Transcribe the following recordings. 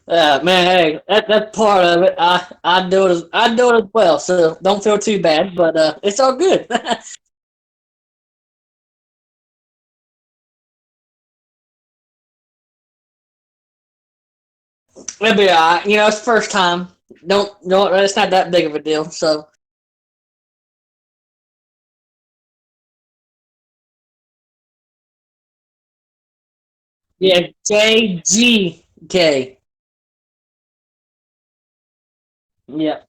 Man, hey, that's part of it. I do it as well, so don't feel too bad. But it's all good. It'll be alright. You know, it's first time. Don't. It's not that big of a deal. So yeah, JGK. Yeah.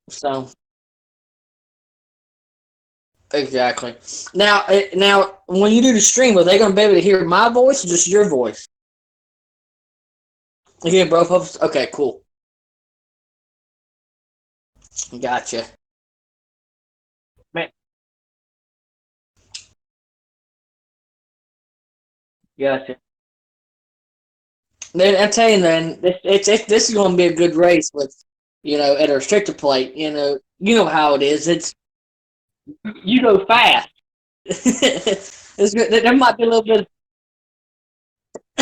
So exactly. Now, when you do the stream, are they going to be able to hear my voice or just your voice? You hear both of us? Okay, cool. Gotcha. Man, gotcha. Then I tell you, then this is going to be a good race with, at a restrictor plate. You know how it is. It's you go fast. It's good. There might be a little bit.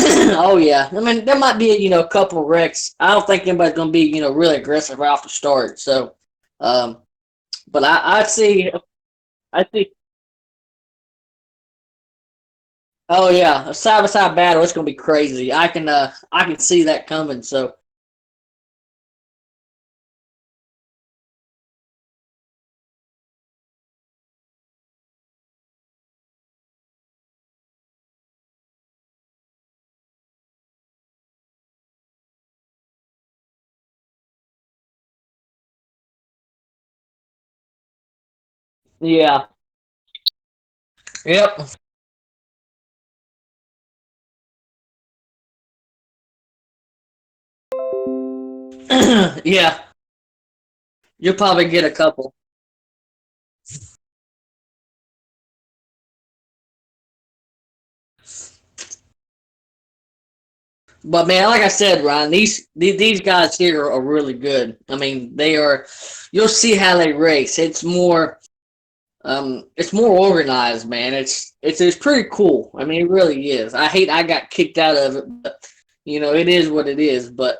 Oh yeah, I mean there might be a couple wrecks. I don't think anybody's going to be really aggressive right off the start. So, um, but I see. Oh yeah, a side by side battle. It's going to be crazy. I can see that coming. So yeah, yep, yeah. You'll probably get a couple. But man, like I said, Ryan, these guys here are really good. I mean, they are. You'll see how they race. It's more organized, man. It's pretty cool. I mean, it really is. I got kicked out of it, but it is what it is. But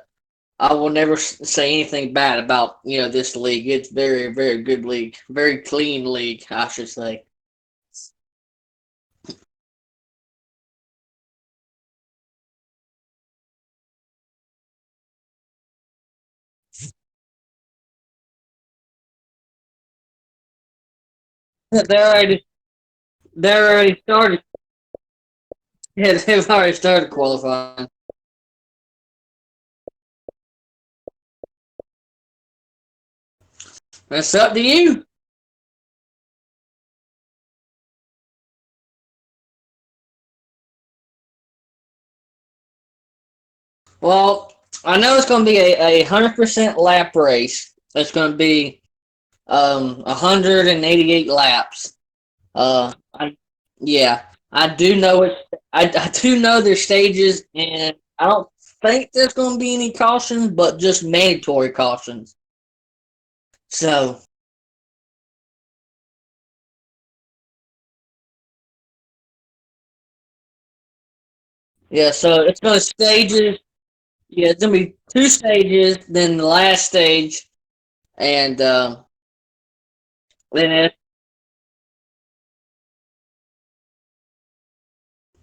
I will never say anything bad about this league. It's very very good league, very clean league, I should say. They're already they're already started. Yeah, they've already started qualifying. That's up to you. Well, I know it's going to be a 100% lap race. It's going to be 188 laps. I, yeah, I do know it. I do know there's stages, and I don't think there's going to be any cautions, but just mandatory cautions. So yeah, so it's going to stages. Yeah, it's going to be two stages, then the last stage, and then it's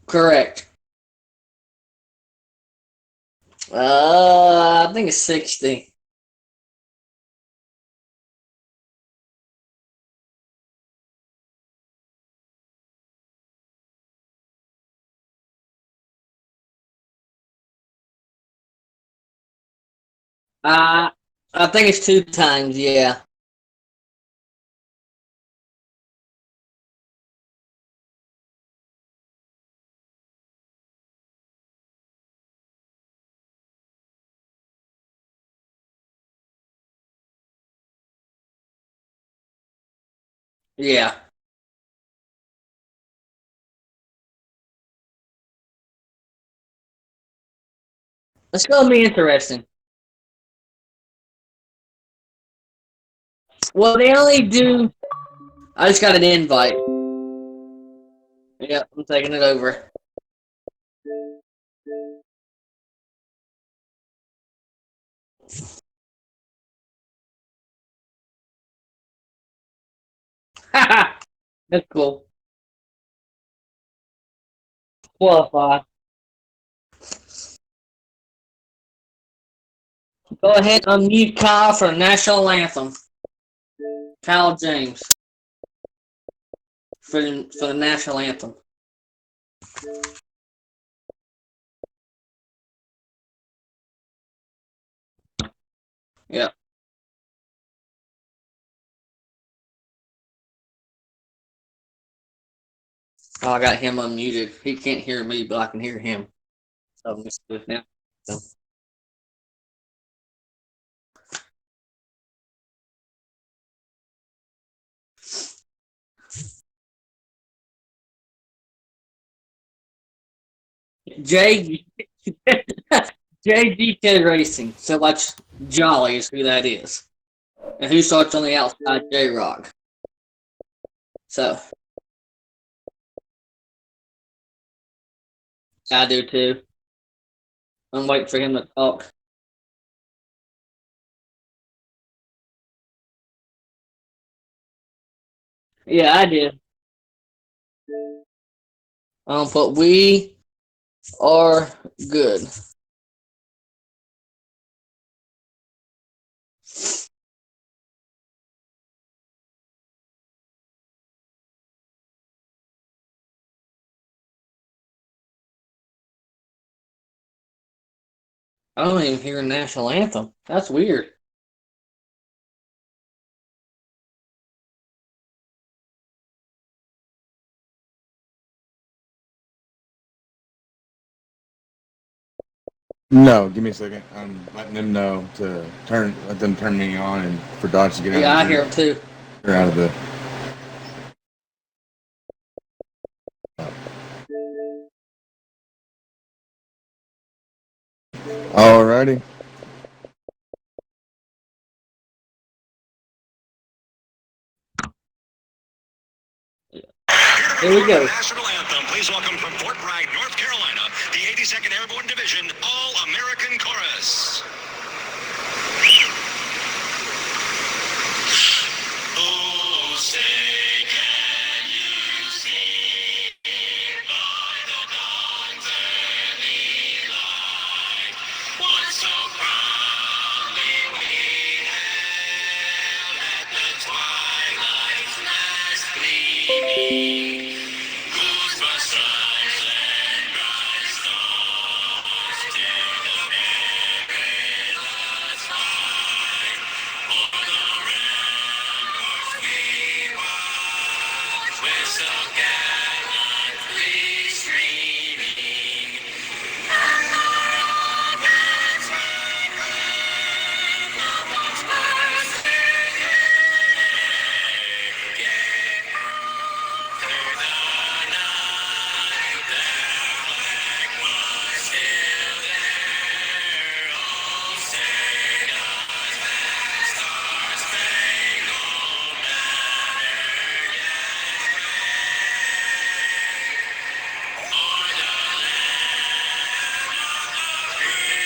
correct. I think it's 60. Uh, I think it's two times. Yeah, yeah. It's gonna be interesting. Well, they only do. I just got an invite. Yeah, I'm taking it over. That's cool. Qualify. Go ahead and unmute Kyle for the national anthem. Kyle James for the national anthem. Yeah. Oh, I got him unmuted. He can't hear me, but I can hear him. So I'm just do it now. So. J JGK Racing. So much Jolly is who that is. And who starts on the outside? J Rock. So I do too. I'm waiting for him to talk. Yeah, I did. But we are good. I don't even hear a national anthem. That's weird. No, give me a second. I'm letting them know to let them turn me on, and for Dodge to get out Yeah, of I the hear group him too. or out of the. Alrighty. Here to Here we perform the go. national anthem, please welcome from Fort Bragg, North Carolina, the 82nd Airborne Division All-American Chorus. Oh, say can you see by the dawn's early light what so proudly we hailed at the twilight's last gleaming, whose broad stripes led bright stars to the perilous fight? O'er the ramparts we watched, with so gallantly streaming, and the rockets tinkling, the bombs bursting gay through the night. Their flag was still there. Oh, say does that star-spangled banner yet wave o'er the land of the free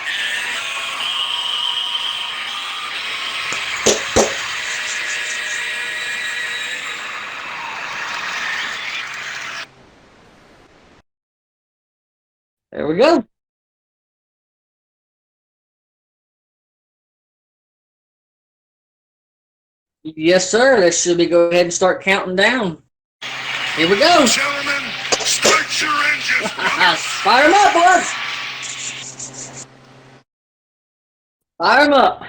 and the There we go. Yes, sir. Let's should we go ahead and start counting down. Here we go. Gentlemen, start your engines. Fire them up, boys. Fire them up.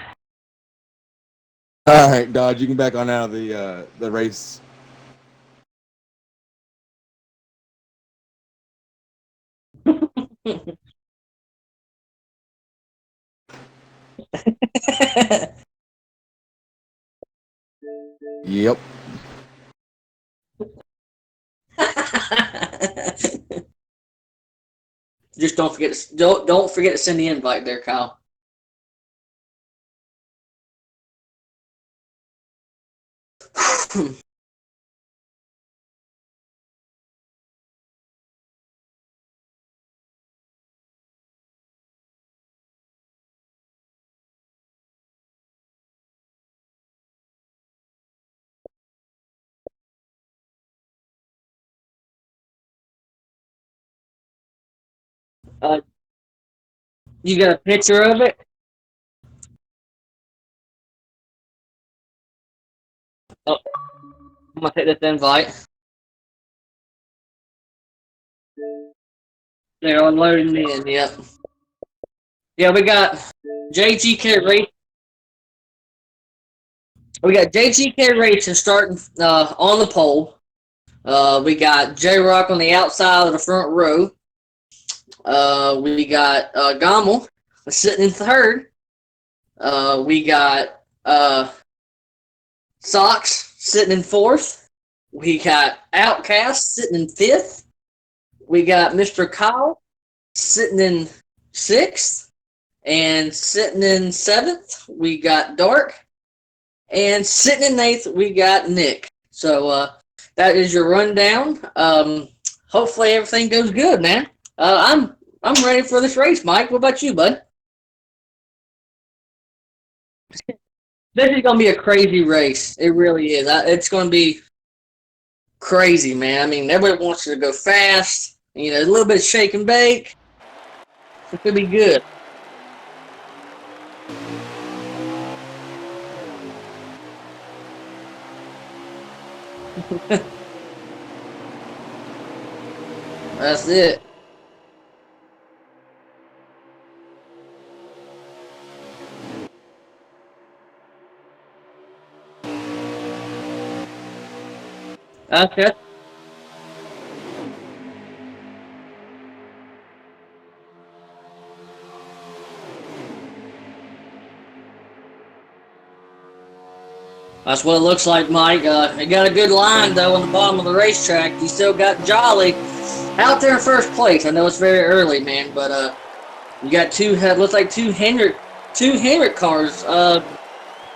All right, Dodge, you can back on out of the race. Yep. Just don't forget to send the invite there, Kyle. You got a picture of it? Oh, I'm gonna take this invite. They're unloading in. Yep. Yeah, we got JGK race. We got JGK racing starting on the pole. We got J Rock on the outside of the front row. We got Gommel sitting in third. We got Sox sitting in fourth. We got Outcast sitting in fifth. We got Mr. Kyle sitting in sixth. And sitting in seventh, we got Dark. And sitting in eighth, we got Nick. So that is your rundown. Hopefully everything goes good, man. I'm ready for this race, Mike. What about you, bud? This is gonna be a crazy race. It really is. It's gonna be crazy, man. I mean, everybody wants to go fast. You know, a little bit of shake and bake. It could be good. That's it. Okay. That's what it looks like, Mike. You got a good line, though, on the bottom of the racetrack. You still got Jolly out there in first place. I know it's very early, man, but you got looks like two Hendrick cars.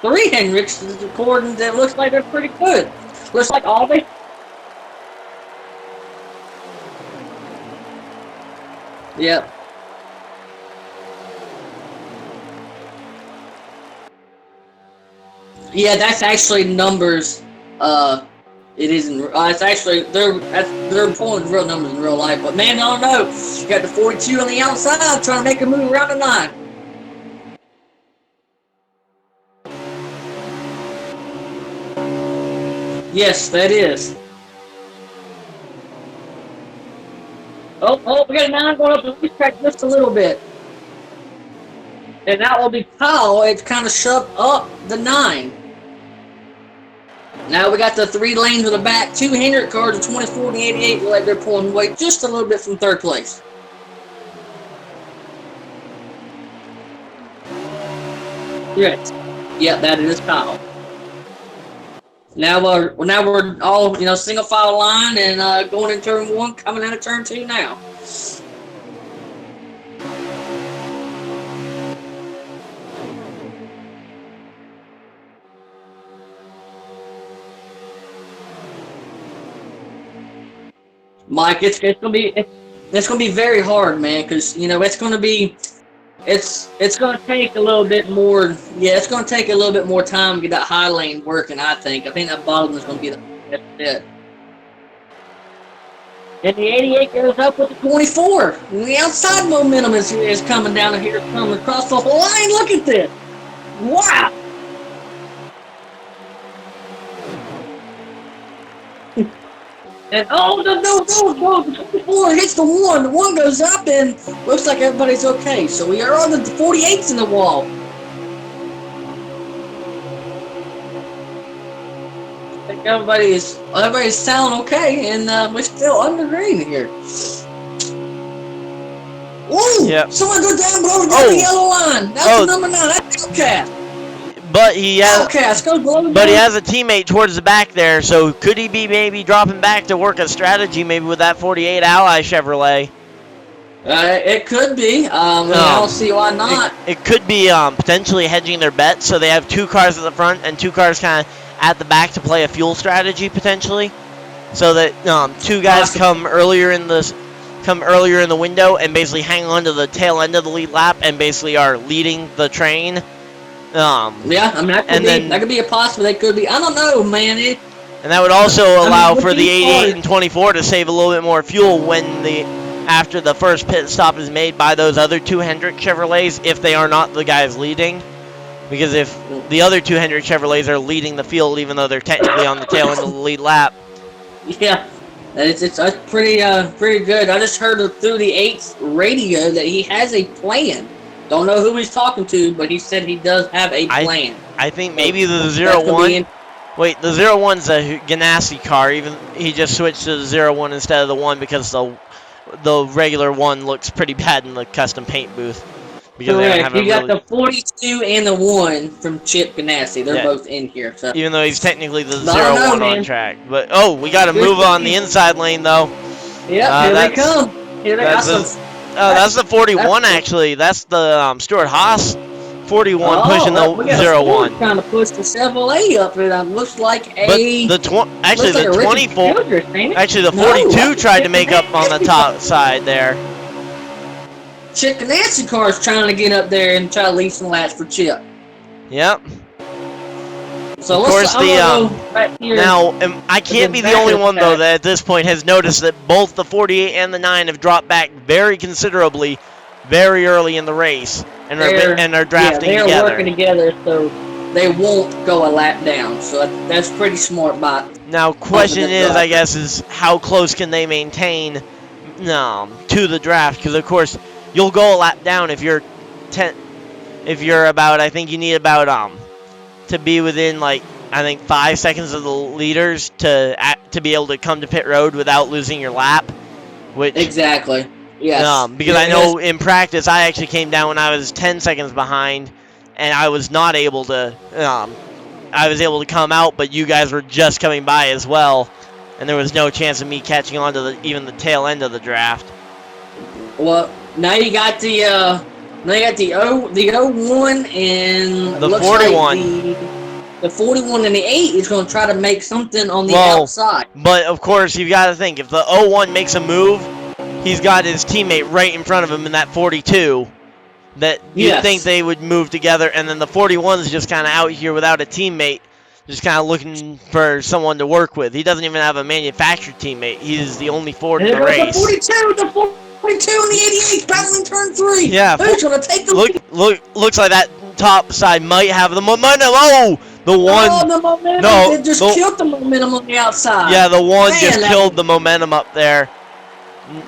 Three Hendricks, according to, it looks like they're pretty good. Looks like all they... Yep. Yeah, that's actually numbers. It isn't. It's actually they're pulling real numbers in real life. But man, I don't know. You got the 42 on the outside trying to make a move around the 9. Yes, that is. Oh, we got a 9 going up the racetrack just a little bit. And that will be Kyle. It's kind of shoved up the 9. Now we got the 3 lanes in the back. 2 Hendrick cars, the 24 and the 88. Look like they're pulling away just a little bit from third place. Yes. Yep, that is Kyle. Now we're all, you know, single file line and going in turn 1, coming out of turn 2 now. Mike, it's gonna be very hard, man, because you know it's gonna take a little bit more. Yeah, it's gonna take a little bit more time to get that high lane working. I think that bottom is gonna be the best fit. And the 88 goes up with the 24. And the outside momentum is coming down here, coming across the whole line. Look at this! Wow! And no, the 24 hits the 1. The 1 goes up and looks like everybody's okay. So we are on the 48s in the wall. I think everybody's sound okay, and we're still under green here. Ooh! Yep. Someone go down below the yellow line. That's the number 9. That's Outcast. But he has a teammate towards the back there, so could he be maybe dropping back to work a strategy maybe with that 48 Ally Chevrolet? It could be. I don't see why not. It could be potentially hedging their bet, so they have 2 cars at the front and 2 cars kind of at the back to play a fuel strategy potentially, so that 2 guys come earlier in the window and basically hang on to the tail end of the lead lap and basically are leading the train. Yeah, I mean that could be a possibility. That could be. I don't know, man. And that would also allow for the 88 and 24 to save a little bit more fuel when after the first pit stop is made by those other two Hendrick Chevrolets, if they are not the guys leading. Because if the other two Hendrick Chevrolets are leading the field, even though they're technically on the tail end of the lead lap. Yeah, it's pretty good. I just heard through the 8th radio that he has a plan. Don't know who he's talking to, but he said he does have a plan. I think maybe the 01. Wait, the 01's a Ganassi car. Even he just switched to the 01 instead of the 1 because the regular 1 looks pretty bad in the custom paint booth. Because correct. You got the 42 and the 1 from Chip Ganassi. They're both in here. So. Even though he's technically the 01 on track. But we got to move on the inside lane though. Yeah, here they come. Here they come. That's the 41 actually. That's the Stewart-Haas 41 pushing the 01. Kind of pushed the Chevrolet up. It looks like a. But the 24. Actually, the 42 tried to make up on the top side there. Chip Ganassi car is trying to get up there and try to leave some laps for Chip. Yep. So of course, now I can't be the only one though that at this point has noticed that both the 48 and the 9 have dropped back very considerably, very early in the race, and are drafting together. They're working together, so they won't go a lap down. So that's pretty smart. Now, question is, I guess, is how close can they maintain to the draft? Because of course, you'll go a lap down if you're about. I think you need about to be within I think 5 seconds of the leaders to be able to come to pit road without losing your lap. Which exactly. Yes. Because I know in practice I actually came down when I was 10 seconds behind, and I was not able to. I was able to come out, but you guys were just coming by as well, and there was no chance of me catching on to even the tail end of the draft. Well, now you got the 01 and the 41. The 41 and the 8 is going to try to make something on the outside. But of course, you've got to think if the 01 makes a move, he's got his teammate right in front of him in that 42. That you'd think they would move together, and then the 41's just kind of out here without a teammate, just kind of looking for someone to work with. He doesn't even have a manufactured teammate. He's the only Ford in the race. The 42 and the 88 battling turn 3. Yeah. Who's going to take the lead? Looks like that top side might have the momentum. Oh, the 1. Oh, the momentum. No, it just killed the momentum on the outside. Yeah, the 1 just killed the momentum up there.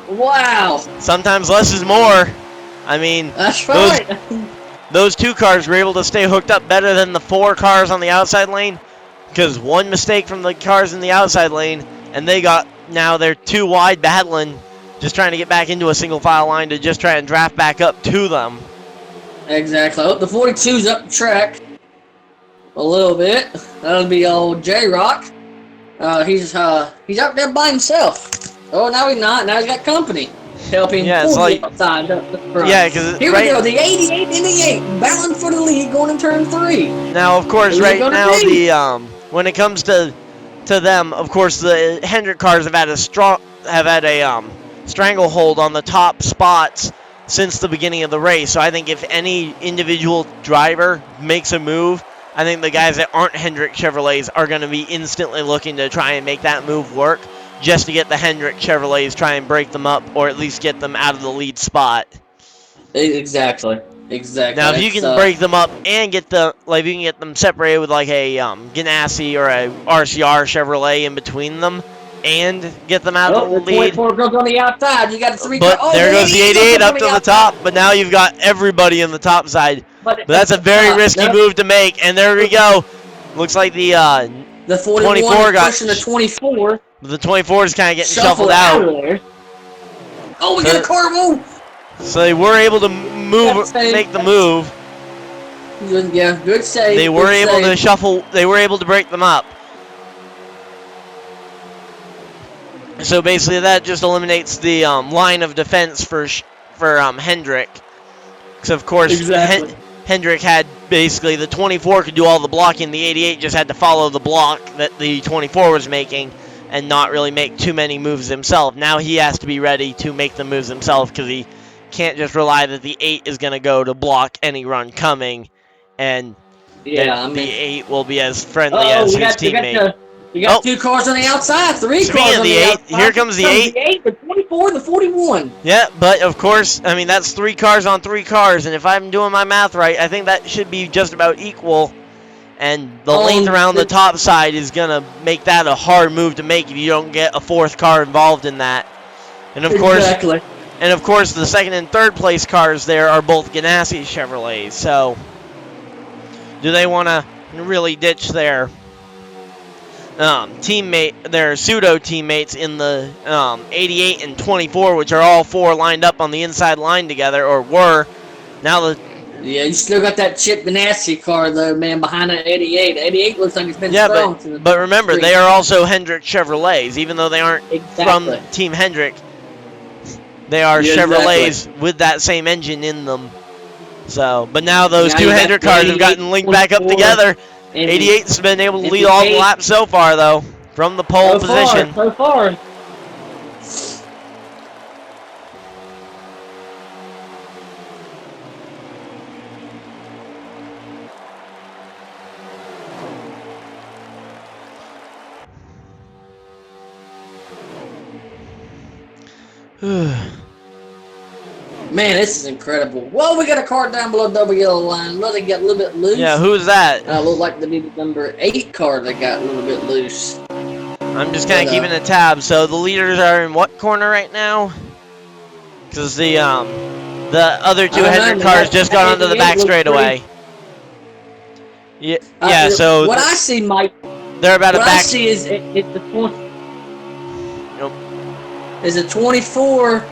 Wow. Sometimes less is more. I mean, that's right. Those 2 cars were able to stay hooked up better than the 4 cars on the outside lane, because one mistake from the cars in the outside lane, and they're 2 wide battling, just trying to get back into a single file line to just try and draft back up to them. Exactly. Oh, the 42's up the track a little bit. That'll be old J-Rock. He's up there by himself. Oh, now he's not. Now he's got company. Helping outside up the front. Yeah, because here we go, the 88 and the 8 battling for the lead going in turn 3. Now, of course, right now when it comes to them, of course, the Hendrick cars have had a stranglehold on the top spots since the beginning of the race. So I think if any individual driver makes a move, I think the guys that aren't Hendrick Chevrolets are going to be instantly looking to try and make that move work, just to get the Hendrick Chevrolets, try and break them up, or at least get them out of the lead spot. Exactly. Now, if you can break them up and get if you can get them separated with like a Ganassi or a RCR Chevrolet in between them, and get them out of the lead. 24 goes on the outside. You got a 3. But there goes the 88 up to the top. But now you've got everybody in the top side. But that's a very risky move to make. And there we go. Looks like the 24 got pushing the 24. The 24 is kind of getting shuffled out. Oh, we got a car move. So they were able to make the move. Yeah, good save. They were able to shuffle. They were able to break them up. So basically, that just eliminates the line of defense for Hendrick. Because of course, Hendrick had basically the 24 could do all the blocking. The 88 just had to follow the block that the 24 was making, and not really make too many moves himself. Now he has to be ready to make the moves himself, because he can't just rely that the 8 is going to go to block any run coming, and the 8 will be as friendly as his teammate. You got 2 cars on the outside, 3 Speaking cars of on the the 8, outside. here comes the 8. The 24, and the 41. Yeah, but of course, I mean, that's 3 cars on 3 cars, and if I'm doing my math right, I think that should be just about equal. And the length around the top side is going to make that a hard move to make if you don't get a 4th car involved in that. And of course, the 2nd and 3rd place cars there are both Ganassi Chevrolets. So, do they want to really ditch their their pseudo teammates in the 88 and 24, which are all 4 lined up on the inside line together, or were? Now yeah, you still got that Chip Ganassi car though, man, behind the 88. The 88 looks like it's been strong. But remember, they are also Hendrick Chevrolets, even though they aren't from Team Hendrick. They are Chevrolets with that same engine in them. So, but now those 2 Hendrick cars have gotten linked back up together. 88's been able to lead all the laps so far, though, from the pole position. So far. Man, this is incredible. Well, we got a car down below double yellow line. Well, they got a little bit loose. Yeah, who's that? Looked like the number 8 car that got a little bit loose. I'm just kind of keeping a tab. So the leaders are in what corner right now? Because the other 2 Hendrick cars just got onto the back straightaway. Yeah, so what I see, Mike. They're about a back. What I see is it's the 20. Nope. Is it 24?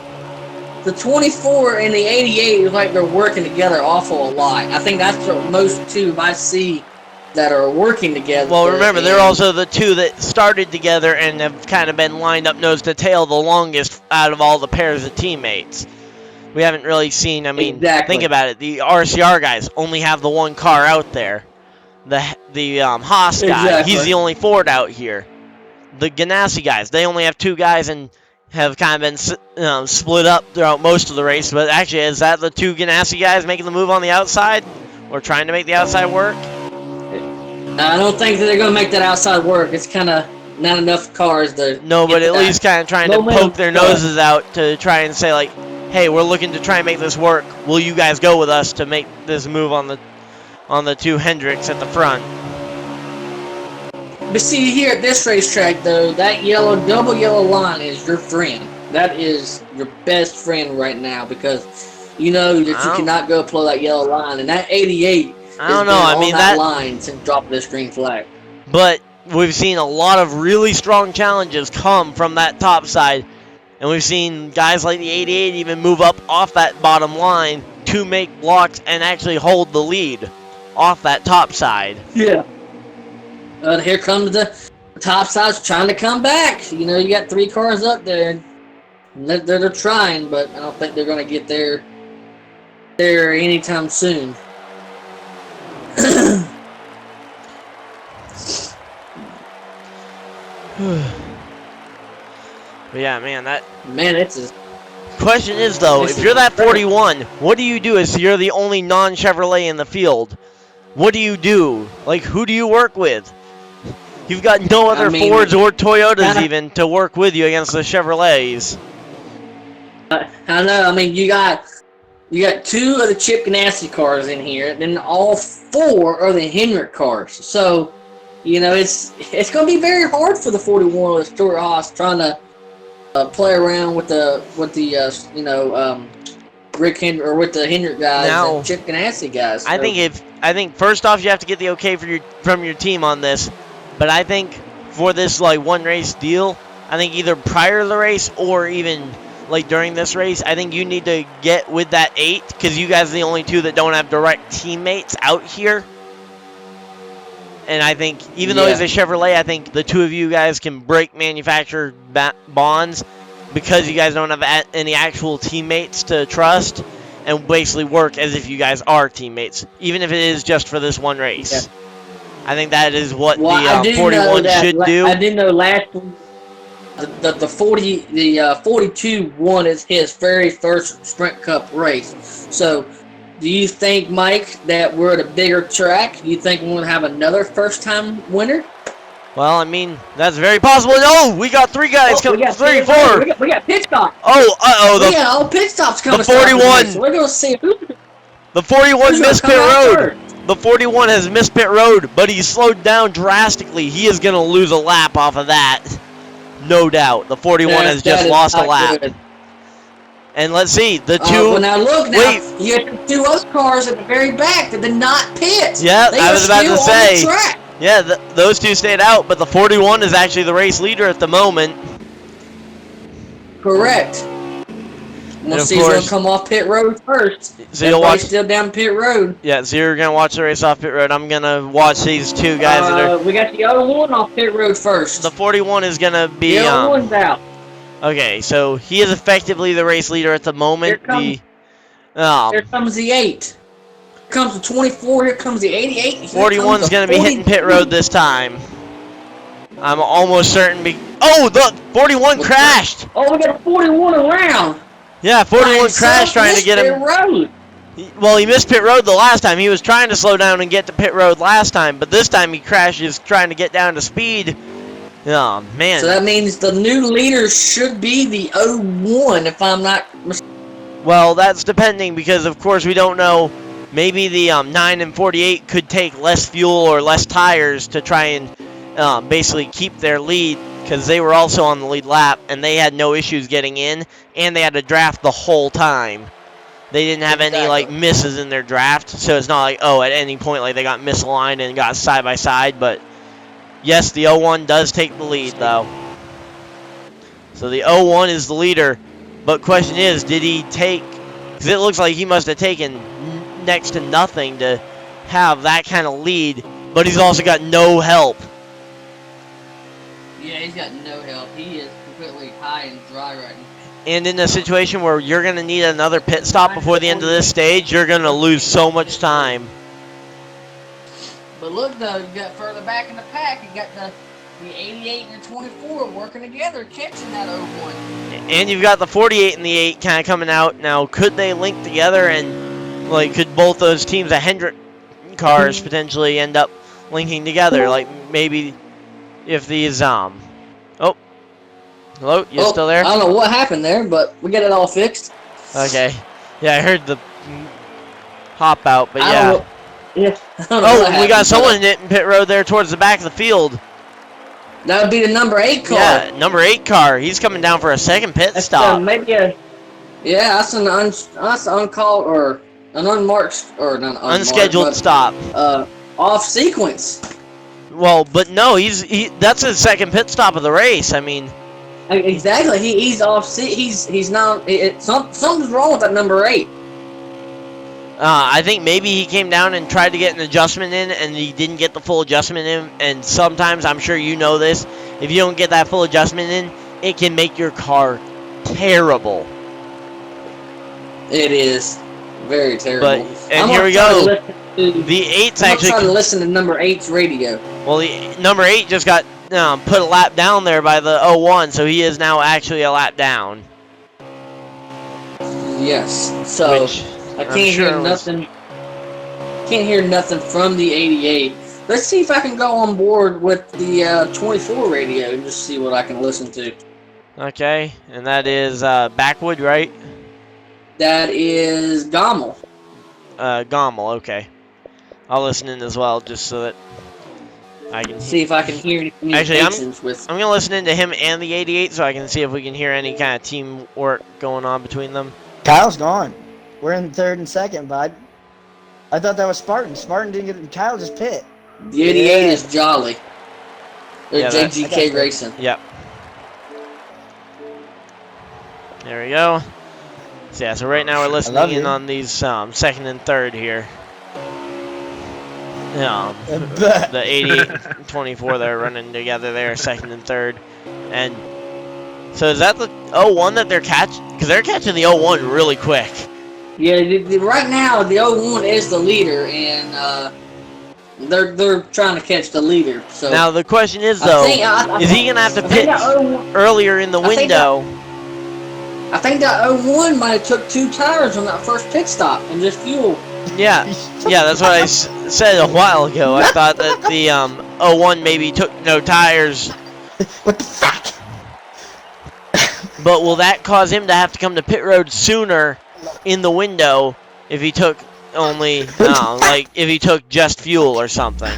The 24 and the 88 is like they're working together awful a lot. I think that's the most 2 I see that are working together. Well, remember, they're also the 2 that started together and have kind of been lined up nose to tail the longest out of all the pairs of teammates. We haven't really seen, I mean, think about it. The RCR guys only have the 1 car out there. The Haas guy, he's the only Ford out here. The Ganassi guys, they only have 2 guys and have kind of been split up throughout most of the race. But actually, is that the 2 Ganassi guys making the move on the outside? Or trying to make the outside work? I don't think that they're going to make that outside work. It's kind of not enough cars to... No, but at least kind of trying to poke their noses out to try and say, like, hey, we're looking to try and make this work. Will you guys go with us to make this move on the 2 Hendricks at the front? But see, here at this racetrack, though, that double yellow line is your friend. That is your best friend right now because you know that you cannot go pull that yellow line. And that 88 I don't know. I mean, that line since dropping this green flag. But we've seen a lot of really strong challenges come from that top side. And we've seen guys like the 88 even move up off that bottom line to make blocks and actually hold the lead off that top side. Yeah. Here comes the top side's trying to come back. You know, you got 3 cars up there. And they're trying, but I don't think they're going to get there anytime soon. But yeah, man, it's a... Question is, though, if you're that 41, what do you do if you're the only non-Chevrolet in the field? What do you do? Like, who do you work with? You've got no other Fords or Toyotas even to work with you against the Chevrolets. I know. I mean, you got 2 of the Chip Ganassi cars in here, then all 4 are the Hendrick cars. So, you know, it's going to be very hard for the 41 with Stewart-Haas trying to play around with the Rick Hendrick or with the Hendrick guys and Chip Ganassi guys. So. I think first off you have to get the okay from your team on this. But I think for this like 1 race deal, I think either prior to the race or even like during this race, I think you need to get with that 8 because you guys are the only 2 that don't have direct teammates out here. And I think even though he's a Chevrolet, I think the 2 of you guys can break manufacturer bonds because you guys don't have any actual teammates to trust and basically work as if you guys are teammates, even if it is just for this 1 race. Yeah. I think that is what the 41 should do. I didn't know last one. The 42 won his very first Sprint Cup race. So, do you think, Mike, that we're at a bigger track? Do you think we're going to have another first-time winner? Well, I mean, that's very possible. Oh, we got 3 guys coming. 3, 4. We got pit stop. Oh, uh-oh. Yeah, all pit stops coming. The 41. So we're going to see The 41 missed pit road. first. The 41 has missed pit road, but he slowed down drastically. He is going to lose a lap off of that. No doubt. The 41 has just lost a lap. Good. And let's see, the 2. Well, now look, wait. You have 2 other cars at the very back that did not pit. Yeah, they I was about to say. On the track. Yeah, those 2 stayed out, but the 41 is actually the race leader at the moment. Correct. We'll see who's going to come off pit road first. So you'll watch. Still down pit road. Yeah, so you're going to watch the race off pit road. I'm going to watch these 2 guys that are. We got the other one off pit road first. The 41 is going to be. The other one's out. Okay, so he is effectively the race leader at the moment. Here comes the 8. Here comes the 24. Here comes the 88. 41's going to be hitting pit road this time. I'm almost certain. Oh, the 41 crashed. Oh, we got a 41 around. Yeah, 41 crashed trying to get him. Road. Well, he missed pit road the last time. He was trying to slow down and get to pit road last time, but this time he crashes trying to get down to speed. Oh, man. So that means the new leader should be the 01, if I'm not mistaken. Well, that's depending because, of course, we don't know. Maybe the 9 and 48 could take less fuel or less tires to try and basically keep their lead because they were also on the lead lap and they had no issues getting in and they had to draft the whole time. They didn't have any like misses in their draft, so it's not like, oh, at any point like they got misaligned and got side by side, but yes, the 01 does take the lead though. So the 01 is the leader, but question is, did he take, because it looks like he must have taken next to nothing to have that kind of lead, but he's also got no help. Yeah, he's got no help. He is completely high and dry right now. And in a situation where you're going to need another pit stop before the end of this stage, you're going to lose so much time. But look, though, you got further back in the pack, you got the 88 and the 24 working together, catching that 01. And you've got the 48 and the 8 kind of coming out. Now, could they link together and, like, could both those teams, the Hendrick cars, potentially end up linking together? Like, maybe if these, oh, hello, you still there? I don't know what happened there, but we got it all fixed. Okay. Yeah, I heard the hop out, but yeah. Oh, we got someone hitting pit road there towards the back of the field. That would be the number 8 car. Yeah, number 8 car. He's coming down for a second pit stop. Maybe that's an uncalled or an unmarked or not unscheduled stop. Off sequence. Well, but no, that's his second pit stop of the race. I mean, exactly. He's off. He's not. Something's wrong with that number 8. I think maybe he came down and tried to get an adjustment in, and he didn't get the full adjustment in. And sometimes, I'm sure you know this, if you don't get that full adjustment in, it can make your car terrible. It is very terrible. And here we go. The 8's actually. I'm trying to listen to number 8's radio. Well, the number 8 just got put a lap down there by the 01, so he is now actually a lap down. Yes. So. I can't hear nothing. Can't hear nothing from the 88. Let's see if I can go on board with the 24 radio and just see what I can listen to. Okay, and that is Backwood, right? That is Gommel. Gommel, okay. I'll listen in as well, just so that I can see if I can hear any communications with. I'm gonna listen into him and the 88, so I can see if we can hear any kind of teamwork going on between them. Kyle's gone. We're in 3rd and 2nd, bud. I thought that was Spartan. Spartan didn't get it. Kyle just pit. The 88 is Jolly. They're JGK Racing. Yep. There we go. So, yeah, so right now we're listening in on these 2nd and 3rd here. The 88 and 24 they're running together there, 2nd and 3rd. And so is that the 01 that they're catching? Because they're catching the 01 really quick. Yeah, right now the 01 is the leader, and they're trying to catch the leader. So now the question is though, is he gonna have to pit earlier in the window? I think that 01 might have took 2 tires on that first pit stop and just fuel. Yeah, that's what I said a while ago. I thought that the 01 maybe took no tires. What the fuck? But will that cause him to have to come to pit road sooner in the window if he took only, like if he took just fuel or something?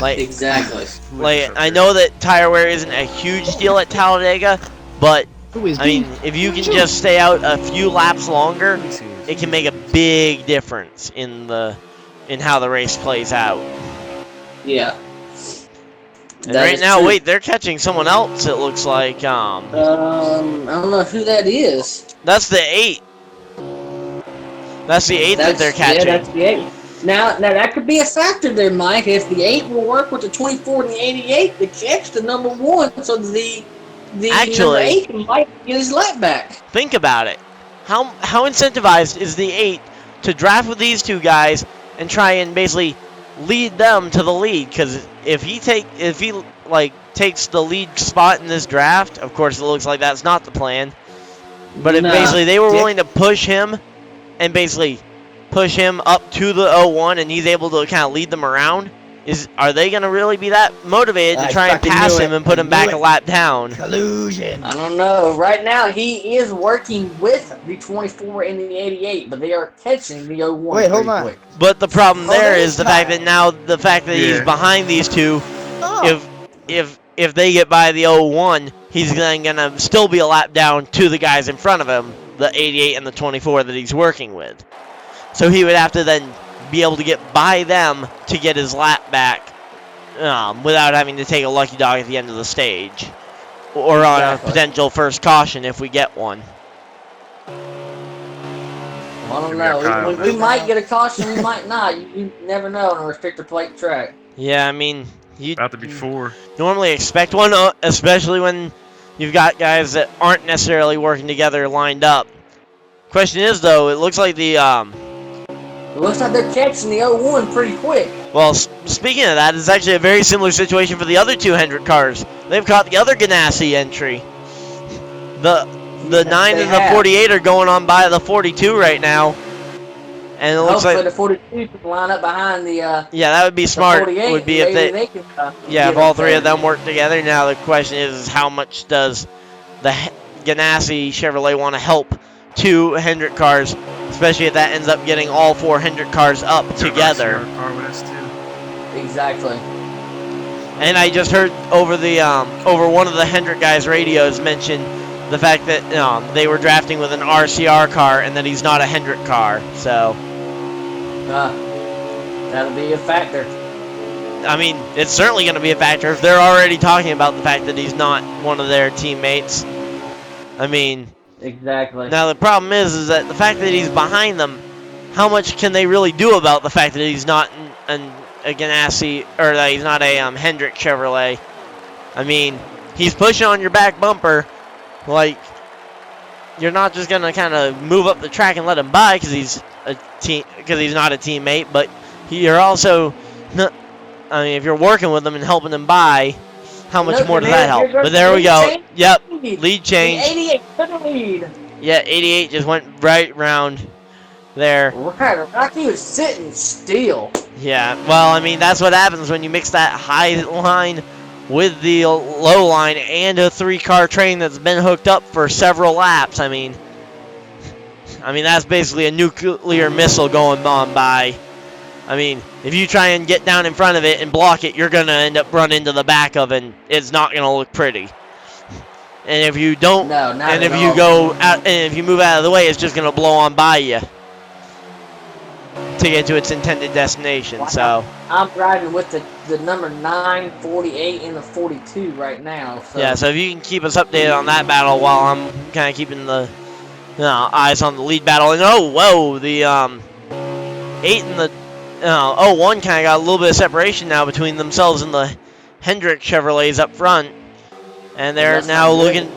Like, Exactly. like I know that tire wear isn't a huge deal at Talladega, but I mean, if you can just stay out a few laps longer, it can make a big difference in how the race plays out. Yeah. And That right is now, true. wait, they're catching someone else. It looks like I don't know who that is. that's the 8. That's the 8 that they're catching. Yeah, that's the 8. Now that could be a factor there, Mike. If the 8 will work with the 24 and the 88 to catch the number 1, so the Actually, number 8 might get his lap back. Think about it. How incentivized is the 8 to draft with these two guys and try and basically lead them to the lead? Because if he takes the lead spot in this draft, of course it looks like that's not the plan. But if basically they were willing to push him and basically push him up to the 01 and he's able to kind of lead them around, are they going to really be that motivated to try and pass him and put him back a lap down? Collusion. I don't know. Right now, he is working with the 24 and the 88, but they are catching the 01. Wait, hold on. Quick. But the problem there there is is the fact that he's behind these two. Oh. If they get by the 01, he's then gonna still be a lap down to the guys in front of him, the 88 and the 24 that he's working with. So he would have to then be able to get by them to get his lap back, without having to take a lucky dog at the end of the stage, or on a potential first caution if we get one. I don't know. We might get a caution, we might not. You never know on a restrictor plate track. Yeah, I mean, you About to be 4. normally expect one, especially when you've got guys that aren't necessarily working together lined up. Question is, though, it looks like It looks like they're catching the 01 pretty quick. well, speaking of that, it's actually a very similar situation for the other two Hendrick cars. They've caught the other Ganassi entry. The 9 and the 48 are going on by the 42 right now. And it looks Hopefully like the 42 can line up behind the yeah, that would be smart. 48. Would be if they can, if all three of them work together. Now the question is how much does the Ganassi Chevrolet want to help two Hendrick cars, especially if that ends up getting all 4 Hendrick cars up together. Exactly. And I just heard over one of the Hendrick guys' radios mention the fact that they were drafting with an RCR car and that he's not a Hendrick car. So that'll be a factor. I mean, it's certainly going to be a factor if they're already talking about the fact that he's not one of their teammates. I mean, exactly. Now the problem is that the fact that he's behind them, how much can they really do about the fact that he's not a Ganassi or that he's not a Hendrick Chevrolet? I mean, he's pushing on your back bumper, like you're not just gonna kind of move up the track and let him by because he's not a teammate, but you're also not. I mean, if you're working with him and helping him by, how much more does that help? But there we go. Yep, lead change. 88 to the lead. Yeah, 88 just went right round there. Right, Rocky was sitting still. Yeah, well, I mean, that's what happens when you mix that high line with the low line and a 3-car train that's been hooked up for several laps. I mean, that's basically a nuclear missile going on by. I mean, if you try and get down in front of it and block it, you're going to end up running into the back of it, and it's not going to look pretty. And if you don't, you go out, and if you move out of the way, it's just going to blow on by you to get to its intended destination. So I'm riding with the number 9, 48, and the 42 right now. So. Yeah, so if you can keep us updated on that battle while I'm kind of keeping the eyes on the lead battle. And the 8 and the 01 kind of got a little bit of separation now between themselves and the Hendrick Chevrolets up front. And they're now looking.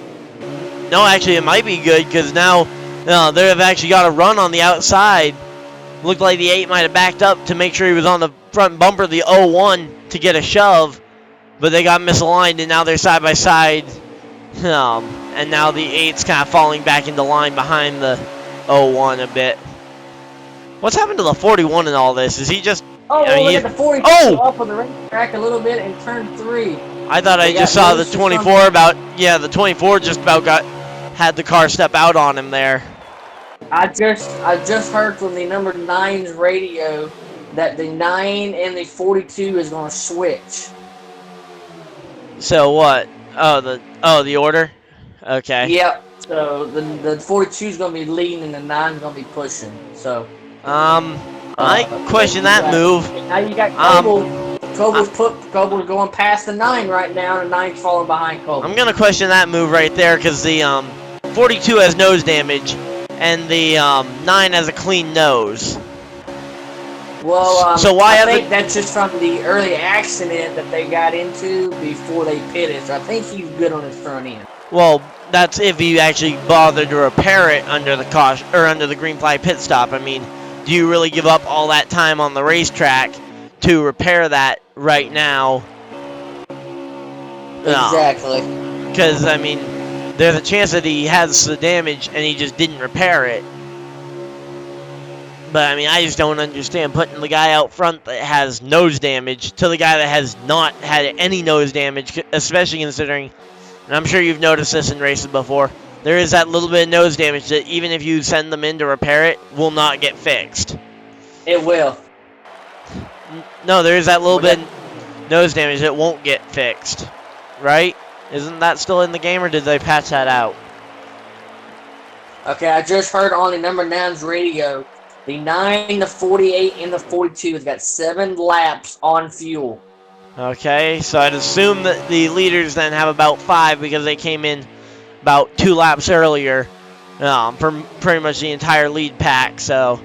No, actually, it might be good because now they've actually got a run on the outside. Looked like the 8 might have backed up to make sure he was on the front bumper of the 01 to get a shove, but they got misaligned, and now they're side by side. And now the 8's kind of falling back into line behind the 01 a bit. What's happened to the 41 in all this? Is he just Oh, I mean, look at the 42 oh! up on the racetrack a little bit in turn 3. I thought I just saw the 24 about. Yeah, the 24 just about had the car step out on him there. I just heard from the number 9's radio that the 9 and the 42 is going to switch. So what? The order. Okay. Yep. So the 42 is going to be leading and the 9 is going to be pushing. So. I question that move. Now you got Coble. Coble's going past the 9 right now, and the 9's falling behind Coble. I'm gonna question that move right there because the 42 has nose damage, and the 9 has a clean nose. Well, so why I think that's just from the early accident that they got into before they pitted. So I think he's good on his front end. Well, that's if you actually bothered to repair it under the caution or under the green flag pit stop. I mean, do you really give up all that time on the racetrack to repair that right now? Exactly. Because, I mean, there's a chance that he has the damage and he just didn't repair it. But, I mean, I just don't understand putting the guy out front that has nose damage to the guy that has not had any nose damage, especially considering, and I'm sure you've noticed this in races before, there is that little bit of nose damage that even if you send them in to repair it, will not get fixed. It will. No, there is that little bit of nose damage that won't get fixed. Right? Isn't that still in the game, or did they patch that out? Okay, I just heard on the number 9's radio, the 9, the 48, and the 42 has got 7 laps on fuel. Okay, so I'd assume that the leaders then have about 5 because they came in about 2 laps earlier for pretty much the entire lead pack, so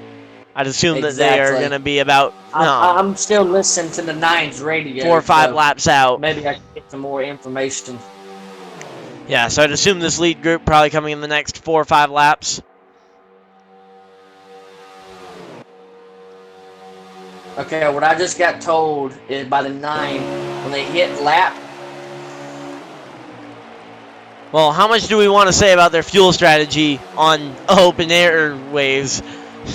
I'd assume that they are going to be about I'm still listening to the 9's radio. 4 or 5 laps out. Maybe I can get some more information. Yeah, so I'd assume this lead group probably coming in the next 4 or 5 laps. Okay, what I just got told is by the 9, when they hit lap. Well, how much do we want to say about their fuel strategy on open airwaves?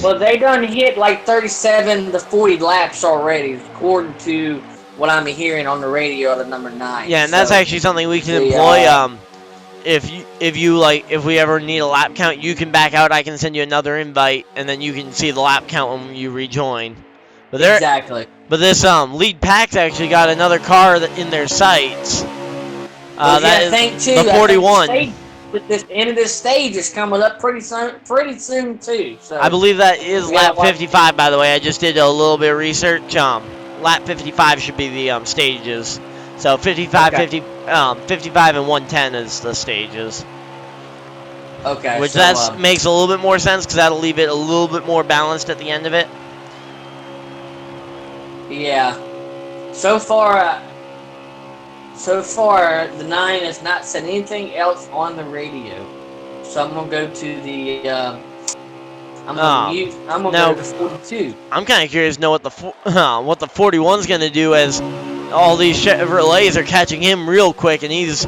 Well, they done hit like 37 to 40 laps already, according to what I'm hearing on the radio of the number 9. Yeah, and that's actually something we can employ. If we ever need a lap count, you can back out. I can send you another invite, and then you can see the lap count when you rejoin. But exactly. But this lead pack's actually got another car in their sights. That is the 41. This end of this stage is coming up pretty soon too. So I believe that is lap 55. By the way, I just did a little bit of research. Lap 55 should be the stages. So 55, okay. 55, and 110 is the stages. Okay. Which so, makes a little bit more sense because that'll leave it a little bit more balanced at the end of it. Yeah. So far, the 9 has not said anything else on the radio. So I'm gonna go to the. I'm gonna go to 42. I'm kind of curious to know what the 41's gonna do, as all these Chevrolets are catching him real quick, and he's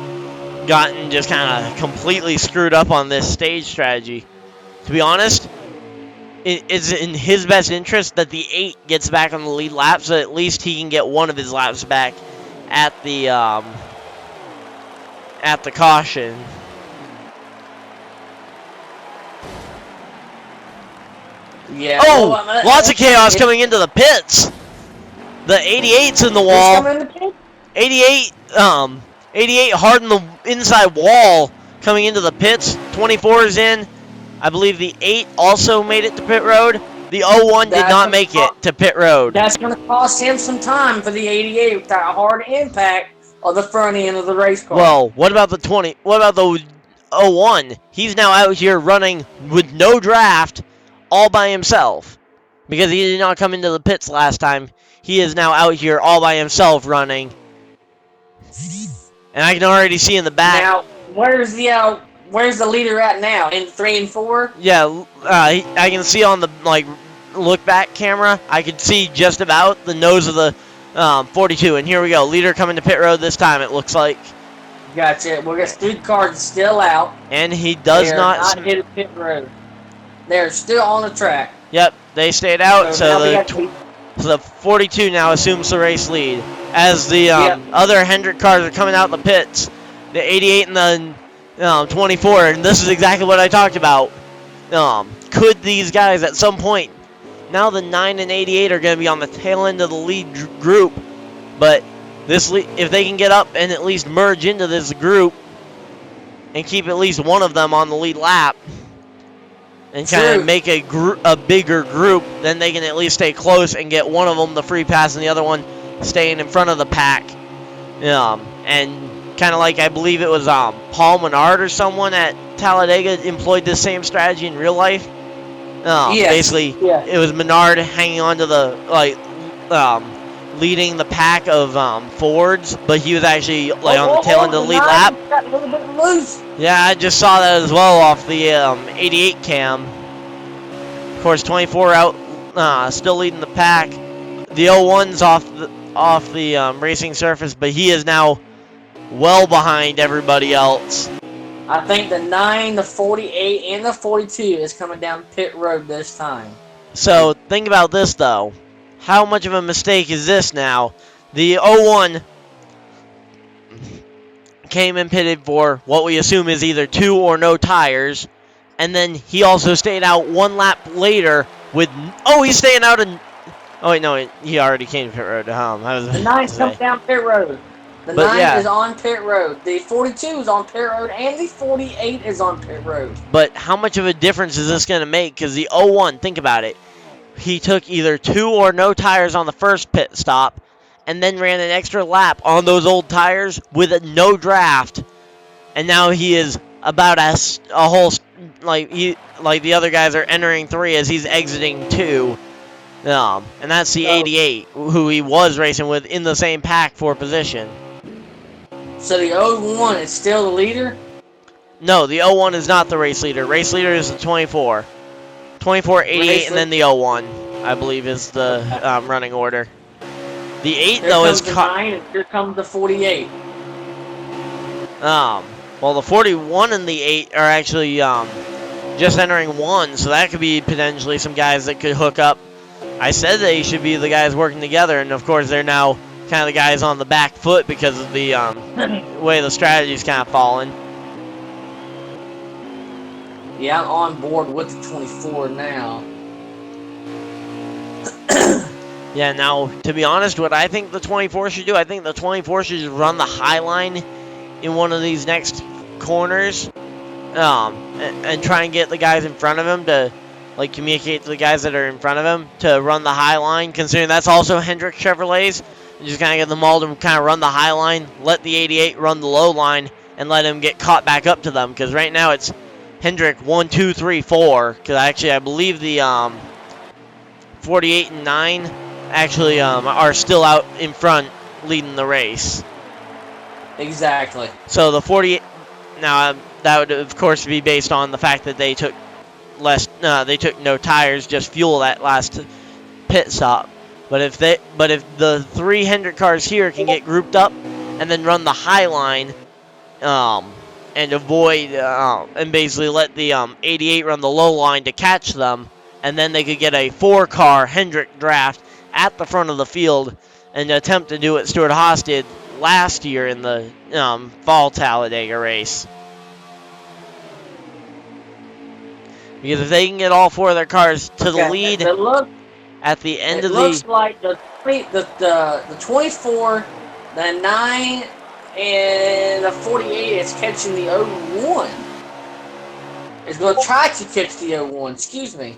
gotten just kind of completely screwed up on this stage strategy. To be honest, it's in his best interest that the 8 gets back on the lead lap, so at least he can get one of his laps back at the caution. Yeah. Oh, lots of chaos coming into the pits. The 88's in the wall. 88 hard in the inside wall coming into the pits. 24 is in. I believe the 8 also made it to pit road. The 01 did not make it to pit road. That's going to cost him some time for the 88 with that hard impact of the front end of the race car. Well, what about the 20? What about the 01? He's now out here running with no draft, all by himself, because he did not come into the pits last time. He is now out here all by himself running, and I can already see in the back. Now, where's the leader at now? In 3 and 4? Yeah, I can see on the look back camera. I could see just about the nose of the 42. And here we go, leader coming to pit road this time. It looks like. Gotcha. We're gonna 3 cars still out. And he does not hit pit road. They're still on the track. Yep, they stayed out. So So the 42 now assumes the race lead. As the other Hendrick cars are coming out the pits, the 88 and the 24, and this is exactly what I talked about. Could these guys at some point, now the 9 and 88 are going to be on the tail end of the lead group, but if they can get up and at least merge into this group and keep at least one of them on the lead lap and kind of make a bigger group, then they can at least stay close and get one of them the free pass and the other one staying in front of the pack. And kind of like I believe it was Paul Menard or someone at Talladega employed this same strategy in real life. Basically, it was Menard hanging on to the leading the pack of Fords, but he was actually on the tail end of the lead lap. Got a little bit loose. Yeah, I just saw that as well off the 88 cam. Of course, 24 out, still leading the pack. The 01's off the racing surface, but he is now well behind everybody else. I think the 9, the 48, and the 42 is coming down pit road this time. So think about this though. How much of a mistake is this now? The 01 came and pitted for what we assume is either 2 or no tires, and then he also stayed out one lap later with he's staying out in. Oh wait, no, he already came to pit road. The 9's coming down pit road. The 9 is on pit road. The 42 is on pit road, and the 48 is on pit road. But how much of a difference is this going to make? Because the 01, think about it. He took either 2 or no tires on the first pit stop, and then ran an extra lap on those old tires with no draft, and now he is about a whole like the other guys are entering 3 as he's exiting 2. And that's the 88 who he was racing with in the same pack for position. So the 01 is still the leader? No, the 01 is not the race leader. Race leader is the 24. 24, 88, and then the 01, I believe, is the running order. The 8, Here though, is... the 9, and here comes the 48. Well, the 41 and the 8 are actually just entering 1, so that could be potentially some guys that could hook up. I said they should be the guys working together, and of course they're now kind of the guys on the back foot because of the way the strategy's kind of fallen. Yeah, I'm on board with the 24 now. Yeah, now, to be honest, what I think the 24 should do, I think the 24 should just run the high line in one of these next corners and try and get the guys in front of him to communicate to the guys that are in front of him to run the high line, considering that's also Hendrick Chevrolets. And just kind of get them all to kind of run the high line, let the 88 run the low line, and let him get caught back up to them. Because right now it's Hendrick 1, 2, 3, 4. Because actually I believe the 48 and 9 actually are still out in front leading the race. Exactly. So the 48 now that would of course be based on the fact that they took no tires, just fuel that last pit stop. But if the 3 Hendrick cars here can get grouped up and then run the high line, and avoid and basically let the 88 run the low line to catch them, and then they could get a 4-car Hendrick draft at the front of the field and attempt to do what Stewart-Haas did last year in the fall Talladega race. Because if they can get all 4 of their cars to the lead at the end of the... It looks like the 24, the 9, and the 48 is catching the 01. It's going to try to catch the 01, excuse me.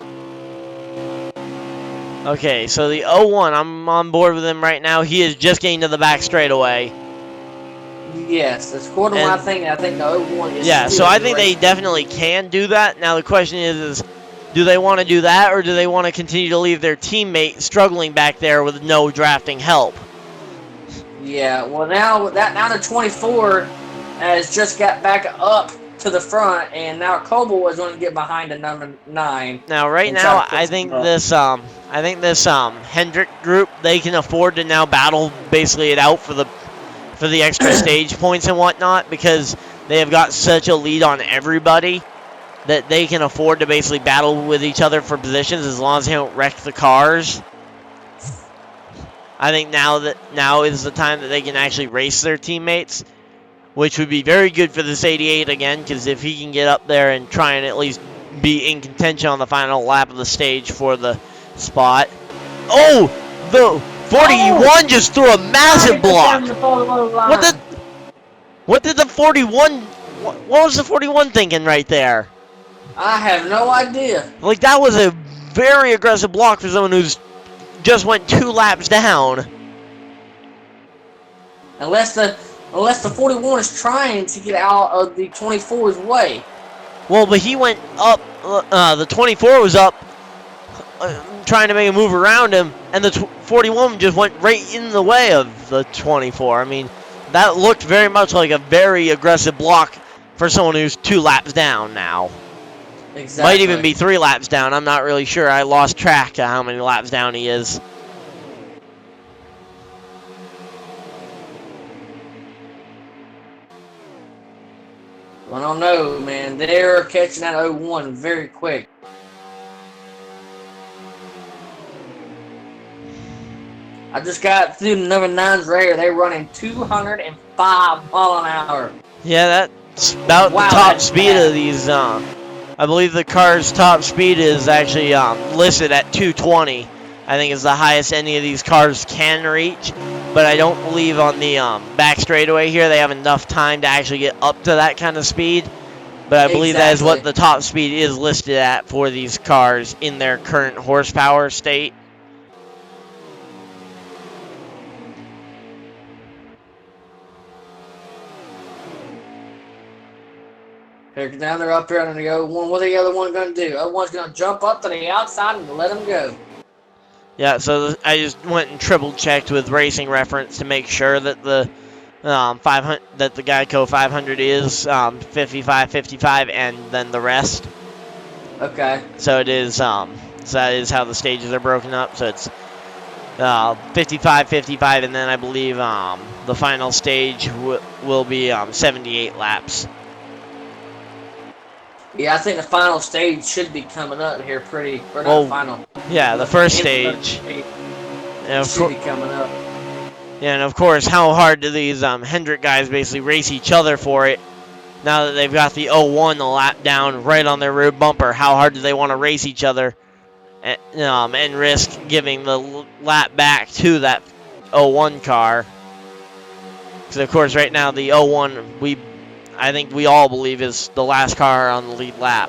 Okay, so the 01, I'm on board with him right now. He is just getting to the back straightaway. Yes, that's according to my thing. I think the 01 is... Yeah, so I think they definitely can do that. Now the question is do they want to do that, or do they want to continue to leave their teammate struggling back there with no drafting help? Yeah, well now the 24 has just got back up to the front, and now Coble is going to get behind the number 9. Now, right now, I think this Hendrick group, they can afford to now battle basically it out for the extra stage points and whatnot, because they have got such a lead on everybody that they can afford to basically battle with each other for positions as long as they don't wreck the cars. I think now is the time that they can actually race their teammates, which would be very good for this 88 again, because if he can get up there and try and at least be in contention on the final lap of the stage for the spot. Oh, the 41 just threw a massive block. What did the 41? What was the 41 thinking right there? I have no idea. Like, that was a very aggressive block for someone who's just went 2 laps down. Unless the 41 is trying to get out of the 24's way. Well, but he went up. The 24 was up, trying to make a move around him, and the 41 just went right in the way of the 24. I mean, that looked very much like a very aggressive block for someone who's 2 laps down now. Exactly. Might even be 3 laps down. I'm not really sure. I lost track of how many laps down he is. I don't know, man. They're catching that 01 very quick. I just got through the number 9's radar. They're running 205 mile an hour. Yeah, that's about the top speed of these. I believe the car's top speed is actually listed at 220. I think is the highest any of these cars can reach. But I don't believe on the back straightaway here they have enough time to actually get up to that kind of speed. But I believe that is what the top speed is listed at for these cars in their current horsepower state. Now they're up there on the 01. What are the other one going to do? The other one's going to jump up to the outside and let them go. Yeah, so I just went and triple checked with Racing Reference to make sure that the 500 that the GEICO 500 is 55-55 and then the rest. Okay. So it is so that is how the stages are broken up. So it's 55-55 and then I believe the final stage will be 78 laps. Yeah, I think the final stage should be coming up here pretty. Or not final. Yeah, the first stage. Should be coming up. Yeah, and of course, how hard do these Hendrick guys basically race each other for it? Now that they've got the 01 the lap down right on their rear bumper, how hard do they want to race each other and risk giving the lap back to that 01 car? Because of course, right now the 01 I think we all believe is the last car on the lead lap.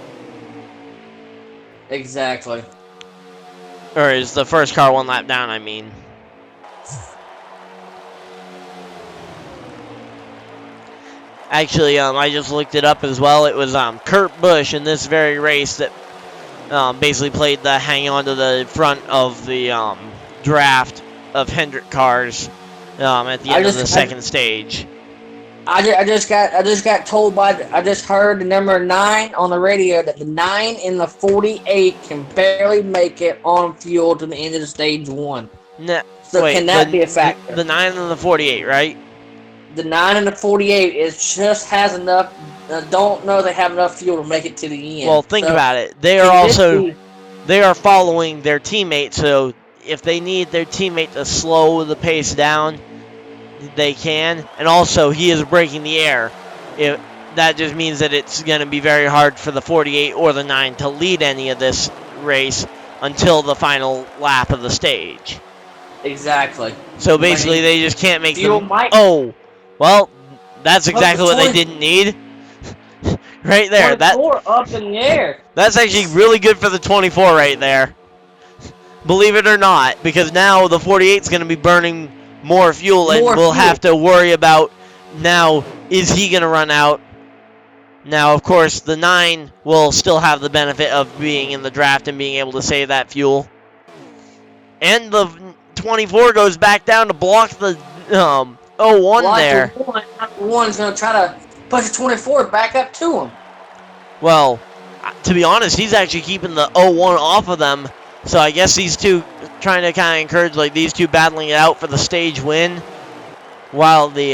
Exactly. Or is the first car 1 lap down, I mean. Actually, I just looked it up as well. It was Kurt Busch in this very race that basically played the hang on to the front of the draft of Hendrick cars at the end of the second stage. I just got told I just heard the number 9 on the radio that the 9 in the 48 can barely make it on fuel to the end of the stage 1. No, so can that be a factor? The 9 and the 48, right? The 9 and the 48 has enough. Don't know they have enough fuel to make it to the end. Well, think about it. They are following their teammate. So if they need their teammate to slow the pace down, they can. And also, he is braking the air. That just means that it's going to be very hard for the 48 or the 9 to lead any of this race until the final lap of the stage. Exactly. So basically, they just can't make them. Oh, well, that's exactly what they didn't need. Right there. 24 up in the air. That's actually really good for the 24 right there. Believe it or not, because now the 48 is going to be burning more fuel, and we'll have to worry about now, is he going to run out? Now, of course, the 9 will still have the benefit of being in the draft and being able to save that fuel. And the 24 goes back down to block the 01 there. The one's going to try to push the 24 back up to him. Well, to be honest, he's actually keeping the 01 off of them. So I guess these two trying to kind of encourage like these two battling it out for the stage win, while the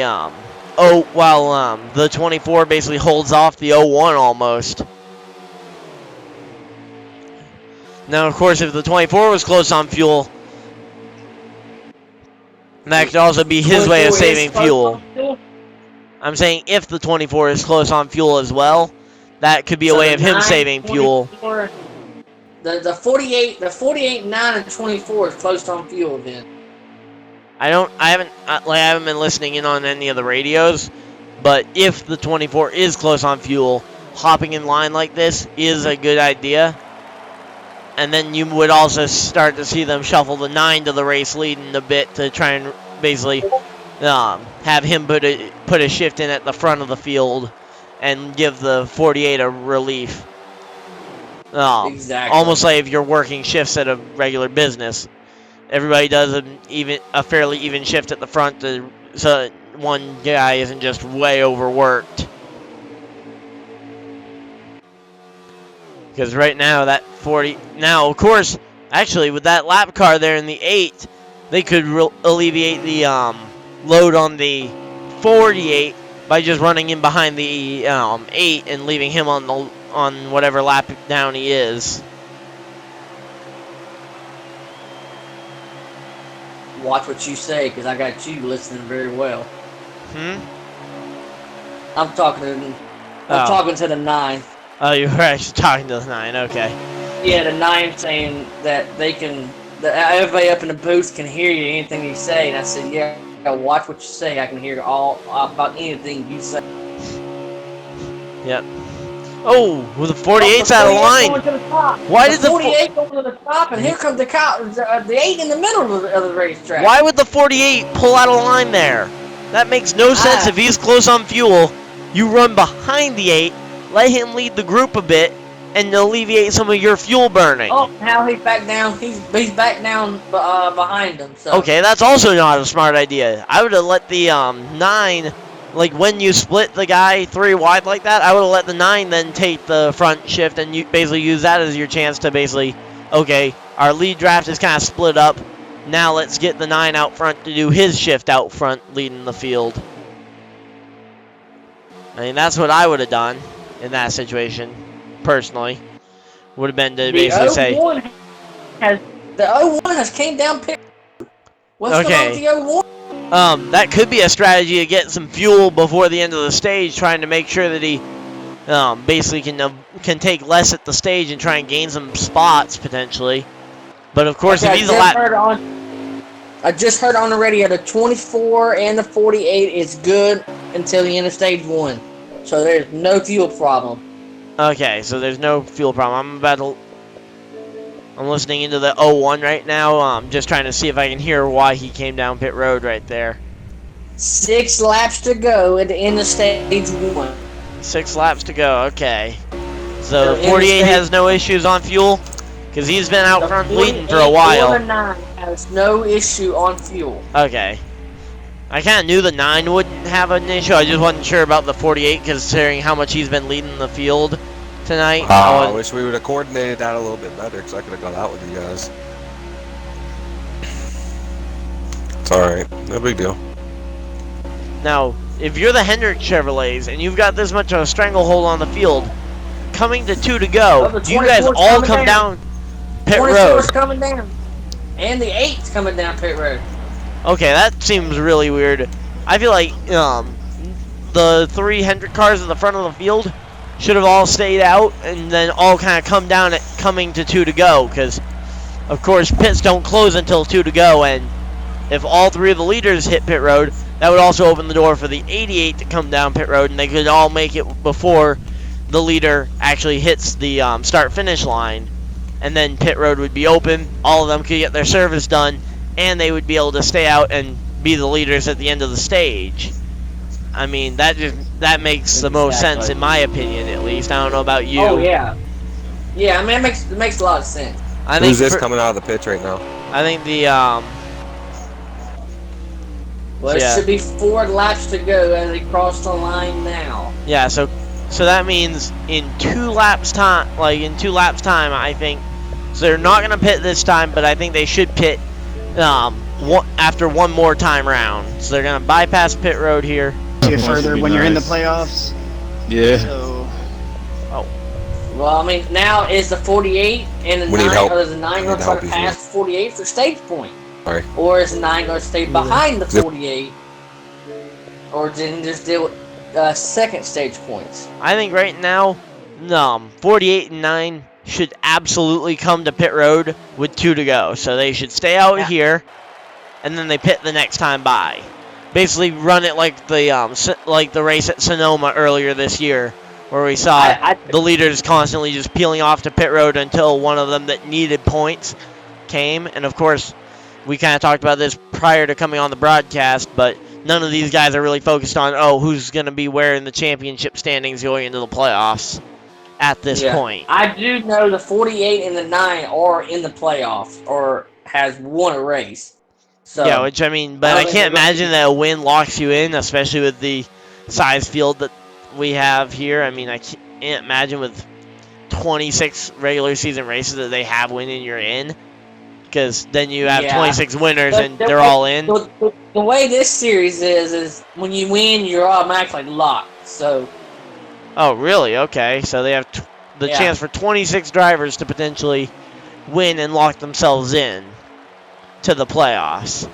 the 24 basically holds off the 01 almost. Now, of course, if the 24 was close on fuel, And that could also be his way of 24 is saving close fuel. on fuel. I'm saying if the 24 is close on fuel as well, that could be a So way the of him 9, saving fuel. 24, the 48, 9, and 24 is close on fuel then. I haven't been listening in on any of the radios, but if the 24 is close on fuel, hopping in line like this is a good idea. And then you would also start to see them shuffle the 9 to the race lead in a bit to try and basically have him put a shift in at the front of the field and give the 48 a relief. Exactly. Almost like if you're working shifts at a regular business. Everybody does a fairly even shift at the front so one guy isn't just way overworked. Because right now that 40... Now, of course, actually, with that lap car there in the 8, they could alleviate the load on the 48 by just running in behind the 8 and leaving him on whatever lap down he is. Watch what you say, because I got you listening very well. I'm talking to the 9. Oh, you were actually talking to the 9, okay. Yeah, the 9 saying that everybody up in the booth can hear you, anything you say. And I said, yeah, watch what you say. I can hear all about anything you say. Yep. Oh, well, the 48's out of line. Why did the 48 going to the top, and here comes the 8 in the middle of the racetrack. Why would the 48 pull out of line there? That makes no sense. If he's close on fuel, you run behind the 8, let him lead the group a bit, and alleviate some of your fuel burning. Oh, now he's back down. He's back down behind him. So. Okay, that's also not a smart idea. I would have let the 9, like when you split the guy 3 wide like that, I would have let the 9 then take the front shift and you basically use that as your chance to basically, okay, our lead draft is kind of split up. Now let's get the 9 out front to do his shift out front, leading the field. I mean, that's what I would have done in that situation, personally. Would have been to basically say... The 01 has came down pit. What's going on with the 01? That could be a strategy to get some fuel before the end of the stage, trying to make sure that he basically can take less at the stage and try and gain some spots, potentially. But of course, if he's I just heard on the radio the 24 and the 48 is good until the end of stage 1. So there's no fuel problem. Okay, so there's no fuel problem. I'm listening into the 01 right now. Just trying to see if I can hear why he came down pit road right there. 6 laps to go at the end of stage 1. 6 laps to go, okay. So 48 has no issues on fuel? Because he's been out front leading for a while. The 9 has no issue on fuel. Okay. I kind of knew the 9 wouldn't have an issue. I just wasn't sure about the 48, considering how much he's been leading the field tonight. I wish we would have coordinated that a little bit better, because I could have gone out with you guys. It's alright. No big deal. Now, if you're the Hendrick Chevrolets, and you've got this much of a stranglehold on the field, coming to 2 to go, do you guys all come down pit road? 24's coming down. And the 8's coming down pit road. Okay, that seems really weird. I feel like the 3 Hendrick cars at the front of the field should have all stayed out and then all kind of come down at coming to 2 to go, because of course pits don't close until 2 to go, and if all 3 of the leaders hit pit road, that would also open the door for the 88 to come down pit road, and they could all make it before the leader actually hits the start-finish line, and then pit road would be open, all of them could get their service done, and they would be able to stay out and be the leaders at the end of the stage. I mean, that makes the most sense in my opinion, at least. I don't know about you. Oh yeah, yeah. I mean, it makes a lot of sense. Who's this coming out of the pitch right now? I think the Well, it should be 4 laps to go as they cross the line now. Yeah, so that means in 2 laps time, I think. So they're not gonna pit this time, but I think they should pit after one more time round. So they're gonna bypass pit road here. Get further when you're in the playoffs. Yeah. So, Well, I mean, now is the 48 and the 9 going to try to pass 48 for stage point. or is 9 going to stay behind the 48, or then just deal with second stage points? I think right now, 48 and 9 should absolutely come to pit road with 2 to go. So they should stay out here, and then they pit the next time by. Basically, run it like the race at Sonoma earlier this year, where we saw the leaders constantly just peeling off to pit road until one of them that needed points came. And of course, we kind of talked about this prior to coming on the broadcast, but none of these guys are really focused on, who's going to be where in the championship standings going into the playoffs at this point. I do know the 48 and the 9 are in the playoffs or has won a race. So, yeah, which but I can't imagine that a win locks you in, especially with the size field that we have here. I can't imagine with 26 regular season races that they have winning you're in. Because then you have 26 winners and they're all in. The way this series is when you win, you're automatically locked. So. Oh, really? Okay. So they have the chance for 26 drivers to potentially win and lock themselves in to the playoffs.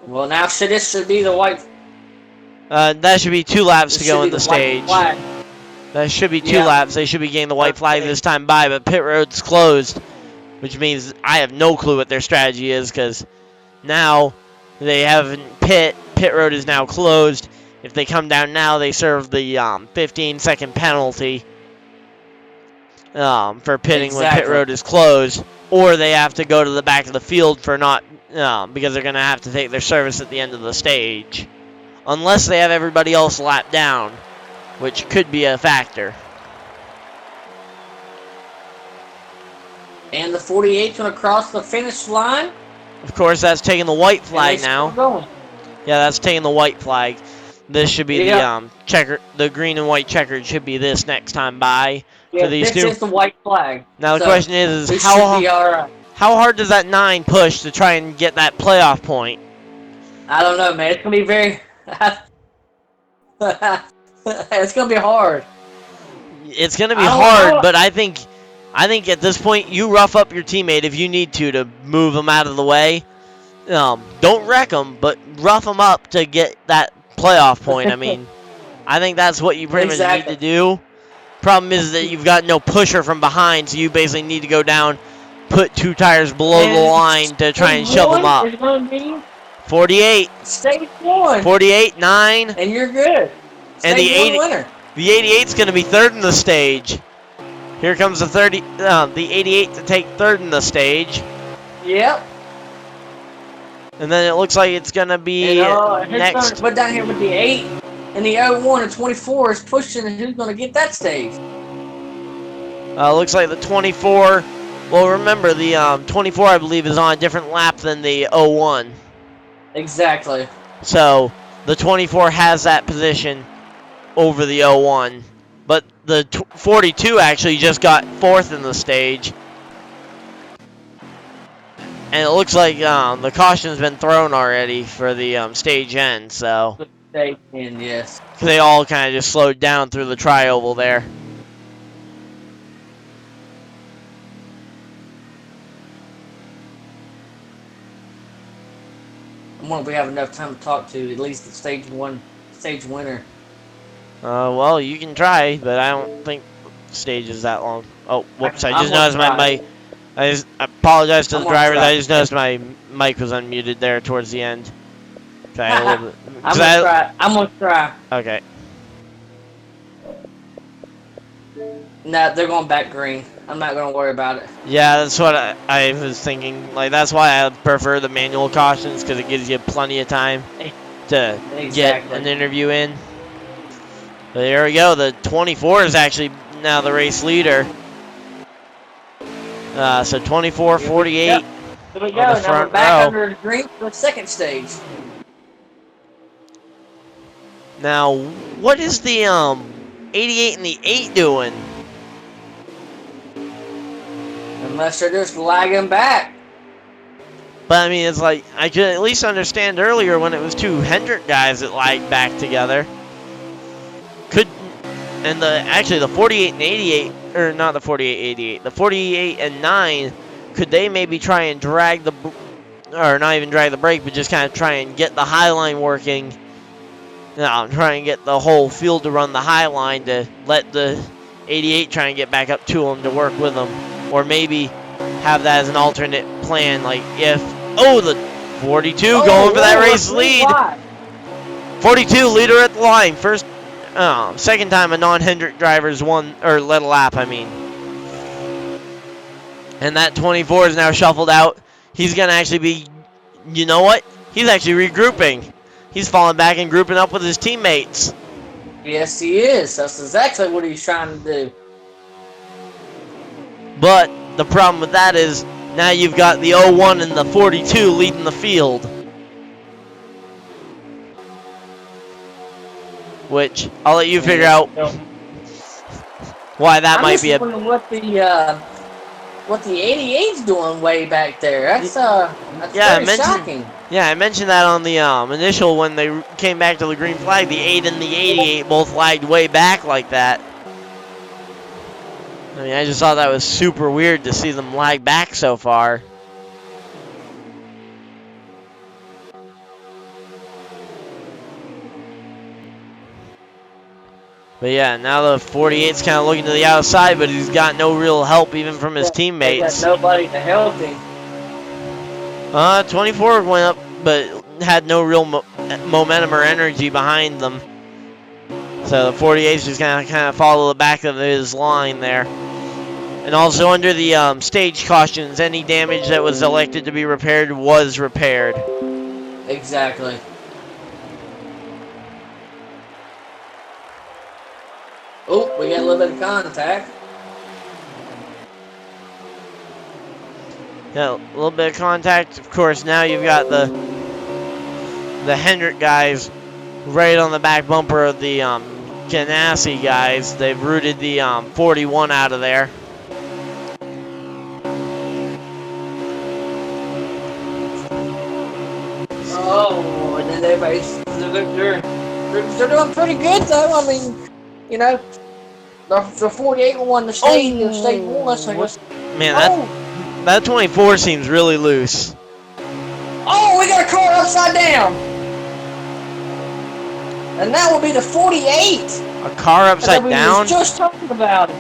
Well, now this should be the white. That should be 2 laps to go in the stage. That should be 2 laps. They should be getting the white flag this time by, but pit road's closed, which means I have no clue what their strategy is because now they haven't pit. Pit road is now closed. If they come down now, they serve the 15-second penalty for pitting when pit road is closed, or they have to go to the back of the field for not because they're going to have to take their service at the end of the stage, unless they have everybody else lapped down, which could be a factor. And the 48's going to cross the finish line. Of course, that's taking the white flag now. Yeah, that's taking the white flag. This should be the checker. The green and white checkered should be this next time by for these two. This is the white flag. Now the question is how hard does that 9 push to try and get that playoff point? I don't know, man. It's going to be very. It's going to be hard. It's going to be hard, but I think at this point you rough up your teammate if you need to move them out of the way. Don't wreck them, but rough them up to get that playoff point. I think that's what you pretty much need to do. Problem is that you've got no pusher from behind, so you basically need to go down, put 2 tires below the line to try and shove them up. 48. Stage 1. 48, 9. And you're good. And the 88's going to be 3rd in the stage. Here comes the 88 to take 3rd in the stage. Yep. And then it looks like it's going to be next. Put down here with the 8 and the 01 and 24 is pushing, and who's going to get that stage? Looks like the 24. Well, remember, the 24, I believe, is on a different lap than the 01. Exactly. So the 24 has that position over the 01. But the 42 actually just got 4th in the stage. And it looks like the caution's been thrown already for the stage end, so. Stage end, yes. They all kind of just slowed down through the tri-oval there. I wonder if we have enough time to talk to at least the stage winner. Well, you can try, but I don't think the stage is that long. Oh, whoops! I just noticed my mic. I apologize to the drivers. I just noticed my mic was unmuted there towards the end. Okay, a little bit. I'm gonna try. Okay. No, they're going back green. I'm not gonna worry about it. Yeah, that's what I was thinking. Like, that's why I prefer the manual cautions, because it gives you plenty of time to get an interview in. But there we go. The 24 is actually now the race leader. So 24, 48. Yep. There we go. Now we're back under the green for the second stage. Now, what is the 88 and the 8 doing? Unless they're just lagging back. But I mean, it's like I could at least understand earlier when it was 2 Hendrick guys that lagged back together. Actually the 48 and 88, or not the 48 88, the 48 and 9 could they maybe try and drag the, or not even drag the brake, but just kind of try and get the high line working. No, try and get the whole field to run the high line to let the 88 try and get back up to them to work with them. Or maybe have that as an alternate plan, like if, the 42 going for that race lead. 42 leader at the line. First, second time a non-Hendrick driver's won, or led a lap, I mean. And that 24 is now shuffled out. He's going to actually be, you know what? He's actually regrouping. He's falling back and grouping up with his teammates. Yes, he is. That's exactly what he's trying to do. But the problem with that is now you've got the 01 and the 42 leading the field. Which I'll let you figure out why that might be a. What the 88's doing way back there. That's very shocking. Yeah, I mentioned that on the initial when they came back to the green flag. The 8 and the 88 both lagged way back like that. I mean, I just thought that was super weird to see them lag back so far. But yeah, now the 48's kind of looking to the outside, but he's got no real help even from his teammates. He got nobody to help him. 24 went up, but had no real momentum or energy behind them. So the 48's just kind of follow the back of his line there. And also under the stage cautions, any damage that was elected to be repaired was repaired. Exactly. Oh, we got a little bit of contact. Yeah, a little bit of contact. Of course, now you've got the Hendrick guys right on the back bumper of the Ganassi guys. They've rooted the 41 out of there. Oh, and then they're doing pretty good though. I mean, you know, the 48 won the state, the state won. So man, that 24 seems really loose. Oh, we got a car upside down, and that will be the 48. A car upside down? We was just talking about it.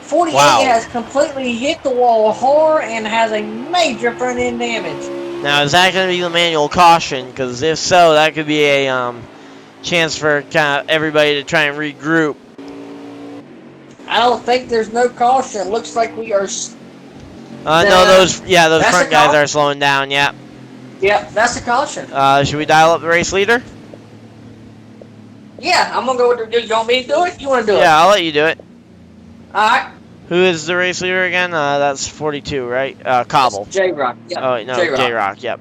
48 has completely hit the wall hard and has a major front end damage. Now, is that going to be the manual caution? Because if so, that could be a chance for kind of everybody to try and regroup. I don't think there's no caution. Looks like we are. No, those front guys are slowing down. Yeah. Yep, that's a caution. Should we dial up the race leader? Yeah, I'm gonna go with the. You want me to do it? You want to do it? Yeah, I'll let you do it. All right. Who is the race leader again? That's 42, right? Cobble. J-Rock. Yep. Oh, no, J-Rock, yep.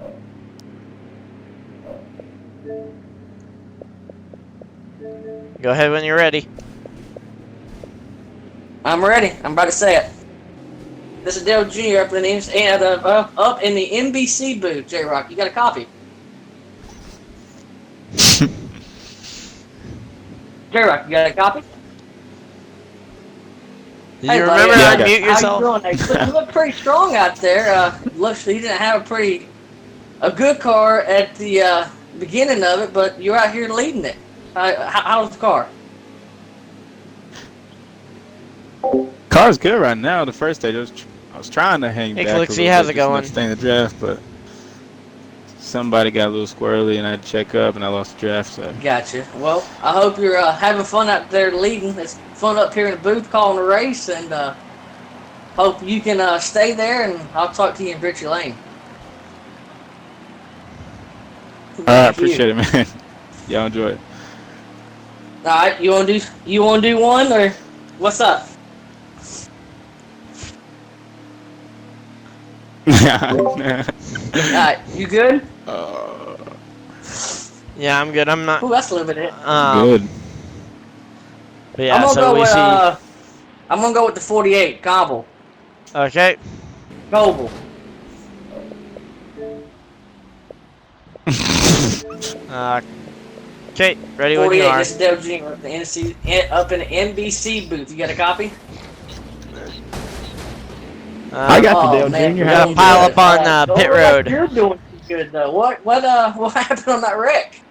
Go ahead when you're ready. I'm ready. I'm about to say it. This is Dale Jr. up in the NBC booth, J-Rock. You got a copy? J-Rock, you got a copy? Did you remember how to mute yourself? How you doing? You look pretty strong out there. Looks like you didn't have a good car at the beginning of it, but you're out here leading it. How's the car? Car's good right now. The first stage, I was trying to hang back. Hey, Clixie, how's it going? Stay in the draft, but somebody got a little squirrely, and I had to check up, and I lost the draft. So. Gotcha. Well, I hope you're having fun out there leading. It's fun up here in the booth calling the race, and hope you can stay there, and I'll talk to you in Britchie Lane. I appreciate it, man. Y'all enjoy it. All right, you want to do one, or what's up? All right, you good? Yeah, I'm good. I'm not. Ooh, that's a little bit of it. Good. But yeah, so we see. I'm gonna go with the 48, Cobble. Okay. Coble. Okay, ready when you 48, are. this is Dale Jr. up in the NBC booth. You got a copy? I got the Oh, Dale man, Jr. We you're How gotta doing you pile doing? good. up on Don't pit look like road. you're doing too good though. What what happened on that wreck?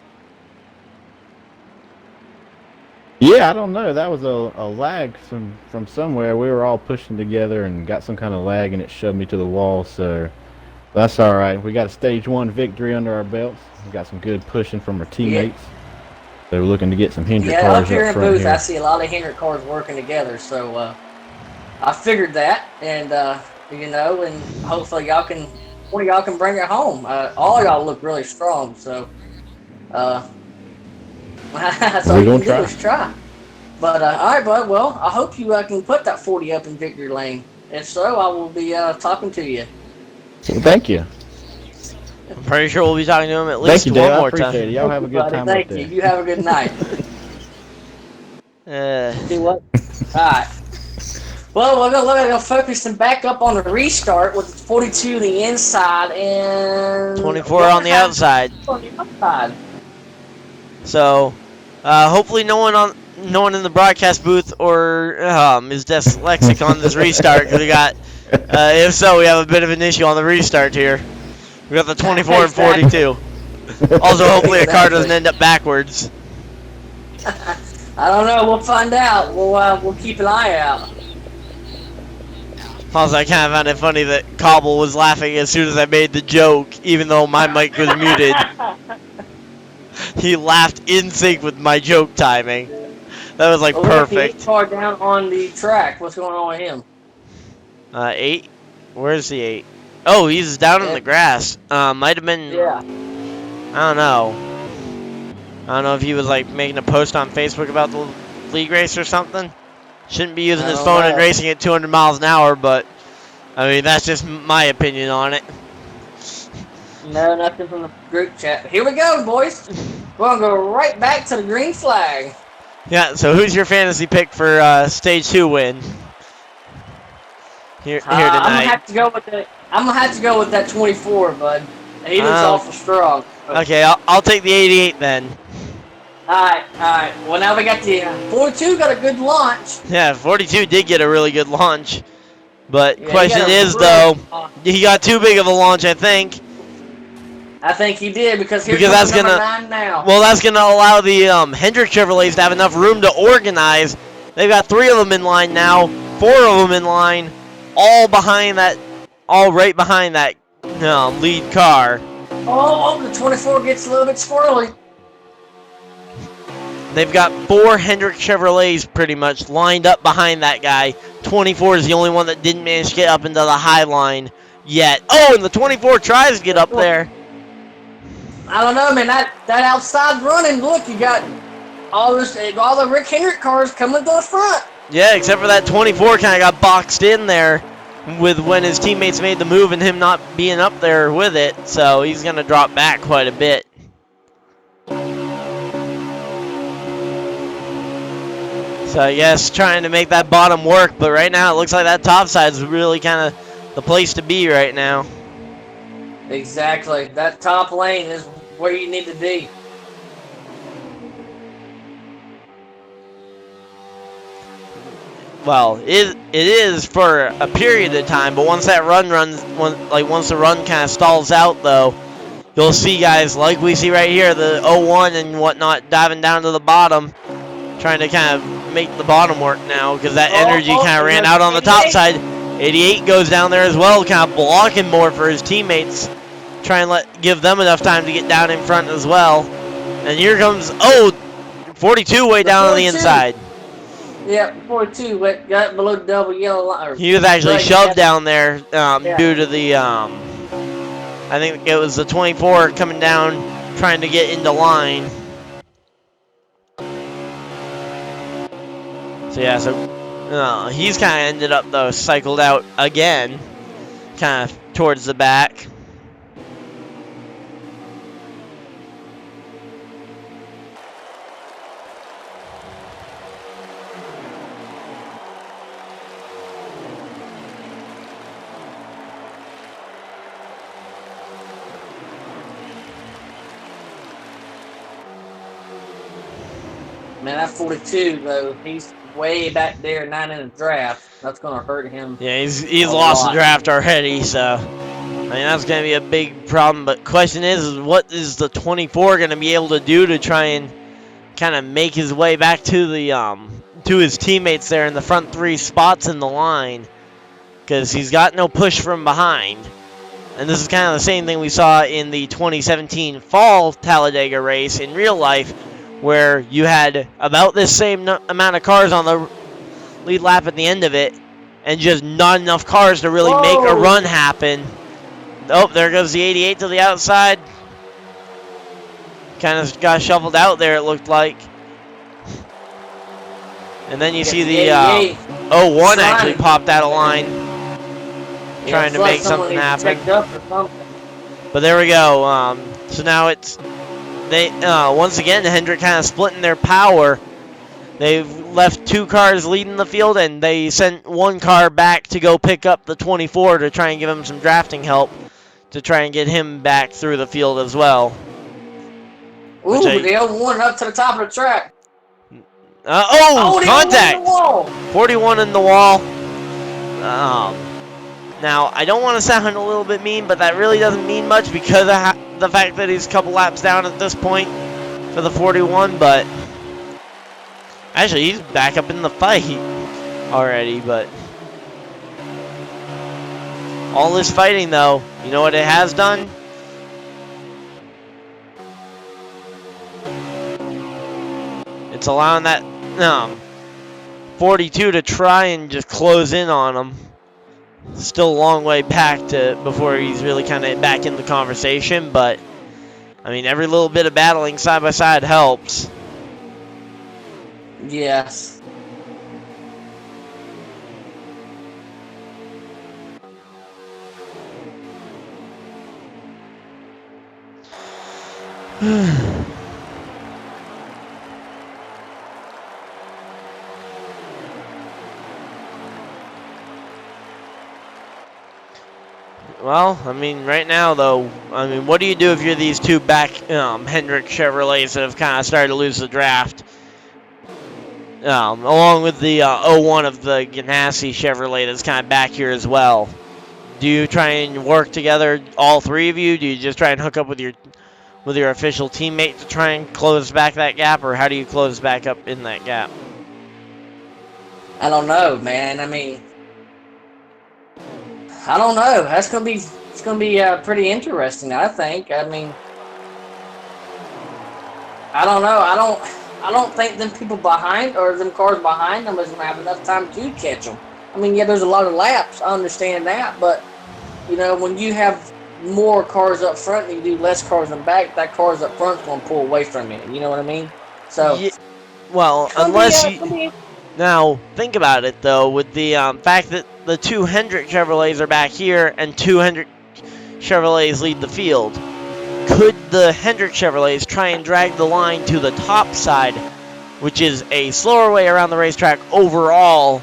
Yeah, I don't know. That was a lag from somewhere. We were all pushing together and got some kind of lag, and it shoved me to the wall. So that's all right. We got a stage 1 victory under our belts. We got some good pushing from our Yeah, teammates. They were looking to get some Hendrick yeah. Up cars here up in front booth, I here. see a lot of Hendrick cars working together. So I figured that, and and hopefully one of y'all can bring it home. All of y'all look really strong, so uh, that's all We're you gonna can do try. is try. But all right, bud. Well, I hope you can put that 40 up in victory lane. If so, I will be talking to you. Well, thank you. I'm pretty sure we'll be talking to him at Thank least you, one Dale. I more appreciate it. time. Y'all Thank have you, a good buddy. time up Thank you. there. You have a good night. See what? All right. Well, we're gonna focus and back up on the restart with 42 on the inside and 24 on the outside. on the outside. So, hopefully no one in the broadcast booth or is dyslexic on this restart because we got. If so, we have a bit of an issue on the restart here. We got the 24 and 42. Also, hopefully a car doesn't end up backwards. I don't know. We'll find out. We'll keep an eye out. Also, I kind of found it funny that Cobble was laughing as soon as I made the joke, even though my mic was muted. He laughed in sync with my joke timing. That was like Well, we got the 8 perfect. car down on the track. What's going on with him? 8? Where's the 8? Oh, he's down in Yeah. the grass. Might have been. Yeah. I don't know. I don't know if he was like making a post on Facebook about the league race or something. Shouldn't be using I his don't phone and know. racing at 200 miles an hour, but I mean that's just my opinion on it. No, nothing from the group chat. Here we go, boys. We're gonna go right back to the green flag. Yeah. So who's your fantasy pick for stage 2 win? Here I'm gonna tonight. have to go with the. I'm gonna have to go with that 24, bud. He looks Oh. awful strong. Okay, I'll take the 88 then. All right. Well, now we got the 42. Got a good launch. Yeah, 42 did get a really good launch, but Yeah, he question got a is real though, launch. he got too big of a launch, I think. I think he did because here's Because that's number gonna 9 now. Well, that's going to allow the Hendrick Chevrolets to have enough room to organize. They've got 3 of them in line now, 4 of them in line, all right behind that lead car. Oh, the 24 gets a little bit squirrely. They've got 4 Hendrick Chevrolets pretty much lined up behind that guy. 24 is the only one that didn't manage to get up into the high line yet. Oh, and the 24 tries to get up there. I don't know, man. That outside running. Look, you got all the Rick Hendrick cars coming to the front. Yeah, except for that 24 kind of got boxed in there with when his teammates made the move and him not being up there with it. So he's going to drop back quite a bit. So I guess trying to make that bottom work, but right now it looks like that top side is really kind of the place to be right now. Exactly. That top lane is where you need to be. Well, it is for a period of time, but once that once the run kind of stalls out, though, you'll see guys like we see right here, the 01 and whatnot, diving down to the bottom, trying to kind of make the bottom work now, because that energy kind of ran out on the top side. 88 goes down there as well, kind of blocking more for his teammates, try and give them enough time to get down in front as well. And here comes 42 way down on the inside. Yeah, 42 got below the double yellow line. He was actually shoved down there due to the I think it was the 24 coming down trying to get into line. So yeah, he's kind of ended up though cycled out again, kind of towards the back. Man, that 42 though, he's way back there, not in the draft, that's gonna hurt him. Yeah, he's a lost the lot. draft already, so I mean that's gonna be a big problem. But question is what is the 24 gonna be able to do to try and kind of make his way back to the to his teammates there in the front 3 spots in the line, because he's got no push from behind. And this is kind of the same thing we saw in the 2017 fall Talladega race in real life, where you had about this same amount of cars on the lead lap at the end of it, and just not enough cars to really make a run happen. Oh, there goes the 88 to the outside. Kind of got shuffled out there, it looked like. And then you see the 01 actually popped out of line, trying to make something happen. But there we go. So now it's once again Hendrick kind of splitting their power. They've left 2 cars leading the field, and they sent 1 car back to go pick up the 24 to try and give him some drafting help to try and get him back through the field as well. Ooh, the 01 up to the top of the track. Contact! 41 in the wall. Now, I don't want to sound a little bit mean, but that really doesn't mean much because of the fact that he's a couple laps down at this point for the 41, but actually he's back up in the fight already. But all this fighting, though, you know what it has done? It's allowing that 42 to try and just close in on him. Still a long way back before he's really kind of back in the conversation, but I mean, every little bit of battling side by side helps. Yes. Well, I mean, right now, though, I mean, what do you do if you're these 2 back Hendrick Chevrolets that have kind of started to lose the draft? Along with the 01 of the Ganassi Chevrolet that's kind of back here as well. Do you try and work together, all 3 of you? Do you just try and hook up with your official teammate to try and close back that gap, or how do you close back up in that gap? I don't know, man. I mean, I don't know. It's gonna be pretty interesting, I think. I mean, I don't know. I don't think them people behind or them cars behind them is gonna have enough time to catch them. I mean, yeah, there's a lot of laps. I understand that, but you know, when you have more cars up front and you do less cars in back, that cars up front's gonna pull away from you. You know what I mean? So, yeah, well, unless you. Now, think about it, though, with the fact that the 2 Hendrick Chevrolets are back here and 2 Hendrick Chevrolets lead the field. Could the Hendrick Chevrolets try and drag the line to the top side, which is a slower way around the racetrack overall,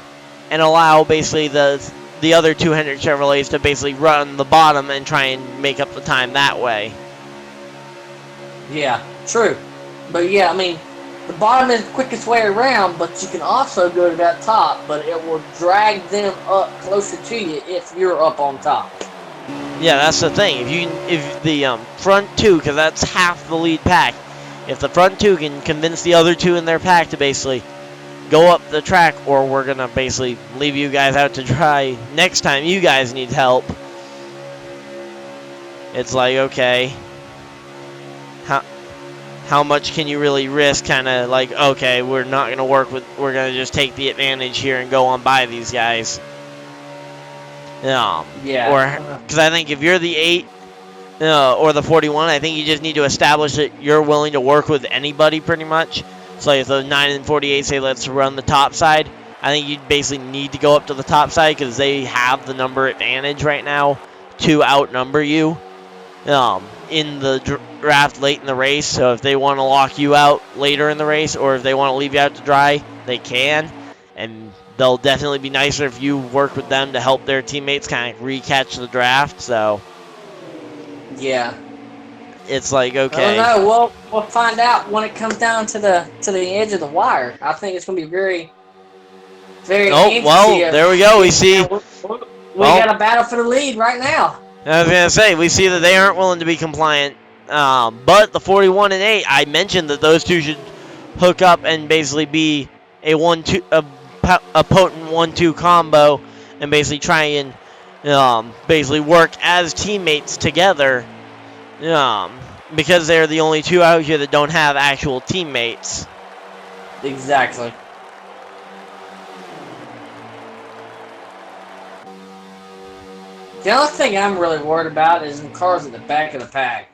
and allow basically the other 2 Hendrick Chevrolets to basically run the bottom and try and make up the time that way? Yeah, true. But yeah, I mean, the bottom is the quickest way around, but you can also go to that top, but it will drag them up closer to you if you're up on top. Yeah, that's the thing. If the front 2, because that's half the lead pack, if the front 2 can convince the other 2 in their pack to basically go up the track, or we're gonna basically leave you guys out to dry next time you guys need help. It's like, okay, how much can you really risk? Kind of like, okay, we're not gonna we're gonna just take the advantage here and go on by these guys. Yeah. Or because I think if you're the 8 or the 41, I think you just need to establish that you're willing to work with anybody pretty much. So like if the 9 and 48 say let's run the top side, I think you basically need to go up to the top side because they have the number advantage right now to outnumber you in the draft late in the race. So if they want to lock you out later in the race, or if they want to leave you out to dry, they can. And they'll definitely be nicer if you work with them to help their teammates kind of recatch the draft. So yeah, it's like, okay. I don't know. We'll find out when it comes down to the edge of the wire. I think it's going to be very Very Oh, empty. well, there we go. We see. We got a battle for the lead right now. I was gonna say, we see that they aren't willing to be compliant. But the 41 and 8, I mentioned that those two should hook up and basically be a potent 1-2 combo, and basically try and basically work as teammates together. Because they're the only two out here that don't have actual teammates. Exactly. The only thing I'm really worried about is in cars at the back of the pack.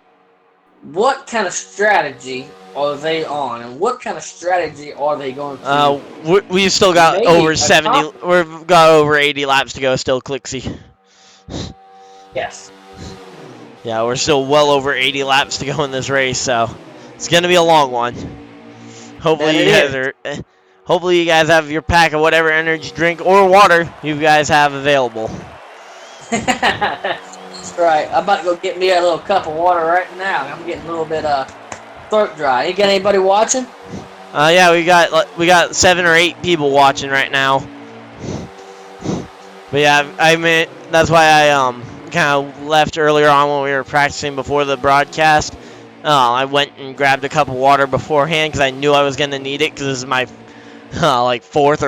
What kind of strategy are they on, and what kind of strategy are they going to? We still got over 70. We've got over 80 laps to go still, Clixie. Yes. Yeah, we're still well over 80 laps to go in this race, so it's gonna be a long one. Hopefully hopefully you guys have your pack of whatever energy drink or water you guys have available. That's right. I'm about to go get me a little cup of water right now. I'm getting a little bit throat dry. You got anybody watching? Yeah, we got 7 or 8 people watching right now. But yeah, I mean that's why I kind of left earlier on when we were practicing before the broadcast. I went and grabbed a cup of water beforehand because I knew I was gonna need it because this is my like fourth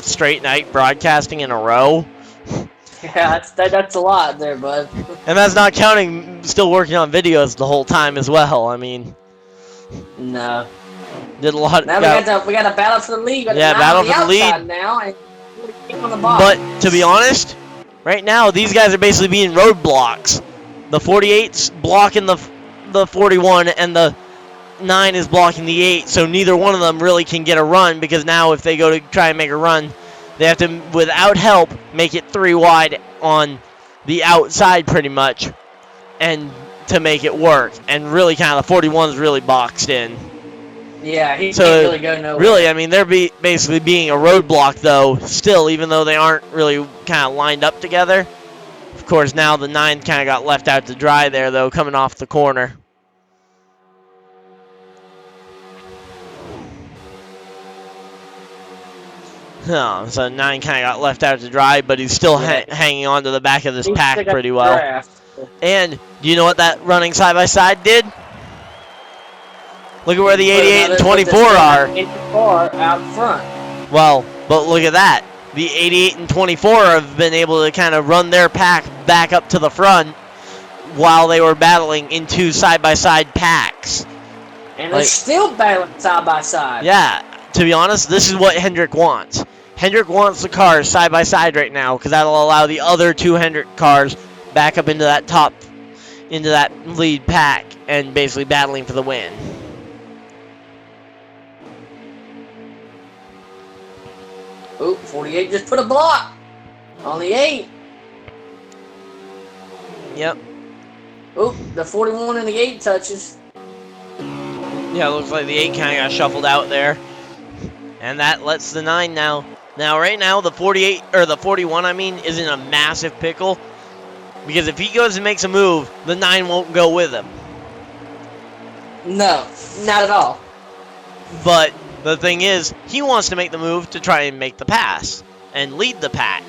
straight night broadcasting in a row. Yeah, that's a lot there, bud. And that's not counting still working on videos the whole time as well. I mean, no. Did a lot. Now we got a battle for the lead. Yeah, battle for the lead now. And on the bottom. but to be honest, right now these guys are basically being roadblocks. The 48's blocking the 41, and the 9 is blocking the 8. So neither one of them really can get a run because now if they go to try and make a run, they have to, without help, make it 3 wide on the outside pretty much, and to make it work. And really, kind of the 41's really boxed in. Yeah, he can't really go nowhere. Really, I mean, they're basically being a roadblock, though, still, even though they aren't really kind of lined up together. Of course, now the 9 kind of got left out to dry there, though, coming off the corner. Oh, so 9 kind of got left out to dry, but he's still hanging on to the back of this pack pretty well. And do you know what that running side-by-side did? Look at where the 88 and 24 are. 84 out front. Well, but look at that. The 88 and 24 have been able to kind of run their pack back up to the front while they were battling in 2 side-by-side packs. And they're still battling side-by-side. Yeah, to be honest, this is what Hendrick wants. Hendrick wants the cars side-by-side right now because that'll allow the other 2 Hendrick cars back up into that lead pack and basically battling for the win. Oh, 48 just put a block on the 8. Yep. Oh, the 41 and the 8 touches. Yeah, it looks like the 8 kind of got shuffled out there. And that lets the 9 now. Now, right now, the 48, or the 41, I mean, is in a massive pickle. Because if he goes and makes a move, the 9 won't go with him. No, not at all. But the thing is, he wants to make the move to try and make the pass and lead the pack.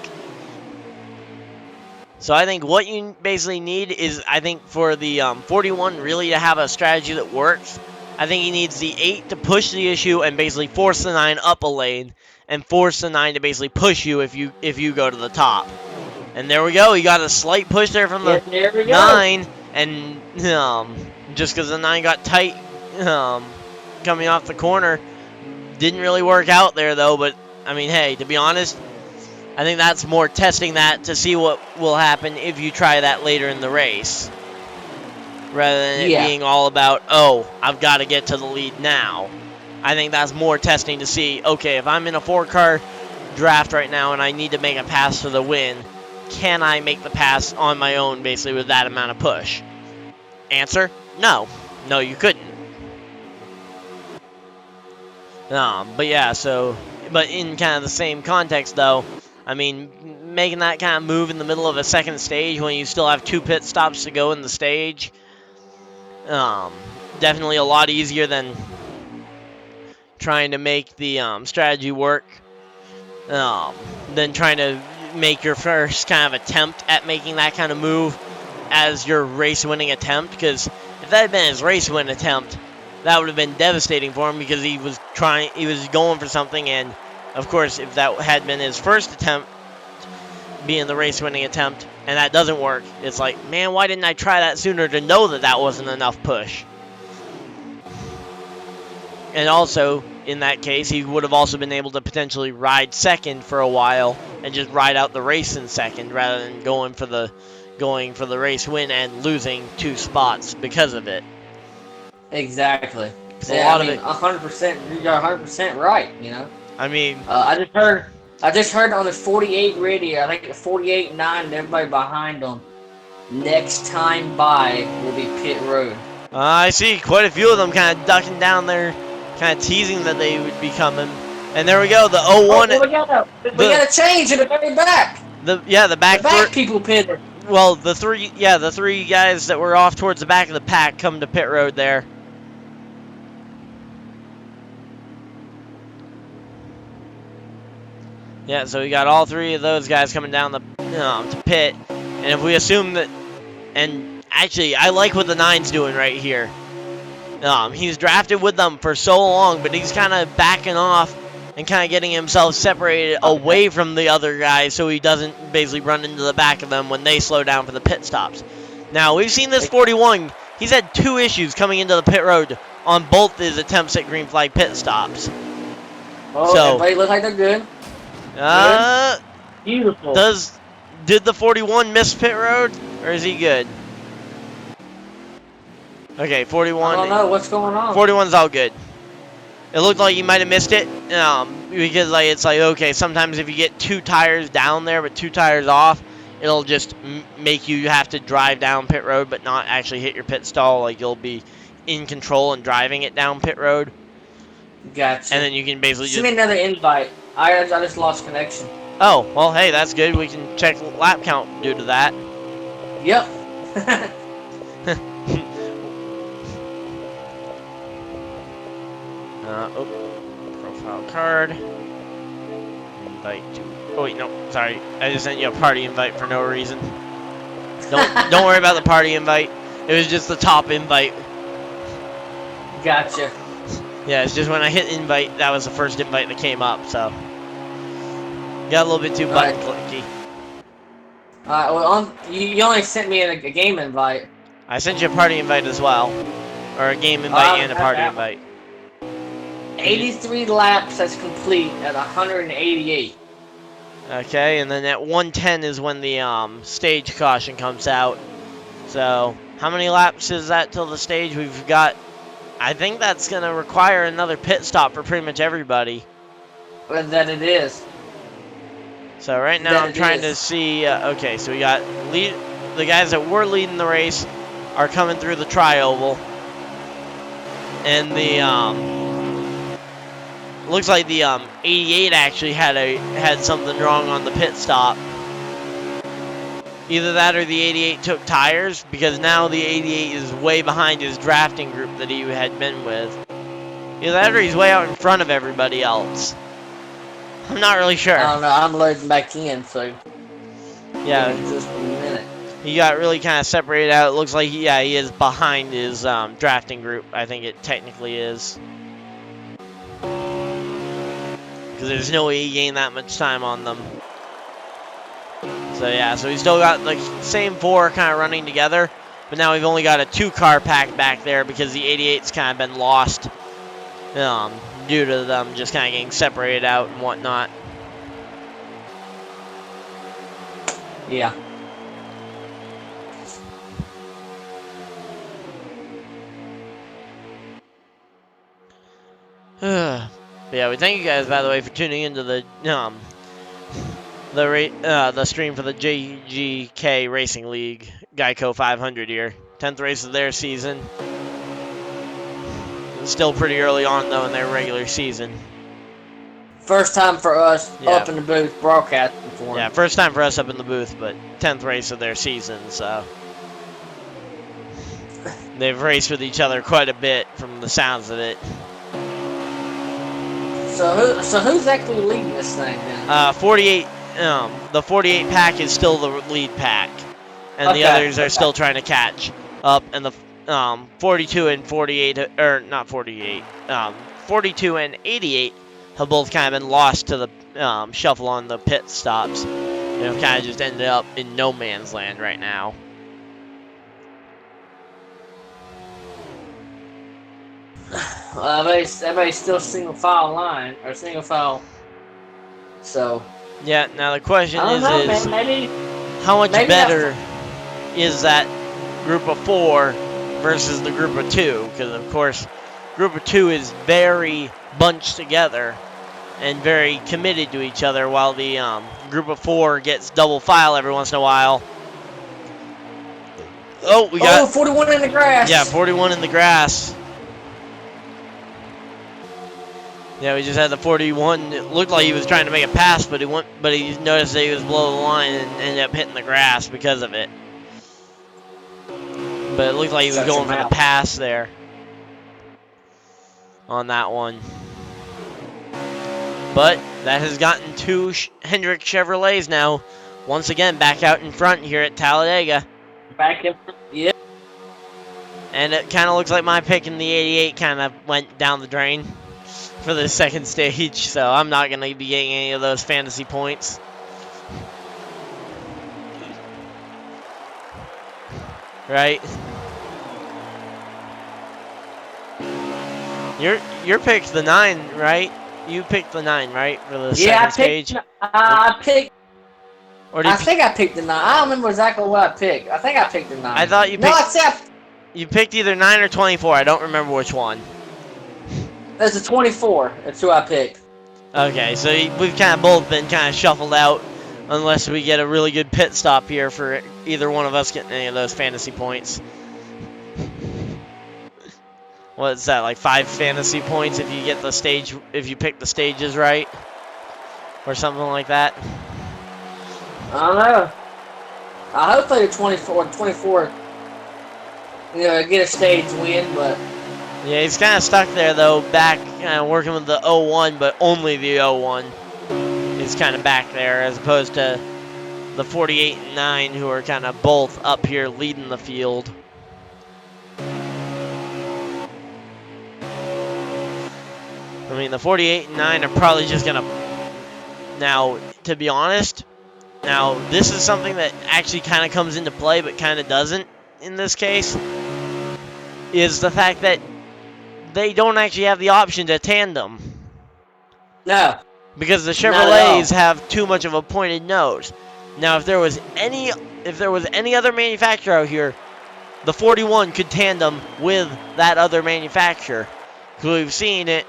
So I think what you basically need is, I think for the 41 really to have a strategy that works, I think he needs the 8 to push the issue and basically force the 9 up a lane and force the 9 to basically push you if you go to the top. And there we go. He got a slight push there from the 9, and just because the 9 got tight coming off the corner, didn't really work out there though. But I mean, hey, to be honest, I think that's more testing that to see what will happen if you try that later in the race, rather than it being all about, oh, I've got to get to the lead now. I think that's more testing to see, okay, if I'm in a 4-car draft right now and I need to make a pass for the win, can I make the pass on my own basically with that amount of push? Answer, no. No, you couldn't. But yeah, but in kind of the same context though, I mean, making that kind of move in the middle of a second stage when you still have 2 pit stops to go in the stage, definitely a lot easier than trying to make the strategy work than trying to make your first kind of attempt at making that kind of move as your race-winning attempt. Because if that had been his race-win attempt, that would have been devastating for him because he was going for something, and of course, if that had been his first attempt, being the race-winning attempt, and that doesn't work, it's like, man, why didn't I try that sooner to know that that wasn't enough push? And also, in that case, he would have also been able to potentially ride second for a while and just ride out the race in second rather than going for the race win and losing 2 spots because of it. Exactly. A Yeah, lot I mean, of it. 100%. You're 100% right. You know. I mean, I just heard on the 48 radio. I think the 48.9 and everybody behind them. Next time by will be pit road. I see quite a few of them kind of ducking down there, kind of teasing that they would be coming. And there we go, the 01. Oh, we got to change in the very back. The back people pitted. Well, the three guys that were off towards the back of the pack come to pit road there. Yeah, so we got all 3 of those guys coming down to pit, and if we assume that, and actually, I like what the 9's doing right here. He's drafted with them for so long, but he's kind of backing off and kind of getting himself separated away from the other guys so he doesn't basically run into the back of them when they slow down for the pit stops. Now, we've seen this 41. He's had 2 issues coming into the pit road on both his attempts at green flag pit stops. Oh, so, everybody looks like they're good. Beautiful. Did the 41 miss pit road, or is he good? Okay, 41. I don't know what's going on. 41's all good. It looked like he might have missed it, because it's like, okay, sometimes if you get 2 tires down there but 2 tires off, it'll just make you have to drive down pit road but not actually hit your pit stall. Like, you'll be in control and driving it down pit road. Gotcha. And then you can basically Send me another invite. I just lost connection. Oh, well, hey, that's good. We can check lap count due to that. Yep. Profile card. Invite to. Oh wait, no, sorry. I just sent you a party invite for no reason. Don't worry about the party invite. It was just the top invite. Gotcha. Yeah, it's just when I hit invite, that was the first invite that came up. So got a little bit too button clicky. Well, you only sent me a game invite. I sent you a party invite as well, or a game invite and a party invite. 83 laps, that's complete at 188. Okay, and then at 110 is when the stage caution comes out. So, how many laps is that till the stage? We've got, I think that's going to require another pit stop for pretty much everybody. But then it is. So right now I'm trying to see, okay, so we got the guys that were leading the race are coming through the tri-oval. And the, looks like the 88 actually had something wrong on the pit stop. Either that or the 88 took tires, because now the 88 is way behind his drafting group that he had been with. Either that or he's way out in front of everybody else. I'm not really sure. I don't know, I'm loading back in, so yeah, just a minute. He got really kind of separated out. It looks like, he is behind his drafting group. I think it technically is. Because there's no way he gained that much time on them. So yeah, so he's still got the same 4 kind of running together, but now we've only got a 2-car pack back there because the 88's kind of been lost due to them just kind of getting separated out and whatnot. Yeah. But yeah, we thank you guys, by the way, for tuning into the stream for the JGK Racing League GEICO 500 here. 10th race of their season. It's still pretty early on, though, in their regular season. First time for us up in the booth broadcasting for them. Yeah, first time for us up in the booth, but 10th race of their season, so. They've raced with each other quite a bit from the sounds of it. So who's actually leading this thing then? 48. The 48 pack is still the lead pack, and the others are still trying to catch up. And the 42 and 48, or not 48, 42 and 88 have both kind of been lost to the shuffle on the pit stops. You know, kind of just ended up in no man's land right now. Everybody's still single file line or single file. So Yeah. Now the question I don't know, is man. Maybe how much maybe better is that group of 4 versus the group of 2? Because of course, group of 2 is very bunched together and very committed to each other, while the group of 4 gets double file every once in a while. Oh, we got 41 in the grass. Yeah, 41 in the grass. Yeah, we just had the 41. It looked like he was trying to make a pass, but he noticed that he was below the line and ended up hitting the grass because of it. But it looked like he was going for the pass there on that one. But that has gotten 2 Hendrick Chevrolets now, once again back out in front here at Talladega. Back in front. Yeah. And it kind of looks like my pick in the 88 kind of went down the drain for the second stage, so I'm not going to be getting any of those fantasy points. Right? Your pick's the 9, right? You picked the 9, right, for the second stage? I picked. Or I think I picked the 9. I don't remember exactly what I picked. I think I picked the 9. I thought you picked. No, I said you picked either 9 or 24. I don't remember which one. That's a 24. That's who I picked. Okay, so we've kind of both been kind of shuffled out, unless we get a really good pit stop here for either one of us getting any of those fantasy points. What's that, like 5 fantasy points if you get the stage, if you pick the stages right, or something like that? I don't know. I hope they 24. You know, get a stage win, but yeah, he's kind of stuck there though, back working with the 01, but only the 01 is kind of back there, as opposed to the 48 and 9, who are kind of both up here leading the field. I mean, the 48 and 9 are probably just going to... Now, to be honest, now this is something that actually kind of comes into play, but kind of doesn't in this case, is the fact that they don't actually have the option to tandem. no. Because the Chevrolets have too much of a pointed nose. Now, if there was any other manufacturer out here, the 41 could tandem with that other manufacturer. Because we've seen it,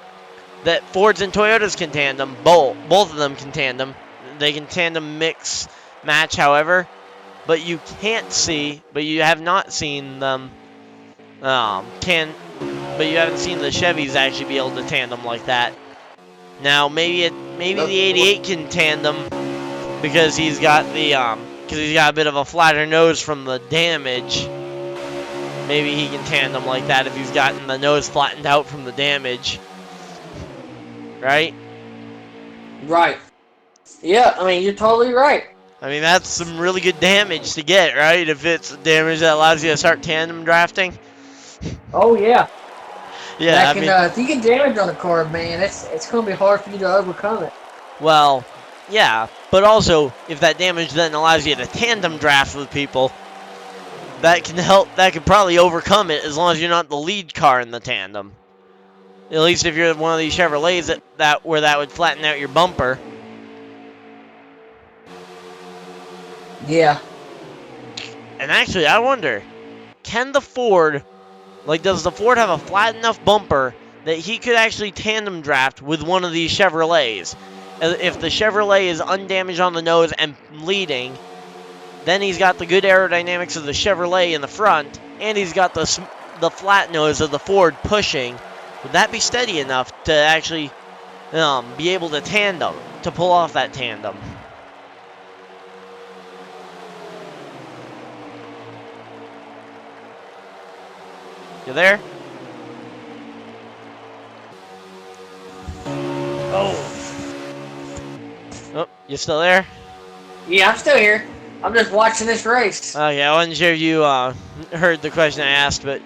that Fords and Toyotas can tandem. Both of them can tandem. They can tandem, mix, match, however. But you have not seen them but you haven't seen the Chevys actually be able to tandem like that. Now maybe the 88 can tandem because he's got a bit of a flatter nose from the damage. Maybe he can tandem like that if he's gotten the nose flattened out from the damage. Right? Right. Yeah, I mean, you're totally right. I mean, that's some really good damage to get, right? If it's damage that allows you to start tandem drafting. Oh, yeah. Yeah, if you get damage on the car, man, it's going to be hard for you to overcome it. Well, yeah, but also, if that damage then allows you to tandem draft with people, that could probably overcome it as long as you're not the lead car in the tandem. At least if you're one of these Chevrolets where that would flatten out your bumper. Yeah. And actually, I wonder, does the Ford have a flat enough bumper that he could actually tandem draft with one of these Chevrolets? If the Chevrolet is undamaged on the nose and leading, then he's got the good aerodynamics of the Chevrolet in the front, and he's got the flat nose of the Ford pushing. Would that be steady enough to actually be able to tandem, to pull off that tandem? You there? You still there? Yeah, I'm still here. I'm just watching this race. Okay, I wasn't sure if you heard the question I asked, but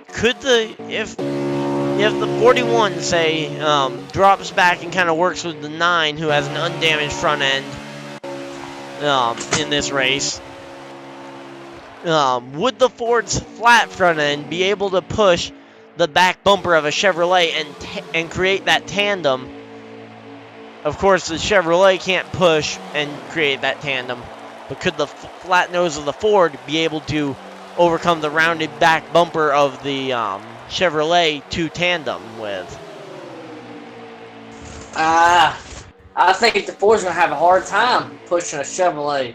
could if the 41 say drops back and kind of works with the 9 who has an undamaged front end in this race, would the Ford's flat front end be able to push the back bumper of a Chevrolet and create that tandem? Of course, the Chevrolet can't push and create that tandem, but could the flat nose of the Ford be able to overcome the rounded back bumper of the Chevrolet to tandem with? I think the Ford's gonna have a hard time pushing a Chevrolet.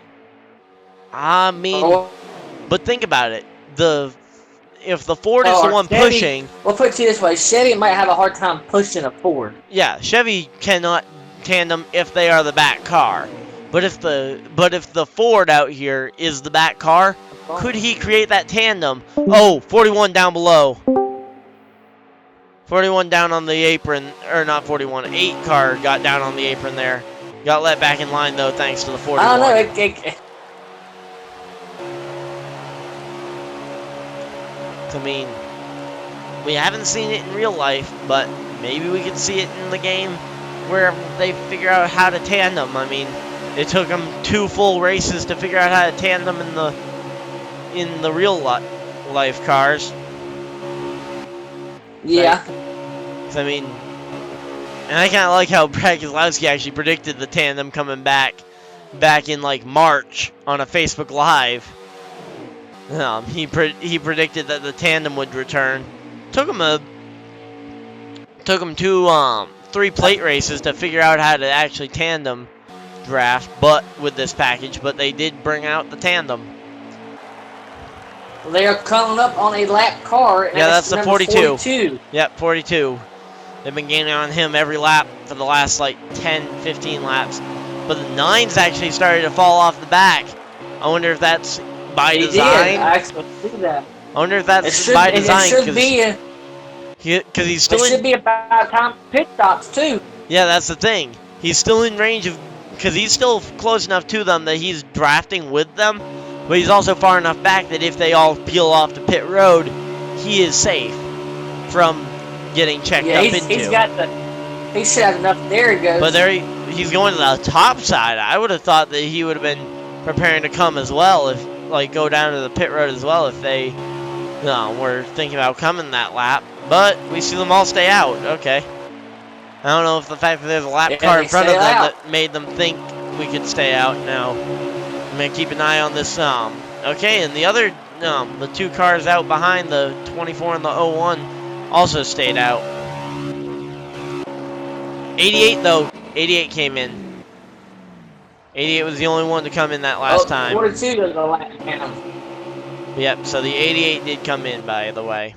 I mean, but think about it. If the Ford is Or the one Chevy, pushing, we'll put it this way: Chevy might have a hard time pushing a Ford. yeah, Chevy cannot tandem if they are the back car. But if the Ford out here is the back car, could he create that tandem? Oh, 41 down below. 41 down on the apron, or not 41, 8 car got down on the apron there. Got let back in line though, thanks to the 41. I don't know. I mean, we haven't seen it in real life, but maybe we could see it in the game where they figure out how to tandem. I mean, it took them 2 full races to figure out how to tandem in the real life cars. Yeah. I mean, and I kind of like how Brad Keselowski actually predicted the tandem coming back in like March on a Facebook Live. He predicted that the tandem would return. Took him 3 plate races to figure out how to actually tandem draft, but with this package. But they did bring out the tandem. They are coming up on a lap car. And Yeah, that's the 42. 42. Yep, 42. They've been gaining on him every lap for the last like 10, 15 laps. But the 9's actually started to fall off the back. I wonder if that's by design. I actually see that. I wonder if that's by design. It should be. Because he's still it should be about time pit stops too. Yeah, that's the thing. He's still in range of, because he's still close enough to them that he's drafting with them, but he's also far enough back that if they all peel off the pit road, he is safe from getting checked up into. He should have enough. There he goes. But he's going to the top side. I would have thought that he would have been preparing to come as well, if go down to the pit road as well if they were thinking about coming that lap. But we see them all stay out. Okay. I don't know if the fact that there's a lap car in front of them that made them think we could stay out. Now, I'm going to keep an eye on this. Okay, and the other, the 2 cars out behind, the 24 and the 01, also stayed out. 88, though. 88 came in. 88 was the only one to come in that last time. 42 was the lap down. Yep, so the 88 did come in, by the way.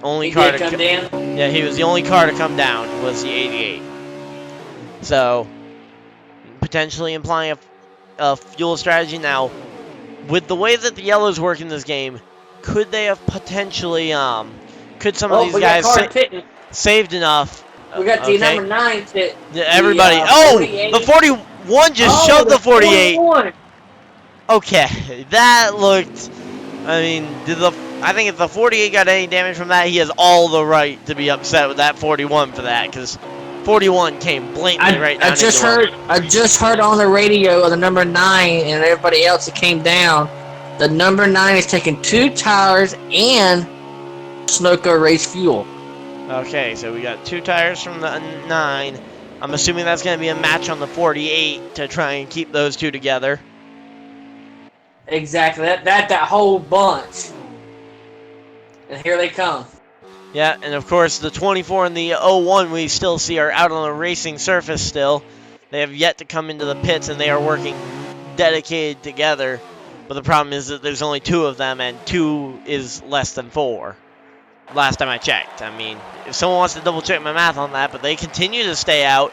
Only He car did to come down? Yeah, he was the only car to come down, was the 88. So, potentially implying a fuel strategy. Now, with the way that the yellows work in this game, could they have potentially, could some of these guys saved enough? We got the number 9 pit. Everybody, the 41 just shoved the 48. 41. Okay, that looked, I mean, I think if the 48 got any damage from that, he has all the right to be upset with that 41 for that, because 41 came blatantly right down. I just heard on the radio of the number 9 and everybody else that came down. The number 9 is taking 2 tires and Sunoco race fuel. Okay, so we got 2 tires from the 9. I'm assuming that's going to be a match on the 48 to try and keep those 2 together. Exactly, that whole bunch. And here they come. Yeah, and of course the 24 and the 01 we still see are out on the racing surface still. They have yet to come into the pits and they are working dedicated together. But the problem is that there's only 2 of them and 2 is less than 4. Last time I checked. I mean, if someone wants to double check my math on that, but they continue to stay out.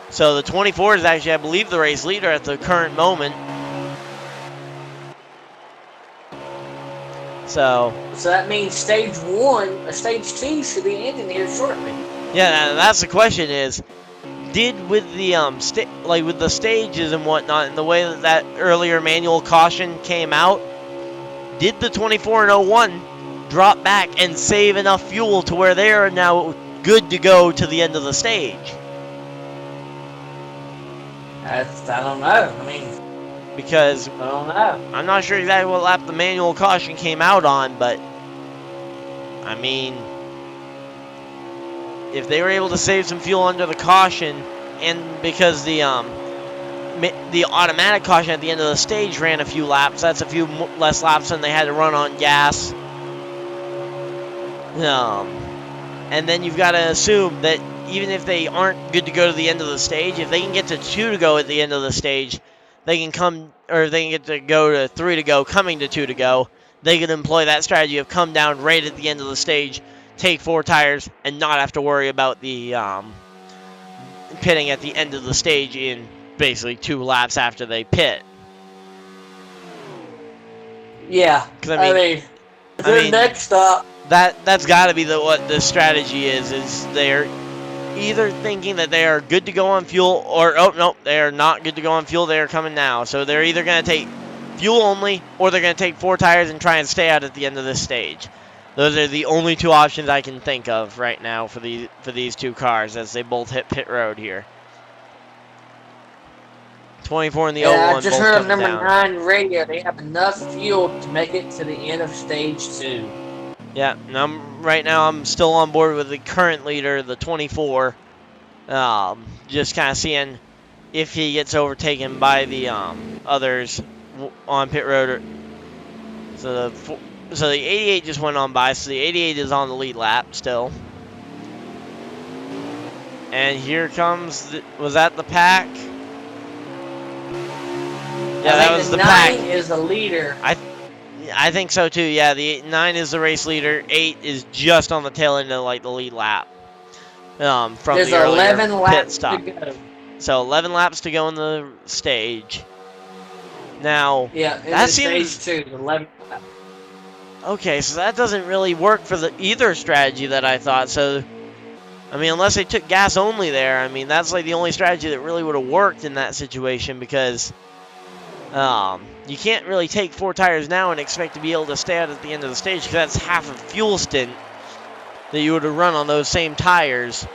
So the 24 is actually, I believe, the race leader at the current moment. So that means stage 1 or stage 2 should be ending here shortly. Yeah, that's the question is, did with the like with the stages and whatnot, and the way that that earlier manual caution came out, did the 24 and 01 drop back and save enough fuel to where they are now good to go to the end of the stage? I don't know. I mean, Because I don't know. I'm not sure exactly what lap the manual caution came out on, but I mean, if they were able to save some fuel under the caution, and because the automatic caution at the end of the stage ran a few laps, that's a few less laps than they had to run on gas. And then you've got to assume that even if they aren't good to go to the end of the stage, if they can get to 2 to go at the end of the stage, they can get to go to 3 to go, coming to 2 to go. They can employ that strategy of come down right at the end of the stage, take 4 tires, and not have to worry about the pitting at the end of the stage in basically 2 laps after they pit. Yeah. 'Cause I mean, the next stop. That's got to be what the strategy is they're either thinking that they are good to go on fuel, or oh no, they are not good to go on fuel, they are coming now. So they're either going to take fuel only, or they're going to take 4 tires and try and stay out at the end of this stage. Those are the only 2 options I can think of right now for these 2 cars as they both hit pit road here. 24 and the 01 I just both heard on coming number down. 9 radio they have enough fuel to make it to the end of stage 2. Yeah, and right now I'm still on board with the current leader, the 24. Just kind of seeing if he gets overtaken by the others on pit road. So the 88 just went on by, so the 88 is on the lead lap still. And here comes, was that the pack? Yeah, that was the pack. 9 is the leader. I think so too. Yeah, the 9 is the race leader. 8 is just on the tail end of like the lead lap. From There's the earlier 11 pit laps stop. to go. So 11 laps to go in the stage. Now, Yeah, that stage seems 2, 11 laps. Okay, so that doesn't really work for either strategy that I thought. So, I mean, unless they took gas only there, I mean, that's like the only strategy that really would have worked in that situation, because you can't really take 4 tires now and expect to be able to stay out at the end of the stage, because that's half a fuel stint that you would have run on those same tires.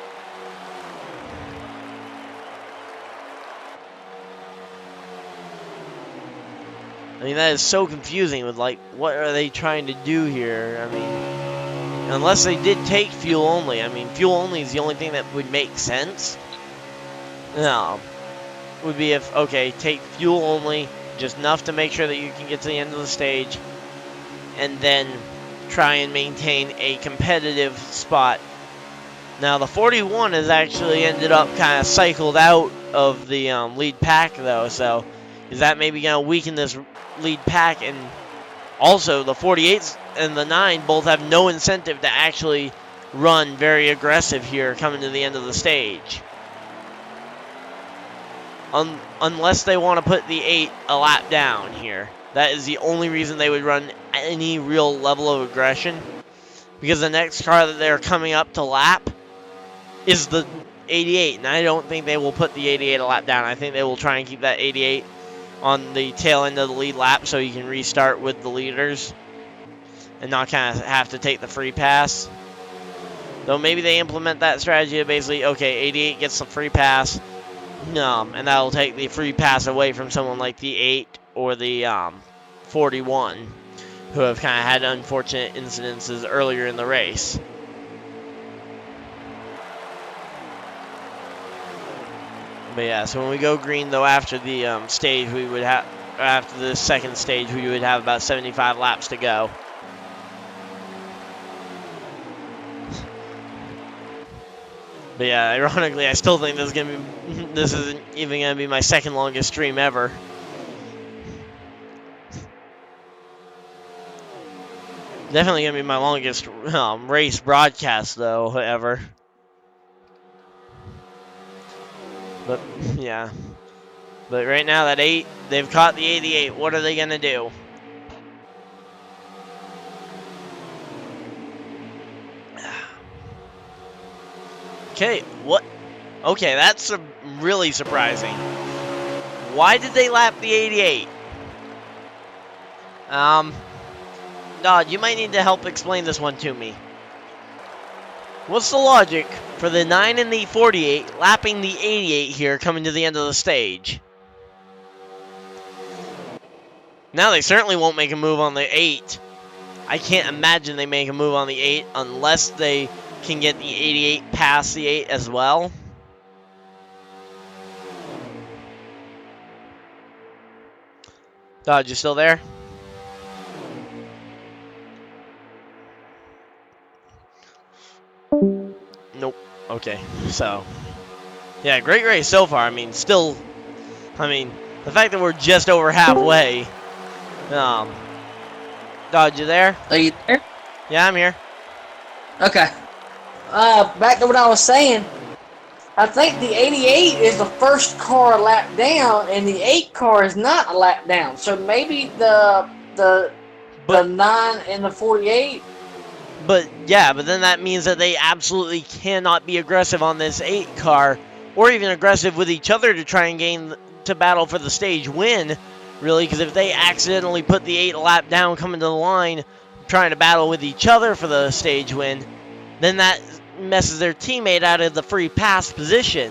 I mean, that is so confusing with, like, what are they trying to do here? I mean, unless they did take fuel only. I mean, fuel only is the only thing that would make sense. No. Would be if, okay, take fuel only, just enough to make sure that you can get to the end of the stage, and then try and maintain a competitive spot. Now, the 41 has actually ended up kind of cycled out of the lead pack, though, so is that maybe going to weaken this lead pack? And also, the 48s and the 9 both have no incentive to actually run very aggressive here coming to the end of the stage. Unless they want to put the 8 a lap down here. That is the only reason they would run any real level of aggression. Because the next car that they're coming up to lap is the 88. And I don't think they will put the 88 a lap down. I think they will try and keep that 88 on the tail end of the lead lap so you can restart with the leaders and not kind of have to take the free pass. Though maybe they implement that strategy of basically, okay, 88 gets the free pass, and that'll take the free pass away from someone like the 8 or the 41, who have kind of had unfortunate incidences earlier in the race. But yeah, so when we go green, though, after the stage, we would have, after the second stage, we would have about 75 laps to go. But yeah, ironically, I still think this isn't even gonna be my second longest stream ever. Definitely gonna be my longest race broadcast, though, ever. But yeah, but right now that 8, they've caught the 88. What are they gonna do? Okay, what? Okay, that's really surprising. Why did they lap the 88? Dodd, you might need to help explain this one to me. What's the logic for the 9 and the 48 lapping the 88 here coming to the end of the stage? Now they certainly won't make a move on the 8. I can't imagine they make a move on the 8 unless they can get the 88 past the 8 as well. Dodge, you still there? Nope. Okay, so yeah, great race so far. I mean, the fact that we're just over halfway. Dodge, you there? Are you there? Yeah, I'm here. Okay. Back to what I was saying. I think the 88 is the first car a lap down, and the 8 car is not a lap down. So maybe the 9 and the 48. But yeah, but then that means that they absolutely cannot be aggressive on this 8 car, or even aggressive with each other to try and battle for the stage win. Really, because if they accidentally put the 8 lap down coming to the line, trying to battle with each other for the stage win, then that messes their teammate out of the free pass position,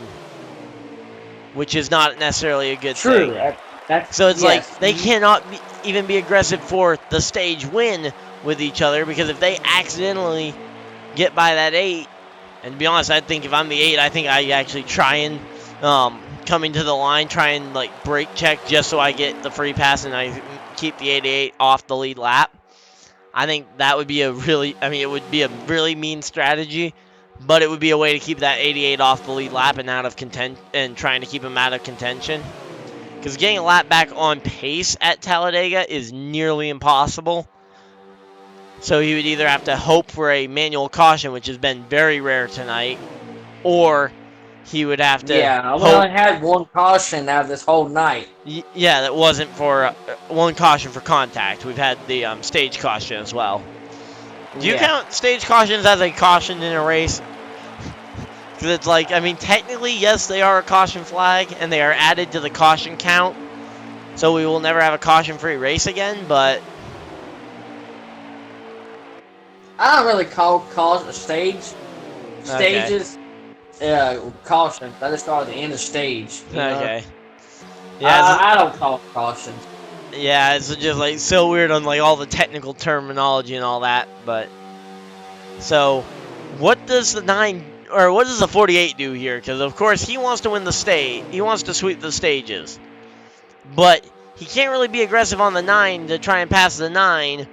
which is not necessarily a good thing. So it's like they cannot even be aggressive for the stage win with each other, because if they accidentally get by that 8, and to be honest, I think if I'm the 8, I think I actually try and coming to the line, try and like brake check just so I get the free pass and I keep the 88 off the lead lap. I think that would be it would be a really mean strategy, but it would be a way to keep that 88 off the lead lap and out of and trying to keep him out of contention. Because getting a lap back on pace at Talladega is nearly impossible. So he would either have to hope for a manual caution, which has been very rare tonight, or he would have to. Yeah, we only had one caution out of this whole night. Yeah, that wasn't for one caution for contact. We've had the stage caution as well. Do you count stage cautions as a caution in a race? Because it's like, I mean, technically, yes, they are a caution flag, and they are added to the caution count. So we will never have a caution-free race again, but I don't really call caution stages. Caution. I just call it the end of stage. Okay. Yeah, I don't call cautions. Yeah, it's just like so weird on like all the technical terminology and all that. But so, what does the 9 or what does the 48 do here? Because of course he wants to win the stage. He wants to sweep the stages, but he can't really be aggressive on the 9 to try and pass the 9,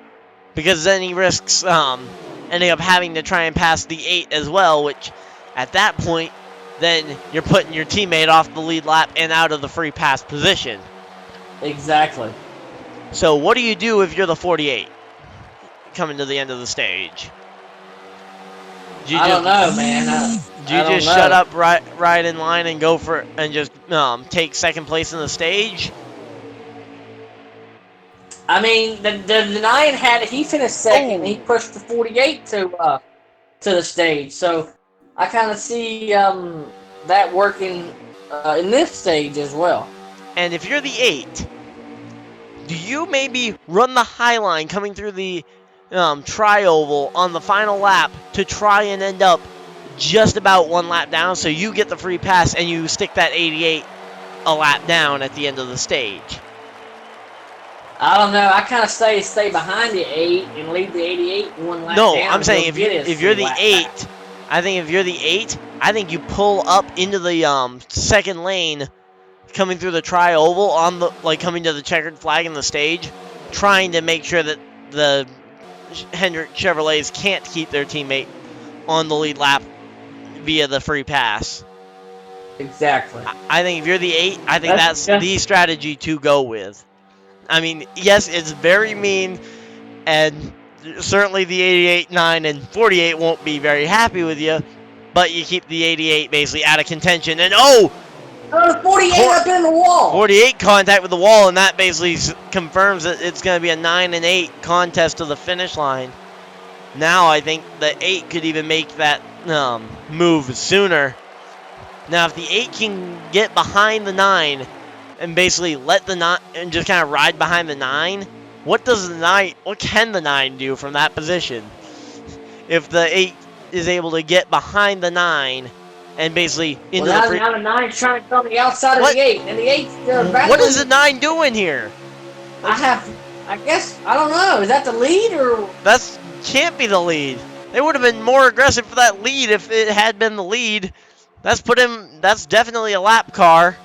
because then he risks ending up having to try and pass the 8 as well, which at that point, then you're putting your teammate off the lead lap and out of the free pass position. Exactly. So what do you do if you're the 48 coming to the end of the stage? I don't know, man. Do you just shut up right in line and go for and just take second place in the stage? I mean, the 9 he finished second. He pushed the 48 to the stage. So I kind of see that working in this stage as well. And if you're the 8, do you maybe run the high line coming through the tri-oval on the final lap to try and end up just about 1 lap down, so you get the free pass and you stick that 88 a lap down at the end of the stage? I don't know. I kind of stay behind the 8 and leave the 88 1 lap down. No, I'm saying if you're the 8, I think if you're the 8, I think you pull up into the second lane, coming through the tri-oval on the coming to the checkered flag in the stage, trying to make sure that the Hendrick Chevrolets can't keep their teammate on the lead lap via the free pass. Exactly. I think if you're the 8, I think that's the strategy to go with. I mean, yes, it's very mean, and certainly the 88, 9, and 48 won't be very happy with you, but you keep the 88 basically out of contention, and 48 up in the wall. 48 contact with the wall, and that basically confirms that it's going to be a 9 and 8 contest to the finish line. Now I think the 8 could even make that move sooner Now, if the 8 can get behind the 9 and basically let the 9 and just kind of ride behind the 9, what can the 9 do from that position? If the 8 is able to get behind the 9 and basically into now, the free. now the 9's trying to come on the outside What? of the 8, and the 8's battling. What is the 9 doing here? I guess, I don't know. Is that the lead or? That can't be the lead. They would have been more aggressive for that lead if it had been the lead. That's definitely a lap car.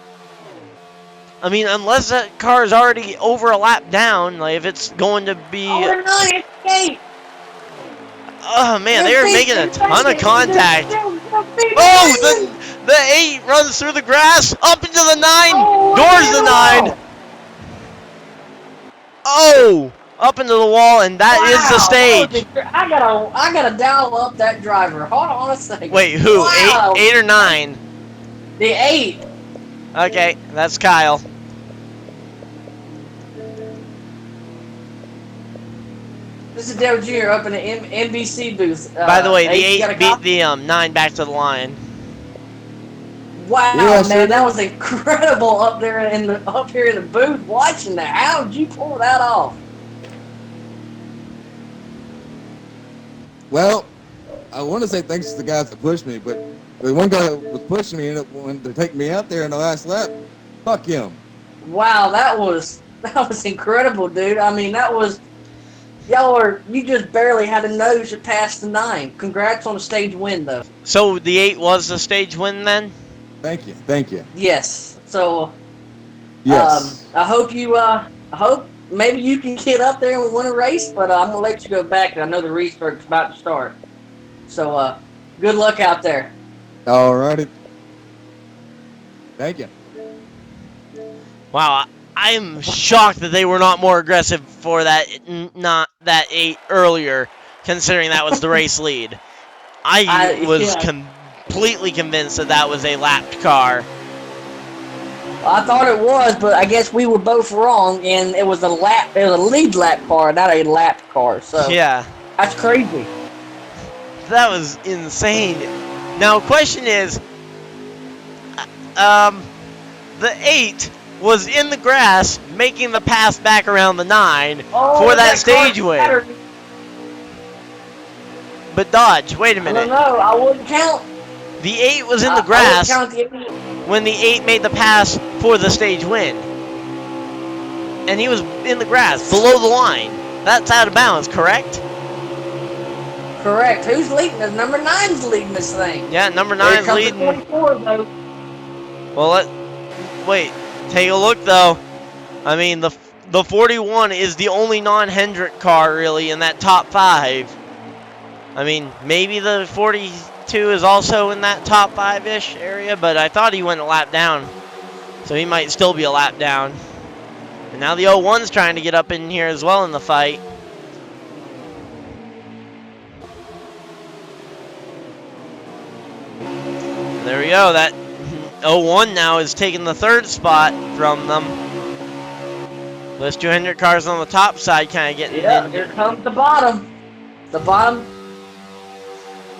I mean, unless that car is already over a lap down, like if it's going to be. Oh, the 9, it's the 8. Oh man, they are making a ton of contact. Oh, the 8 runs through the grass, up into the 9, doors the 9. Oh, up into the wall, and that is the stage. I gotta dial up that driver. Hold on a second. Wait, who? Wow. 8 or 9? The 8. Okay, that's Kyle. This is Dale Jr. up in the NBC booth. By the way, the 8 8 beat the 9 back to the line. Wow, Yeah, man, that was incredible up here in the booth watching that. How did you pull that off? Well, I want to say thanks to the guys that pushed me, but the one guy that was pushing me ended up wanting to take me out there in the last lap. Fuck him. Wow, that was incredible, dude. I mean, you just barely had a nose to pass the 9. Congrats on the stage win, though. So the 8 was the stage win then? Thank you. Yes. So, Yes. I hope maybe you can get up there and win a race, but I'm gonna let you go back. I know the restart's about to start. So, good luck out there. Alrighty. Thank you. Wow, I'm shocked that they were not more aggressive for that 8 earlier, considering that was the race lead. I was completely convinced that was a lapped car. I thought it was, but I guess we were both wrong, and it was a lead lap car, not a lapped car. So Yeah, that's crazy. that was insane. Now, question is, the 8 was in the grass making the pass back around the 9 for that stage win. But Dodge, wait a minute. I don't know. I wouldn't count. The 8 was in the I grass wouldn't count the 8. when the 8 made the pass for the stage win. And he was in the grass, below the line. That's out of bounds, correct? Correct. Who's leading this? Number 9's leading this thing. Yeah, number Here 9's comes leading. the 24, though. Well, wait. Take a look, though. I mean, the 41 is the only non-Hendrick car, really, in that top 5. I mean, maybe the 42 is also in that top 5-ish area, but I thought he went a lap down. So he might still be a lap down. And now the 01's trying to get up in here as well in the fight. There we go. That 01 now is taking the 3rd spot from them. Those 200 cars on the top side kind of getting in. Here comes the bottom. The bottom.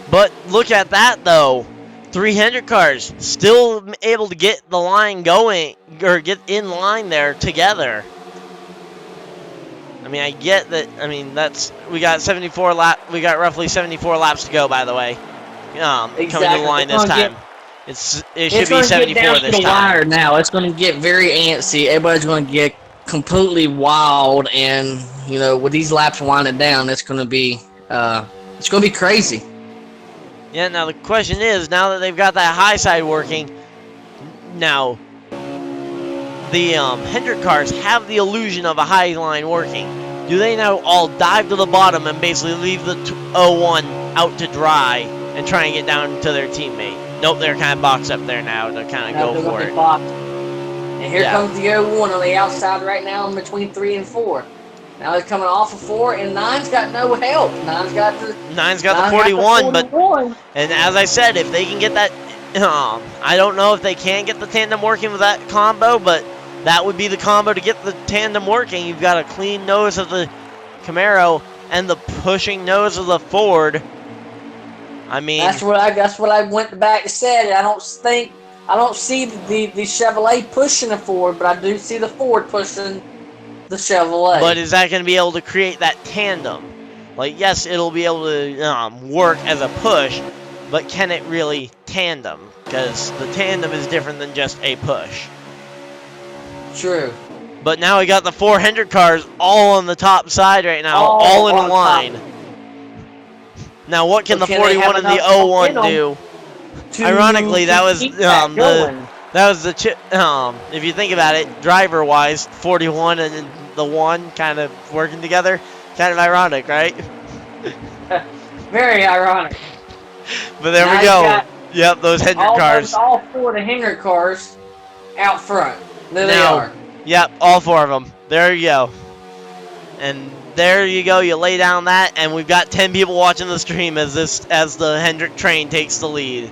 But look at that, though. 300 cars still able to get the line going, or get in line there together. I mean, I get that. I mean, we got roughly 74 laps to go, by the way. Coming to the line this time. It should be 74 this time. Wire now. It's going to get very antsy. Everybody's going to get completely wild, and with these laps winding down, it's going to be crazy. Yeah. Now the question is, now that they've got that high side working, now the Hendrick cars have the illusion of a high line working. Do they now all dive to the bottom and basically leave the 01 out to dry and try and get down to their teammate? Nope, they're kind of boxed up there now to kind of go for it. And here comes the 01 on the outside right now in between 3 and 4. Now he's coming off of 4, and 9's got no help. 9's got the 41, but and as I said, if they can get that, I don't know if they can get the tandem working with that combo, but that would be the combo to get the tandem working. You've got a clean nose of the Camaro and the pushing nose of the Ford. I mean, that's what I went back and said. I don't think I don't see the Chevrolet pushing the Ford, but I do see the Ford pushing the Chevrolet. But is that going to be able to create that tandem? Like, yes, it'll be able to work as a push, but can it really tandem? Because the tandem is different than just a push. True. But now we got the 4 Hendrick cars all on the top side right now, all in on line. top. Now, what can So the can they 41 have and the enough 01 in 'em do? to Ironically, that was keep that going? if you think about it, driver-wise, 41 and the 1 kind of working together, kind of ironic, right? Very ironic. But there Now we you go. got Yep, those Hendrick cars. all 4 of the Hendrick cars out front. There they Now, are. yep, all 4 of them. There you go. And there you go. You lay down that, and we've got 10 people watching the stream as the Hendrick train takes the lead.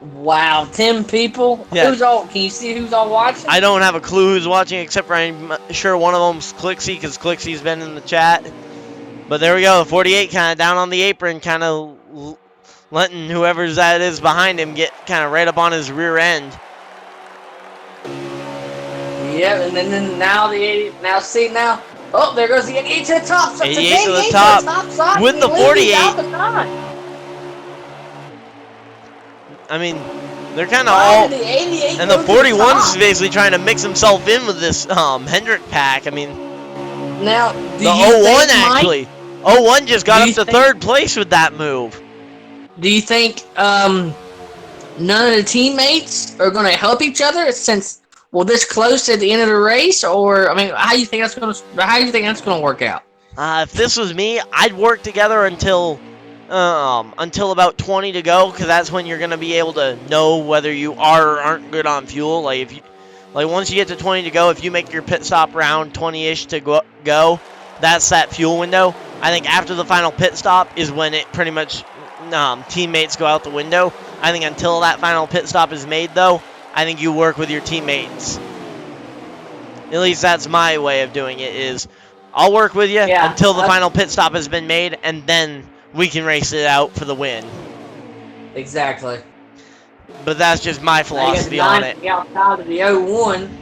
Wow, 10 people? Yeah. Can you see who's all watching? I don't have a clue who's watching, except for I'm sure one of them's Clixie, because Clixie's been in the chat. But there we go. 48 kind of down on the apron, kind of letting whoever's that is behind him get kind of right up on his rear end. Yeah, and then now the 80, now, oh, there goes the 88 to the top. So 88 to the top side, with the 48. I mean, they're kind of all, the 88 and the goes to 41 is top. basically trying to mix himself in with this Hendrick pack. I mean, Now, the 01 actually. 01 just got up to 3rd place with that move. Do you think none of the teammates are going to help each other since this close at the end of the race? Or I mean, how do you think that's going to work out? If this was me, I'd work together until about 20 to go, because that's when you're going to be able to know whether you are or aren't good on fuel. Like once you get to 20 to go, if you make your pit stop around 20-ish to go, that's that fuel window. I think after the final pit stop is when it pretty much teammates go out the window. I think until that final pit stop is made, though, I think you work with your teammates. At least that's my way of doing it, is I'll work with you until the final pit stop has been made, and then we can race it out for the win. Exactly. But that's just my philosophy on it. Outside of the 01.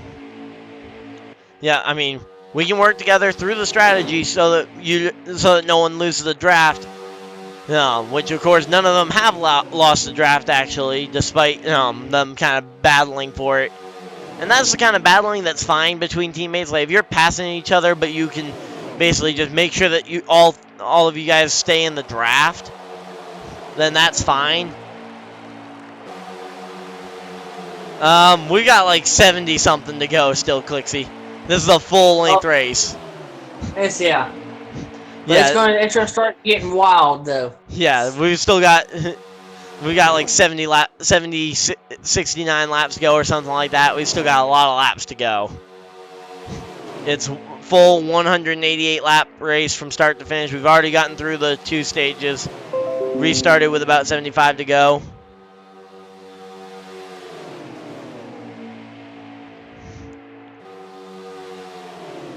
Yeah, I mean, we can work together through the strategy so that no one loses the draft. Which of course none of them have lost the draft actually, despite them kind of battling for it. And that's the kind of battling that's fine between teammates. Like if you're passing each other, but you can basically just make sure that you all of you guys stay in the draft, then that's fine. We got like 70 something to go still, Clixie. This is a full length race. But it's gonna start getting wild though. Yeah, we've still got like 69 laps to go or something like that. We've still got a lot of laps to go. It's full 188 lap race from start to finish. We've already gotten through the 2 stages. Restarted with about 75 to go.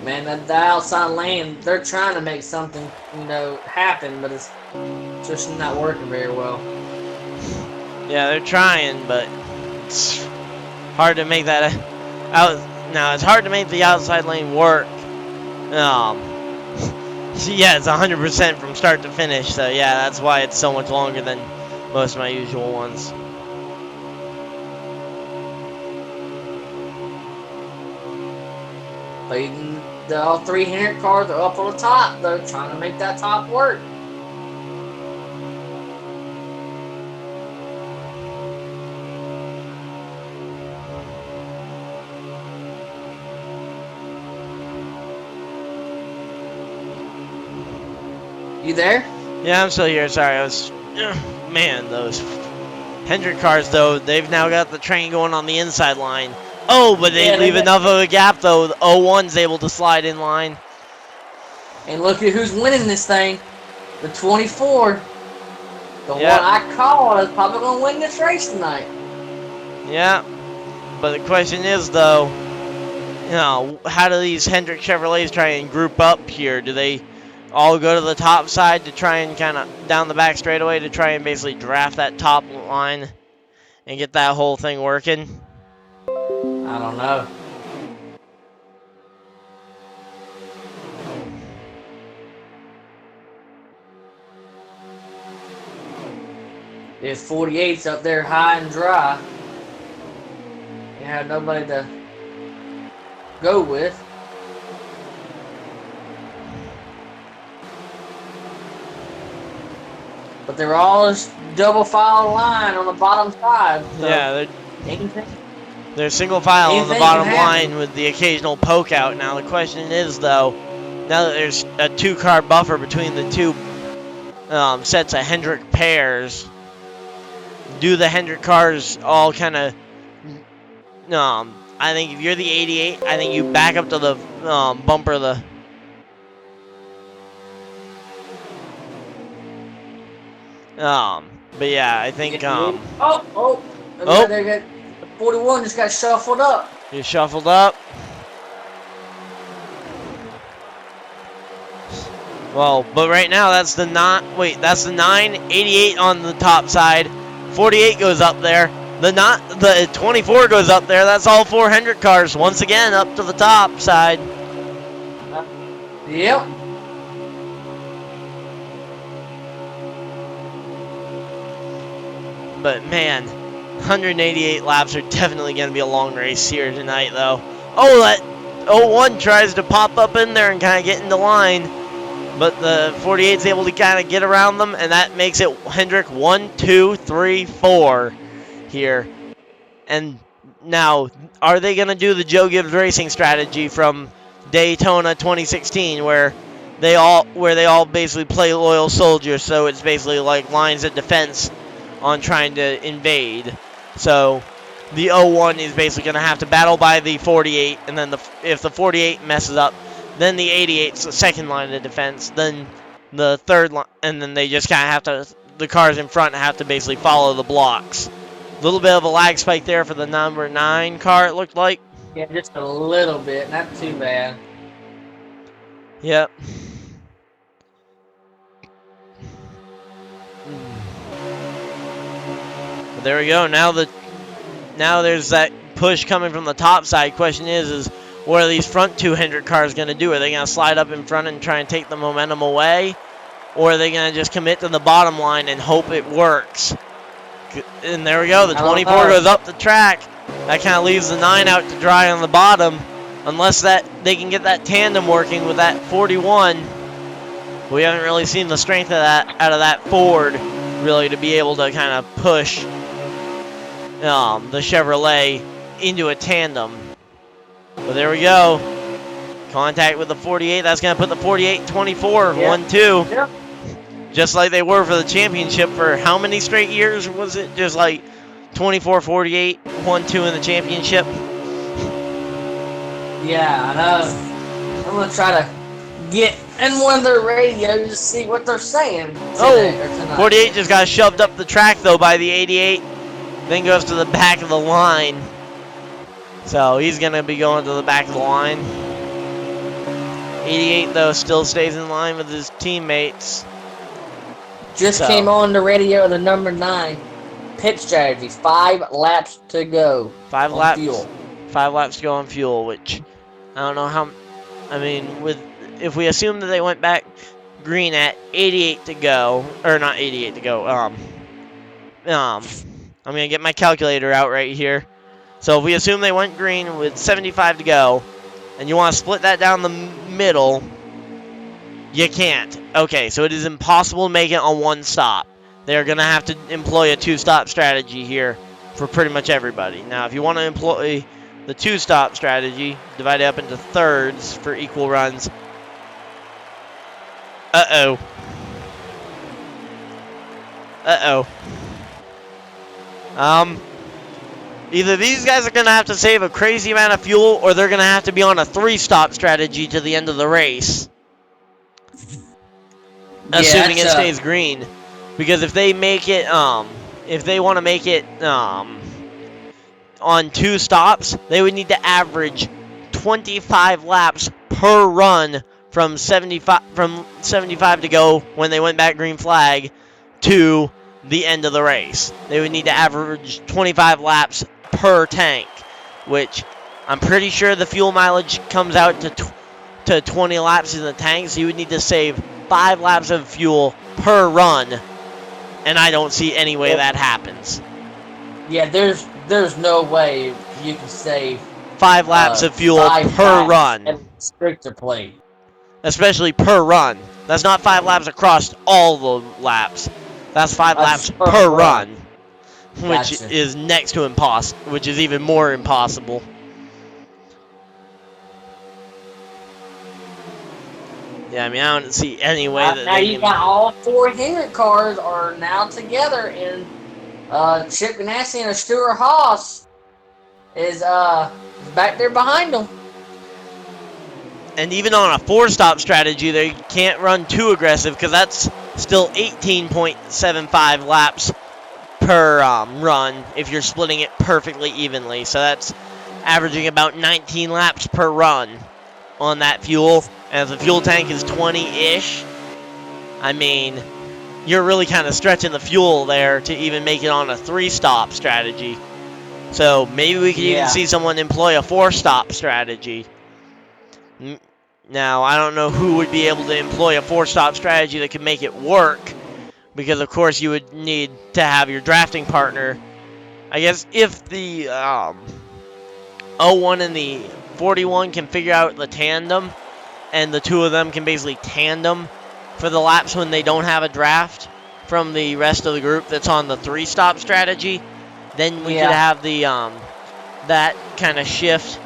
Man, the outside lane, they're trying to make something, happen, but it's just not working very well. Yeah, they're trying, but it's hard to make that out. Now it's hard to make the outside lane work. Yeah, it's 100% from start to finish. So yeah, that's why it's so much longer than most of my usual ones. The all 300 cars are up on the top. They're trying to make that top work. You there? Yeah, I'm still here. Sorry, I was... Man, those Hendrick cars, though, they've now got the train going on the inside line. Oh, but they leave enough of a gap, though. The 01's able to slide in line. And look at who's winning this thing. The 24. The one I call is probably going to win this race tonight. Yeah. But the question is, though, how do these Hendrick Chevrolets try and group up here? Do they all go to the top side to try and kind of down the back straightaway to try and basically draft that top line and get that whole thing working? I don't know. If 48's up there high and dry, you have nobody to go with. But they're all this double file line on the bottom side. So Yeah, anything, they're single file on the anything bottom can happen. line with the occasional poke out. Now the question is, though, now that there's a 2-car buffer between the two sets of Hendrick pairs, do the Hendrick cars all kind of... I think if you're the 88, I think you back up to the bumper of the... But yeah, I think They got 41 just got shuffled up. you shuffled up. Well, but right now that's the 988 on the top side. 48 goes up there. The 24 goes up there. That's all 400 cars once again up to the top side. Yep. But man, 188 laps are definitely going to be a long race here tonight, though. Oh, that 01 tries to pop up in there and kind of get into line, but the 48's able to kind of get around them, and that makes it Hendrick 1, 2, 3, 4 here. And now, are they going to do the Joe Gibbs Racing strategy from Daytona 2016, where they all basically play loyal soldiers? So it's basically like lines of defense on trying to invade. So the 01 is basically going to have to battle by the 48, and then if the 48 messes up, then the 88's the second line of defense, then the third line, and then they just kind of have to, the cars in front have to basically follow the blocks. A little bit of a lag spike there for the number 9 car, it looked like. Yeah, just a little bit, not too bad. Yep. But there we go. Now there's that push coming from the top side. Question is what are these front 2 Hendrick cars going to do? Are they going to slide up in front and try and take the momentum away? Or are they going to just commit to the bottom line and hope it works? And there we go. The 24 goes up the track. That kind of leaves the 9 out to dry on the bottom. Unless they can get that tandem working with that 41. We haven't really seen the strength of that out of that Ford, really, to be able to kind of push the Chevrolet into a tandem. But there we go. Contact with the 48. That's going to put the 48 24 1-2. Yep. Just like they were for the championship for how many straight years? Was it just like 24-48, 1-2 in the championship? Yeah, I know. I'm going to try to get in one of their radios to see what they're saying today or tonight. 48 just got shoved up the track, though, by the 88. Then goes to the back of the line. So he's going to be going to the back of the line. 88, though, still stays in line with his teammates. Just came on the radio, the number 9 pit strategy. 5 laps to go. 5 laps. Fuel. 5 laps to go on fuel, which I don't know how. I mean, if we assume that they went back green at 88 to go, or not 88 to go. I'm gonna get my calculator out right here. So if we assume they went green with 75 to go, and you want to split that down the middle, you can't. Okay, so it is impossible to make it on one stop. They're going to have to employ a 2-stop strategy here for pretty much everybody. Now, if you want to employ the 2-stop strategy, divide it up into thirds for equal runs. Uh-oh. Either these guys are going to have to save a crazy amount of fuel, or they're going to have to be on a 3-stop strategy to the end of the race. Assuming it stays green. Because if they make it, if they want to make it on 2 stops, they would need to average 25 laps per run from 75 to go when they went back green flag to the end of the race. They would need to average 25 laps per tank, which I'm pretty sure the fuel mileage comes out to 20 laps in the tank, so you would need to save 5 laps of fuel per run, and I don't see any way that happens. Yeah, there's no way you can save 5 laps of fuel 5 per laps run. at restrictor plate. Especially per run. That's not 5 laps across all the laps. That's 5 laps per run. Which Gotcha. is next to impossible, which is even more impossible. Yeah, I mean, I don't see any way that now they you can... got all 4 Hendrick cars are now together, and Chip Ganassi and Stewart-Haas is back there behind them. And even on a 4-stop strategy, they can't run too aggressive because that's still 18.75 laps per run if you're splitting it perfectly evenly. So that's averaging about 19 laps per run on that fuel. And if the fuel tank is 20-ish, I mean, you're really kind of stretching the fuel there to even make it on a 3-stop strategy. So maybe we could even see someone employ a 4-stop strategy. Now, I don't know who would be able to employ a 4-stop strategy that could make it work, because of course you would need to have your drafting partner. I guess if the 01 and the 41 can figure out the tandem, and the 2 of them can basically tandem for the laps when they don't have a draft from the rest of the group that's on the 3-stop strategy, then we could have the that kind of shift.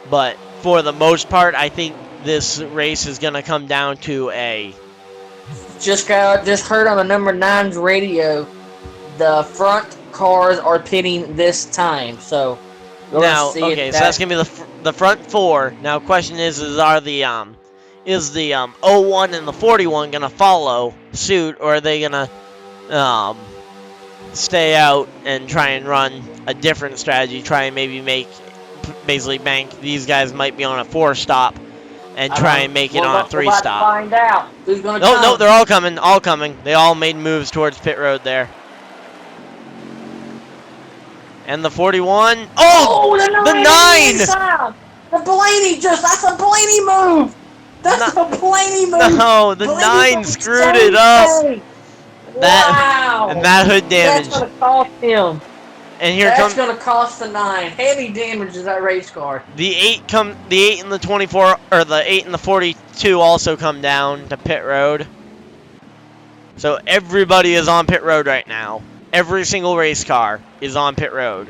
But for the most part, I think this race is going to come down to a... Just heard on the number 9's radio, the front cars are pitting this time. So now, okay, so that's going to be the front 4. Now, question is are the is the 01 and the 41 going to follow suit, or are they going to stay out and try and run a different strategy, try and maybe basically bank these guys might be on a 4-stop and try and make it on a 3-stop. Find out who's going to come. No, they're all coming. They all made moves towards pit road there. And the 41. Oh, the 9! The Blaney that's a Blaney move. That's a Blaney move. No, the 9 screwed it up. Wow. And that hood damage. That's going to cost him. And that's going to cost the 9. Heavy damage is that race car. The 8 and the 24, or the 8 and the 42 also come down to pit road. So everybody is on pit road right now. Every single race car is on pit road.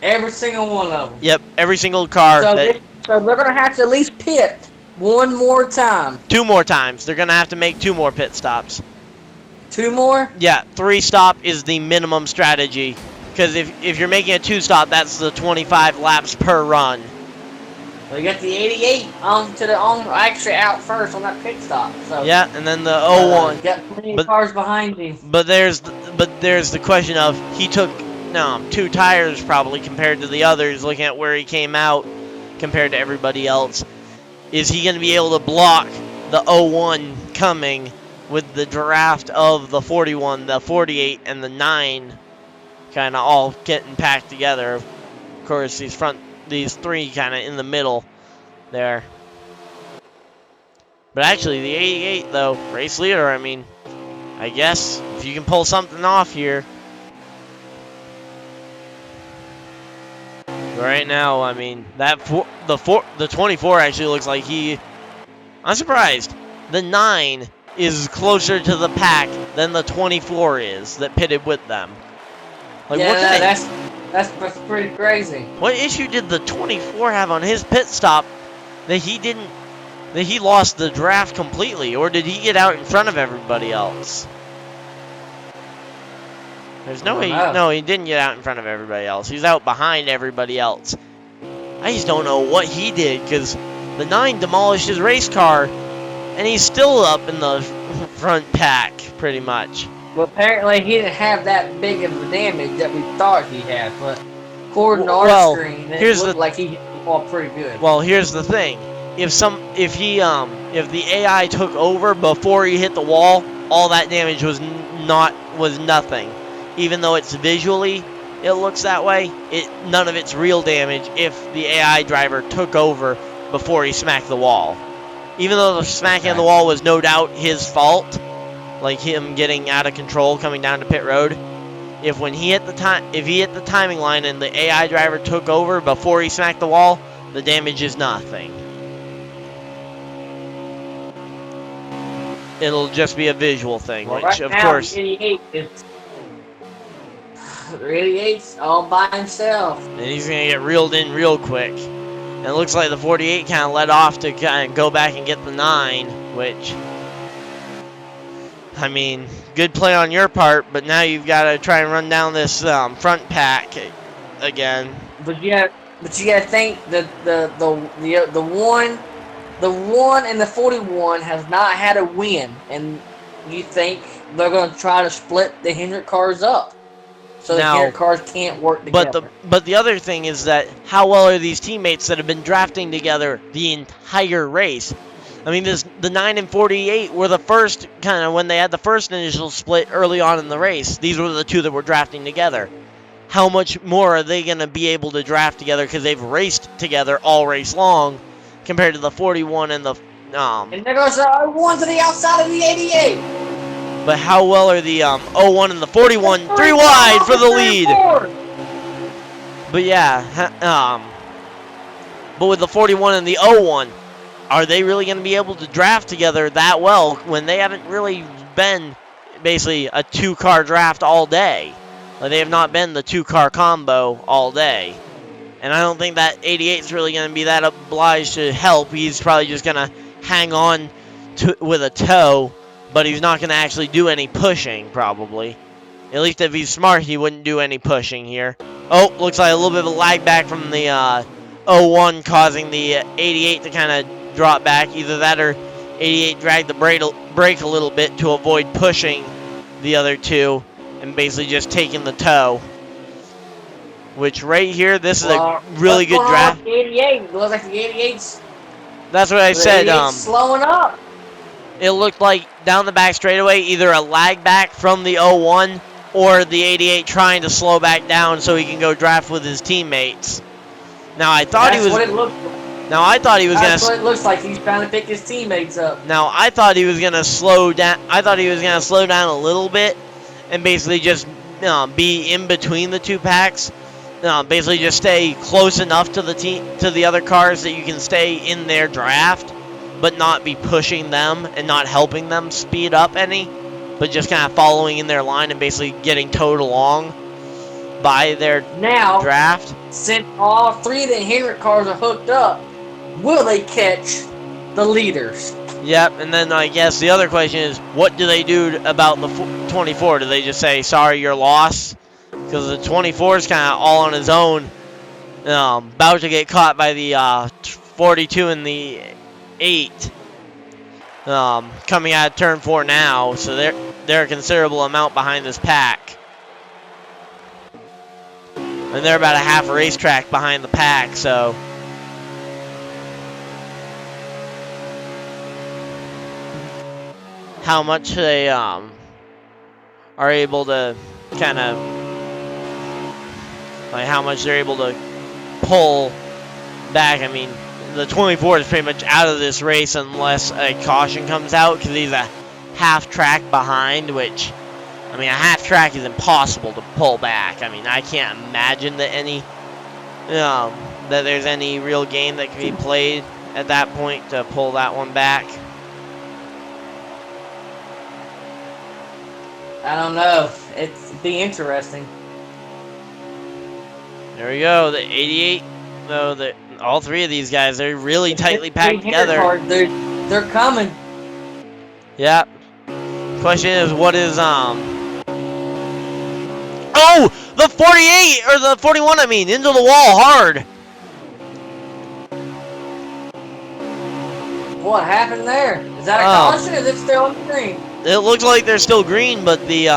Every single one of them. Yep, every single car. So they're going to have to at least pit one more time. 2 more times. They're going to have to make 2 more pit stops. 2 more? Yeah, 3-stop is the minimum strategy. Because if you're making a 2-stop, that's the 25 laps per run. Well, you got the 88 actually out first on that pit stop. So yeah, and then the 01. You got plenty of cars behind you. But there's the question of he took 2 tires probably compared to the others. Looking at where he came out compared to everybody else, is he going to be able to block the 01 coming with the draft of the 41, the 48, and the 9 kind of all getting packed together? Of course, these 3 kind of in the middle there. But actually, the 88, though, race leader, I mean, I guess if you can pull something off here. Right now, I mean, the 24 actually looks like I'm surprised. The 9 is closer to the pack than the 24 is that pitted with them. Like, that's pretty crazy. What issue did the 24 have on his pit stop that he lost the draft completely, or did he get out in front of everybody else? There's no way. No, he didn't get out in front of everybody else. He's out behind everybody else. I just don't know what he did, because the 9 demolished his race car, and he's still up in the front pack, pretty much. Well, apparently he didn't have that big of a damage that we thought he had, but according to our screen, it looked like he fought pretty good. Well, here's the thing: if the AI took over before he hit the wall, all that damage was nothing. Even though it's visually, it looks that way, none of it's real damage if the AI driver took over before he smacked the wall. Even though the smacking of the wall was no doubt his fault, like him getting out of control coming down to pit road, if he hit the timing line and the AI driver took over before he smacked the wall, the damage is nothing. It'll just be a visual thing, Well, which right of now, course. The 88's all by himself. And he's going to get reeled in real quick. And it looks like the 48 kind of let off to kind of go back and get the 9, which, I mean, good play on your part, but now you've got to try and run down this front pack again. But you got to think that the 1 and the 41 has not had a win, and you think they're going to try to split the Hendrick cars up, so the Hendrick cars can't work together. But the other thing is that how well are these teammates that have been drafting together the entire race? I mean, the 9 and 48 were the first kind of when they had the first initial split early on in the race. These were the two that were drafting together. How much more are they going to be able to draft together because they've raced together all race long compared to the 41 and the And there goes the 01 to the outside of the 88. But how well are the 01 and the 41 3 wide for the lead? But yeah, but with the 41 and the 01, are they really going to be able to draft together that well when they haven't really been basically a 2-car draft all day? Like, they have not been the 2-car combo all day. And I don't think that 88 is really going to be that obliged to help. He's probably just going to hang on with a toe, but he's not going to actually do any pushing, probably. At least if he's smart, he wouldn't do any pushing here. Oh, looks like a little bit of a lag back from the 01, causing the 88 to kind of drop back. Either that or 88 dragged the brake a little bit to avoid pushing the other two and basically just taking the toe. Which right here, this is a really good draft. 88. It looks like the 88's. That's what I said. Slowing up. It looked like down the back straightaway, either a lag back from the 01 or the 88 trying to slow back down so he can go draft with his teammates. Now I thought he was. That's what it looked like. Now I thought he was gonna. That's what it looks like. He's trying to pick his teammates up. Now I thought he was gonna slow down. I thought he was gonna slow down a little bit and basically just be in between the two packs. Basically just stay close enough to the other cars that you can stay in their draft, but not be pushing them and not helping them speed up any, but just kind of following in their line and basically getting towed along by their draft. Since all 3 of the Hendrick cars are hooked up, will they catch the leaders? Yep, and then I guess the other question is, what do they do about the 24? Do they just say, sorry, you're lost? Because the 24 is kind of all on his own, about to get caught by the 42 and the 8, coming out of turn 4 now. So they're a considerable amount behind this pack, and they're about a half a racetrack behind the pack. So how much they are able to kind of. Like how much they're able to pull back. I mean, the 24 is pretty much out of this race unless a caution comes out because he's a half track behind, which, I mean, a half track is impossible to pull back. I mean, I can't imagine that that there's any real game that can be played at that point to pull that one back. I don't know. It'd be interesting. There we go, the 88. Though all 3 of these guys, they're really tightly packed together. They're coming. Yeah. Question is, what is Oh, the 48 or the 41. I mean, into the wall hard. What happened there? Is that a caution? Or is it still on green? It looks like they're still green, but the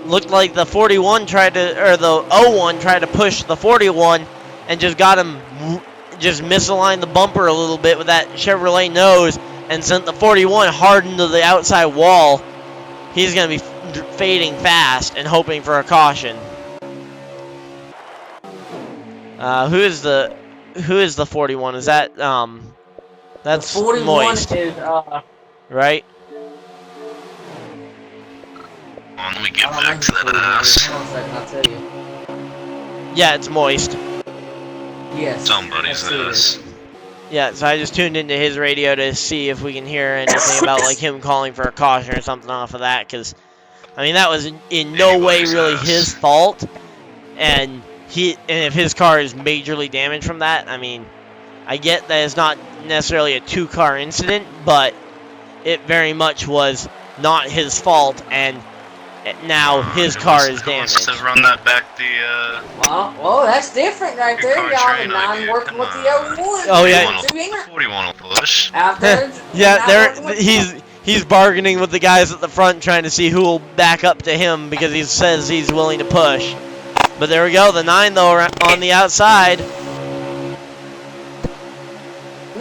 looked like the 41 tried to, or the 01 tried to push the 41 and just got him, just misaligned the bumper a little bit with that Chevrolet nose and sent the 41 hard into the outside wall he's going to be fading fast and hoping for a caution. Who is the 41? Is that that's the 41 Moist, is right? Let me get I don't back to know who that 41 is. ass. Hold on a second, I'll tell you. Yeah, it's Moist. Yes. Somebody's that's who it is. ass. Yeah, so I just tuned into his radio to see if we can hear anything about like him calling for a caution or something off of that, because I mean that was in no way Anybody's really ass. his fault, and if his car is majorly damaged from that, I mean, I get that it's not necessarily a 2-car incident, but it very much was not his fault, and now his car is Who wants damaged. to run that back the Well, that's different right Your there. car Y'all train the 9 idea, working come with the on. 01. Oh, yeah. 41 will push. Out there. Yeah, not there working with he's bargaining with the guys at the front, trying to see who will back up to him because he says he's willing to push. But there we go, the 9 though on the outside. the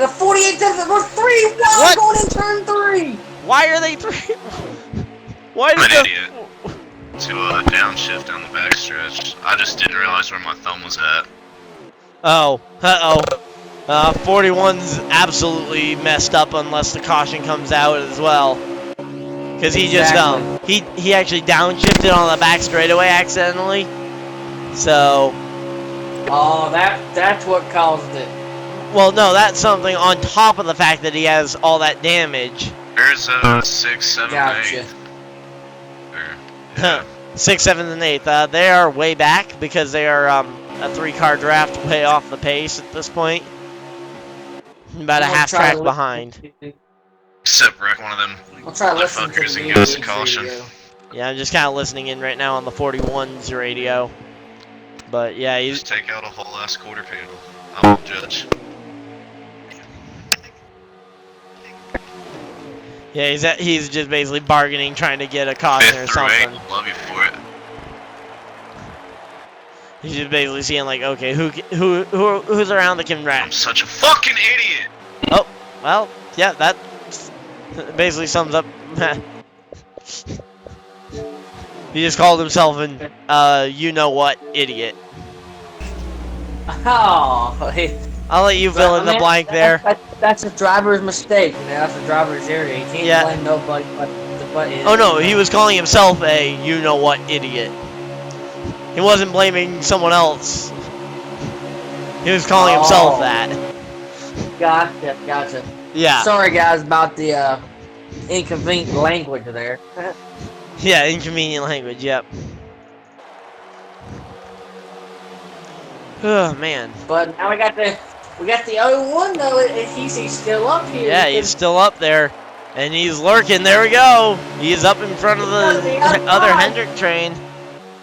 48 doesn't look 3. Wow, What? going in turn 3. Why are they 3? Why I'm did an the idiot. To downshift down the backstretch. I just didn't realize where my thumb was at. Oh, 41's absolutely messed up unless the caution comes out as well. Because he just he actually downshifted on the back straightaway accidentally. So, Oh, that's what caused it. well, no, that's something on top of the fact that he has all that damage. There's 6, 7, Gotcha. 8. Yeah. 6th, 7th, and 8th. They are way back because they are a 3-car draft way off the pace at this point. About a I'm gonna half try track to behind. Except wreck one of them I'll try to listen to motherfuckers the and give us a VHS caution. radio. Yeah, I'm just kind of listening in right now on the 41's radio. But yeah, he's Just take out a whole ass quarter panel. I won't judge. he's just basically bargaining, trying to get a caution or 5th through 8, something. love you for it. He's just basically seeing like, okay, who's around that can I'm wreck. such a fucking idiot! Oh, well, yeah, that basically sums up. He just called himself an you know what idiot. Oh, I'll let you fill in the blank there. That's a driver's mistake. That's a driver's area. You can't Yeah. blame nobody but his. Oh no, he was calling himself a you know what idiot. He wasn't blaming someone else. He was calling himself that. Gotcha. Yeah. Sorry, guys, about the inconvenient language there. Yeah, inconvenient language, yep. Oh man. But now we got the 01 though. He's still up here. Yeah, he's still up there. And he's lurking. There we go. He's up in front of the other Hendrick train.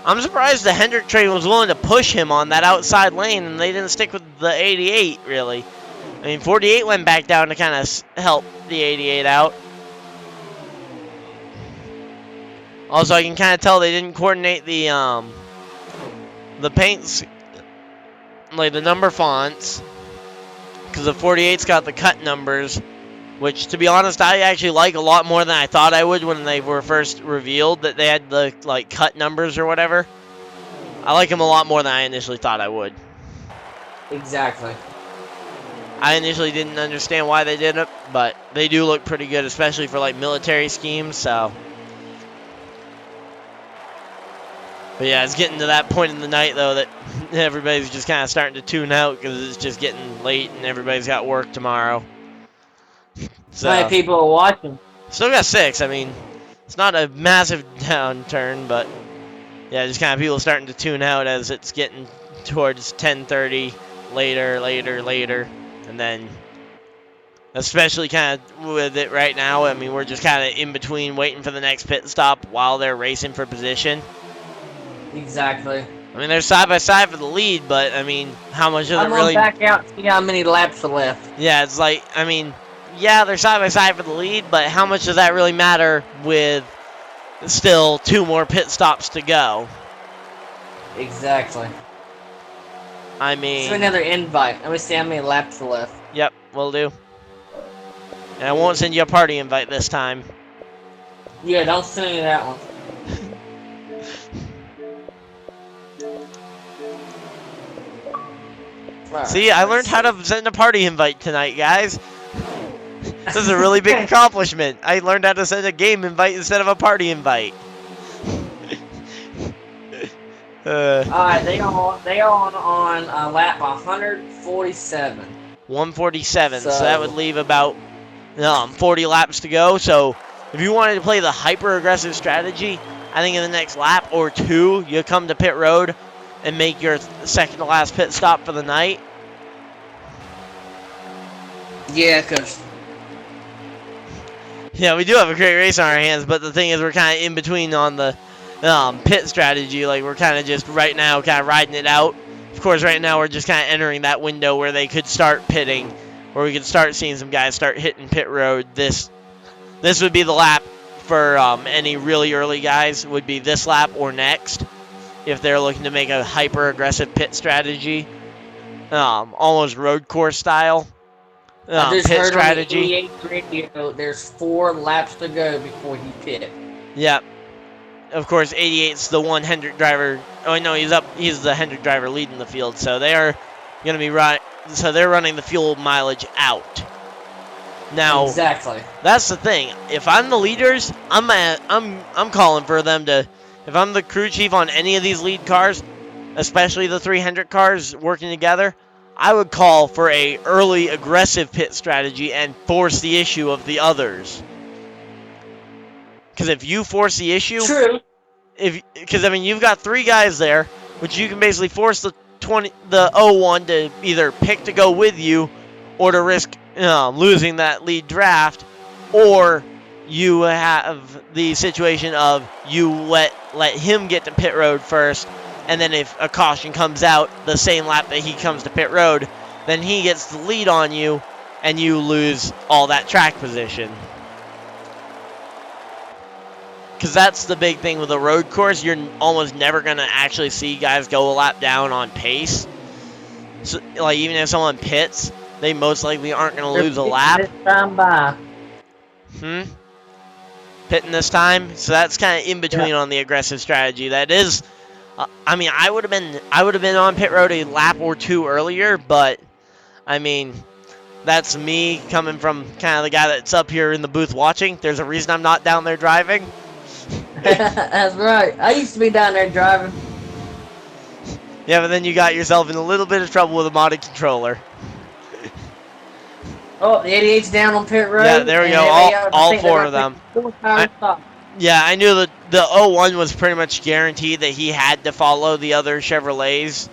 I'm surprised the Hendrick train was willing to push him on that outside lane, and they didn't stick with the 88, really. I mean, 48 went back down to kind of help the 88 out. Also, I can kind of tell they didn't coordinate the paints, like the number fonts, because the 48's got the cut numbers, which, to be honest, I actually like a lot more than I thought I would when they were first revealed that they had the like cut numbers or whatever. I like them a lot more than I initially thought I would. Exactly. I initially didn't understand why they did it, but they do look pretty good, especially for like military schemes, so. But yeah, it's getting to that point in the night, though, that everybody's just kind of starting to tune out because it's just getting late and everybody's got work tomorrow. So, How many people are watching? still got 6. I mean, it's not a massive downturn, but yeah, just kind of people starting to tune out as it's getting towards 10:30, later, and then especially kind of with it right now. I mean, we're just kind of in between waiting for the next pit stop while they're racing for position. Exactly. I mean, they're side by side for the lead, but I mean, how much does I'm it gonna really? back out and see how many laps are left. Yeah, it's like, I mean, yeah, they're side by side for the lead, but how much does that really matter with still 2 more pit stops to go? Exactly. I So mean, another invite. Let me see how many laps are left. yep, will do. And I won't send you a party invite this time. Yeah, don't send me that one. Alright, See, I learned how to send a party invite tonight, guys. This is a really big accomplishment. I learned how to send a game invite instead of a party invite. Alright, they are on lap 147. 147, so that would leave about 40 laps to go. So if you wanted to play the hyper-aggressive strategy, I think in the next lap or two, you come to pit road and make your second to last pit stop for the night. Yeah, because... Yeah, we do have a great race on our hands, but the thing is we're kind of in between on the pit strategy. Like, we're kind of just right now kind of riding it out. Of course, right now we're just kind of entering that window where they could start pitting, where we could start seeing some guys start hitting pit road. This would be the lap for any really early guys, would be this lap or next, if they're looking to make a hyper-aggressive pit strategy, almost road course style. I just Pit heard strategy. on the 88 radio, there's 4 laps to go before he pit. Yep. Of course, 88's the one Hendrick driver. Oh no, he's the Hendrick driver leading the field. So they are going to be right. So they're running the fuel mileage out. Now, exactly. That's the thing. If I'm the leaders, I'm calling for them to. If I'm the crew chief on any of these lead cars, especially the 3 Hendrick cars working together, I would call for a early aggressive pit strategy and force the issue of the others. Because if you force the issue, true. Because I mean you've got 3 guys there, which you can basically force the 01 to either pick to go with you, or to risk losing that lead draft, or you have the situation of you let him get to pit road first. And then if a caution comes out the same lap that he comes to pit road, then he gets the lead on you, and you lose all that track position. Because that's the big thing with a road course. You're almost never going to actually see guys go a lap down on pace. So, like, even if someone pits, they most likely aren't going to lose a lap. This time by. Pitting this time? So that's kind of in between on the aggressive strategy. That is... I mean, I would have been on pit road a lap or 2 earlier, but I mean, that's me coming from kind of the guy that's up here in the booth watching. There's a reason I'm not down there driving. That's right. I used to be down there driving. Yeah, but then you got yourself in a little bit of trouble with a modded controller. Oh, the 88's down on pit road. Yeah, there we go. All 4 of them. Yeah, I knew that the 01 was pretty much guaranteed that he had to follow the other Chevrolets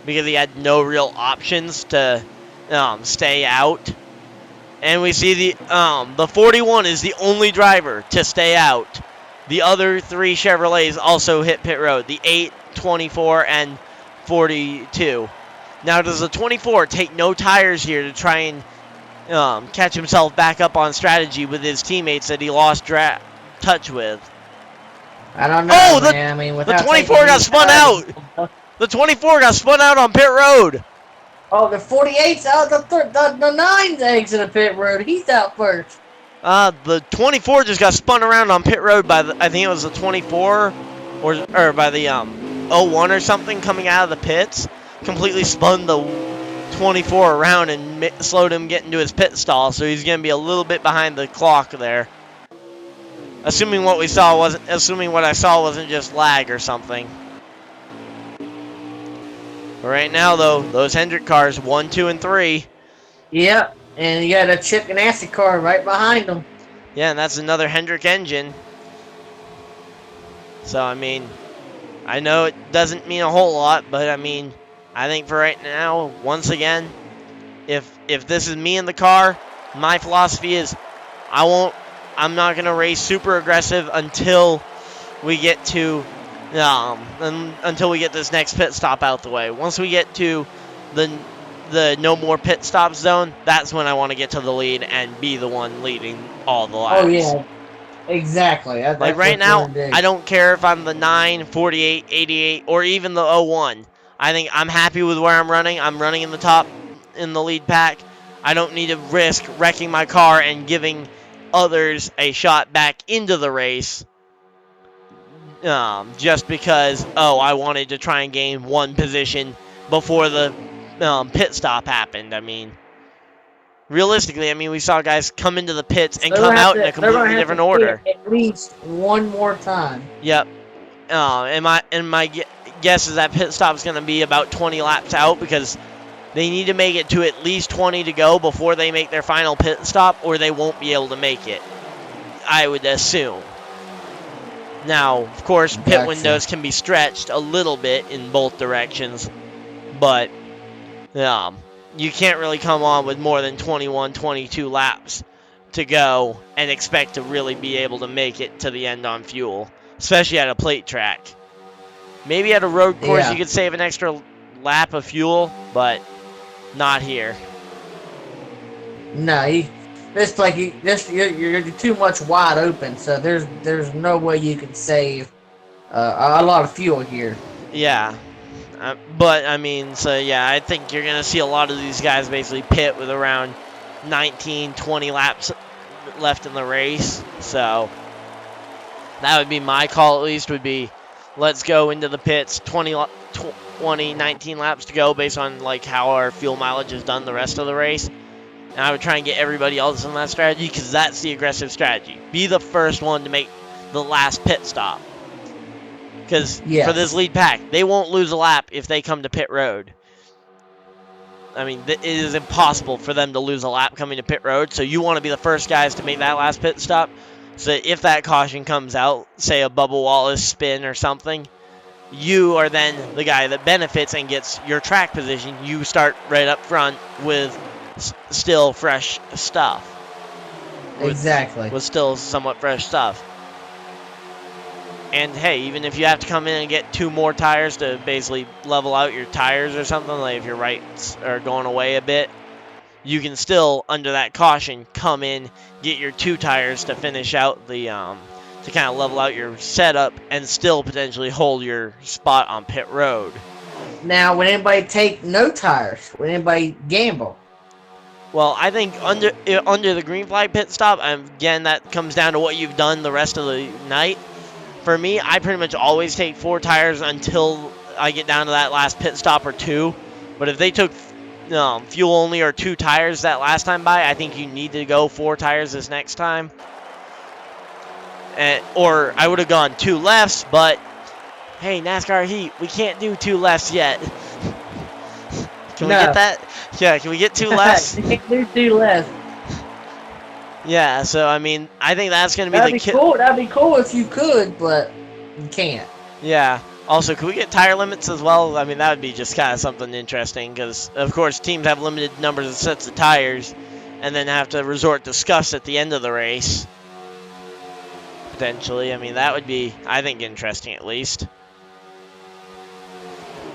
because he had no real options to stay out. And we see the 41 is the only driver to stay out. The other 3 Chevrolets also hit pit road, the 8, 24, and 42. Now, does the 24 take no tires here to try and catch himself back up on strategy with his teammates that he lost touch with? I don't know. Oh, the 24 got spun out. The 24 got spun out on pit road. Oh, the 48's out. The 9's exiting pit road. He's out first. The 24 just got spun around on pit road by I think it was the 24 or by the 01 or something coming out of the pits. Completely spun the 24 around and slowed him getting to his pit stall, so he's going to be a little bit behind the clock there. Assuming what I saw wasn't just lag or something. But right now, though, those Hendrick cars, 1, 2, and 3. Yep, and you got a Chip Ganassi car right behind them. Yeah, and that's another Hendrick engine. So, I mean, I know it doesn't mean a whole lot, but I mean, I think for right now, once again, if this is me in the car, my philosophy is I'm not going to race super aggressive until we get to until we get this next pit stop out the way. Once we get to the no more pit stop zone, that's when I want to get to the lead and be the one leading all the laps. Oh yeah, exactly. Like right now, I don't care if I'm the 9, 48, 88, or even the 01. I think I'm happy with where I'm running. I'm running in the top in the lead pack. I don't need to risk wrecking my car and giving others a shot back into the race. Just because, I wanted to try and gain one position before the pit stop happened. I mean, realistically, we saw guys come into the pits and come out in a completely different order. At least one more time. Yep. And my guess is that pit stop is going to be about 20 laps out because they need to make it to at least 20 to go before they make their final pit stop, or they won't be able to make it, I would assume. Now, of course, pit windows can be stretched a little bit in both directions, but you can't really come on with more than 21, 22 laps to go and expect to really be able to make it to the end on fuel, especially at a plate track. Maybe at a road course you could save an extra lap of fuel, but not here. No, you're too much wide open, so there's no way you can save a lot of fuel here. Yeah. But, I think you're going to see a lot of these guys basically pit with around 19, 20 laps left in the race. So, that would be my call, at least, would be let's go into the pits, 19 laps to go based on, how our fuel mileage is done the rest of the race. And I would try and get everybody else in that strategy because that's the aggressive strategy. Be the first one to make the last pit stop. Because for this lead pack, they won't lose a lap if they come to pit road. It is impossible for them to lose a lap coming to pit road, so you want to be the first guys to make that last pit stop. So if that caution comes out, say a Bubba Wallace spin or something, you are then the guy that benefits and gets your track position. You start right up front with still fresh stuff. Exactly. With still somewhat fresh stuff. And hey, even if you have to come in and get 2 more tires to basically level out your tires or something, like if your rights are going away a bit, you can still, under that caution, come in, get your 2 tires to finish out the, to kind of level out your setup and still potentially hold your spot on pit road. Now, would anybody take no tires? Would anybody gamble? Well, I think under the green flag pit stop, again, that comes down to what you've done the rest of the night. For me, I pretty much always take 4 tires until I get down to that last pit stop or 2. But if they took fuel only or 2 tires that last time by, I think you need to go 4 tires this next time. Or I would have gone 2 lefts, but hey, NASCAR Heat, we can't do 2 lefts yet. Can we get that? Yeah, can we get 2 lefts? You can't do 2 lefts. Yeah, so I think that's going to be That'd be cool if you could, but you can't. Yeah. Also, could we get tire limits as well? That would be just kind of something interesting because, of course, teams have limited numbers of sets of tires and then have to resort to scuffs at the end of the race. Potentially. That would be, I think, interesting at least.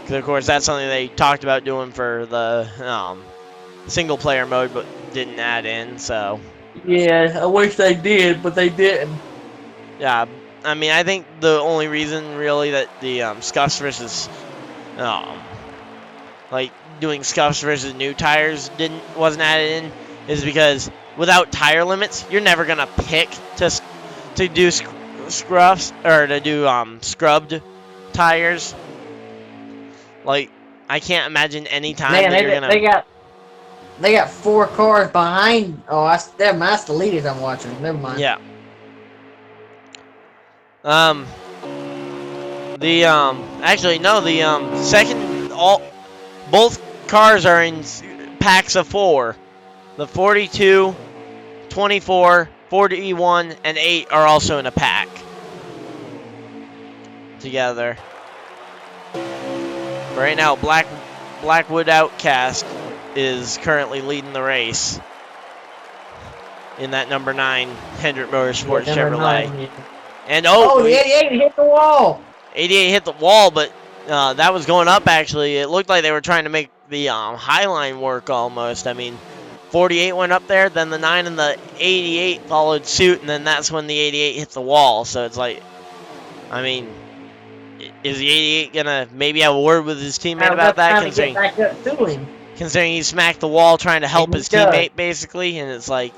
Because, of course, that's something they talked about doing for the single-player mode but didn't add in, so... Yeah, I wish they did, but they didn't. Yeah, I think the only reason really that the scuffs versus, doing scuffs versus new tires wasn't added in is because without tire limits, you're never gonna pick to do scruffs or to do scrubbed tires. I can't imagine any time that you're gonna. They got 4 cars behind. Oh, that's the leaders I'm watching. Never mind. Yeah. Both cars are in packs of 4. The 42, 24, 41, and 8 are also in a pack together. Right now, Blackwood Outcast is currently leading the race in that number 9 Hendrick Motorsports Chevrolet. 9, yeah. And the 88 hit the wall. 88 hit the wall, but that was going up actually. It looked like they were trying to make the Highline work almost. 48 went up there, then the 9 and the 88 followed suit, and then that's when the 88 hit the wall. So it's like, is the 88 gonna maybe have a word with his teammate about that? Considering he smacked the wall trying to help his teammate, basically, and it's like,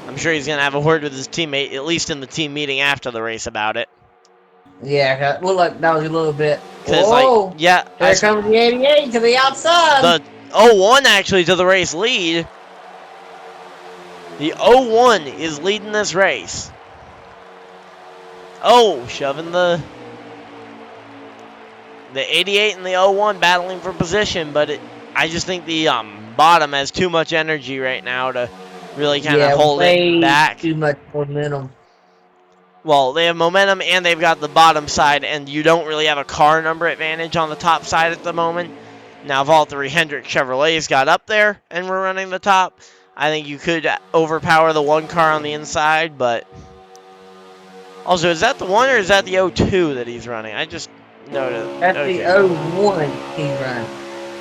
I'm sure he's going to have a word with his teammate, at least in the team meeting after the race about it. Yeah, well, look, that was a little bit. Because, Whoa! like, yeah. Here comes the 88 to the outside. The 01 actually to the race lead. The 01 is leading this race. Oh, shoving the 88 and the 01 battling for position, but I just think the bottom has too much energy right now to really kind of hold it back. Too much momentum. Well, they have momentum and they've got the bottom side, and you don't really have a car number advantage on the top side at the moment. Now, if all three Hendrick Chevrolets got up there and were running the top, I think you could overpower the one car on the inside, but... Also, is that the 1 or is that the 02 that he's running? I just noticed. That's the 01 he's running.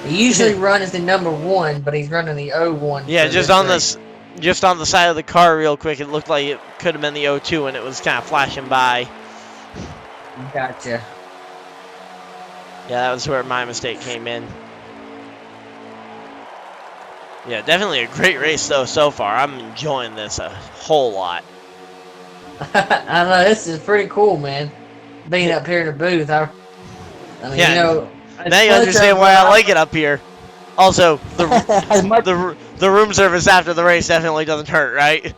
He usually runs the number 1, but he's running the 01. Yeah, just on the side of the car real quick, it looked like it could have been the 02 and it was kind of flashing by. Gotcha. Yeah, that was where my mistake came in. Yeah, definitely a great race though so far. I'm enjoying this a whole lot. I know, this is pretty cool, man. Being up here in the booth, I mean, yeah, you know, now you understand why I like it up here. Also, the room service after the race definitely doesn't hurt, right?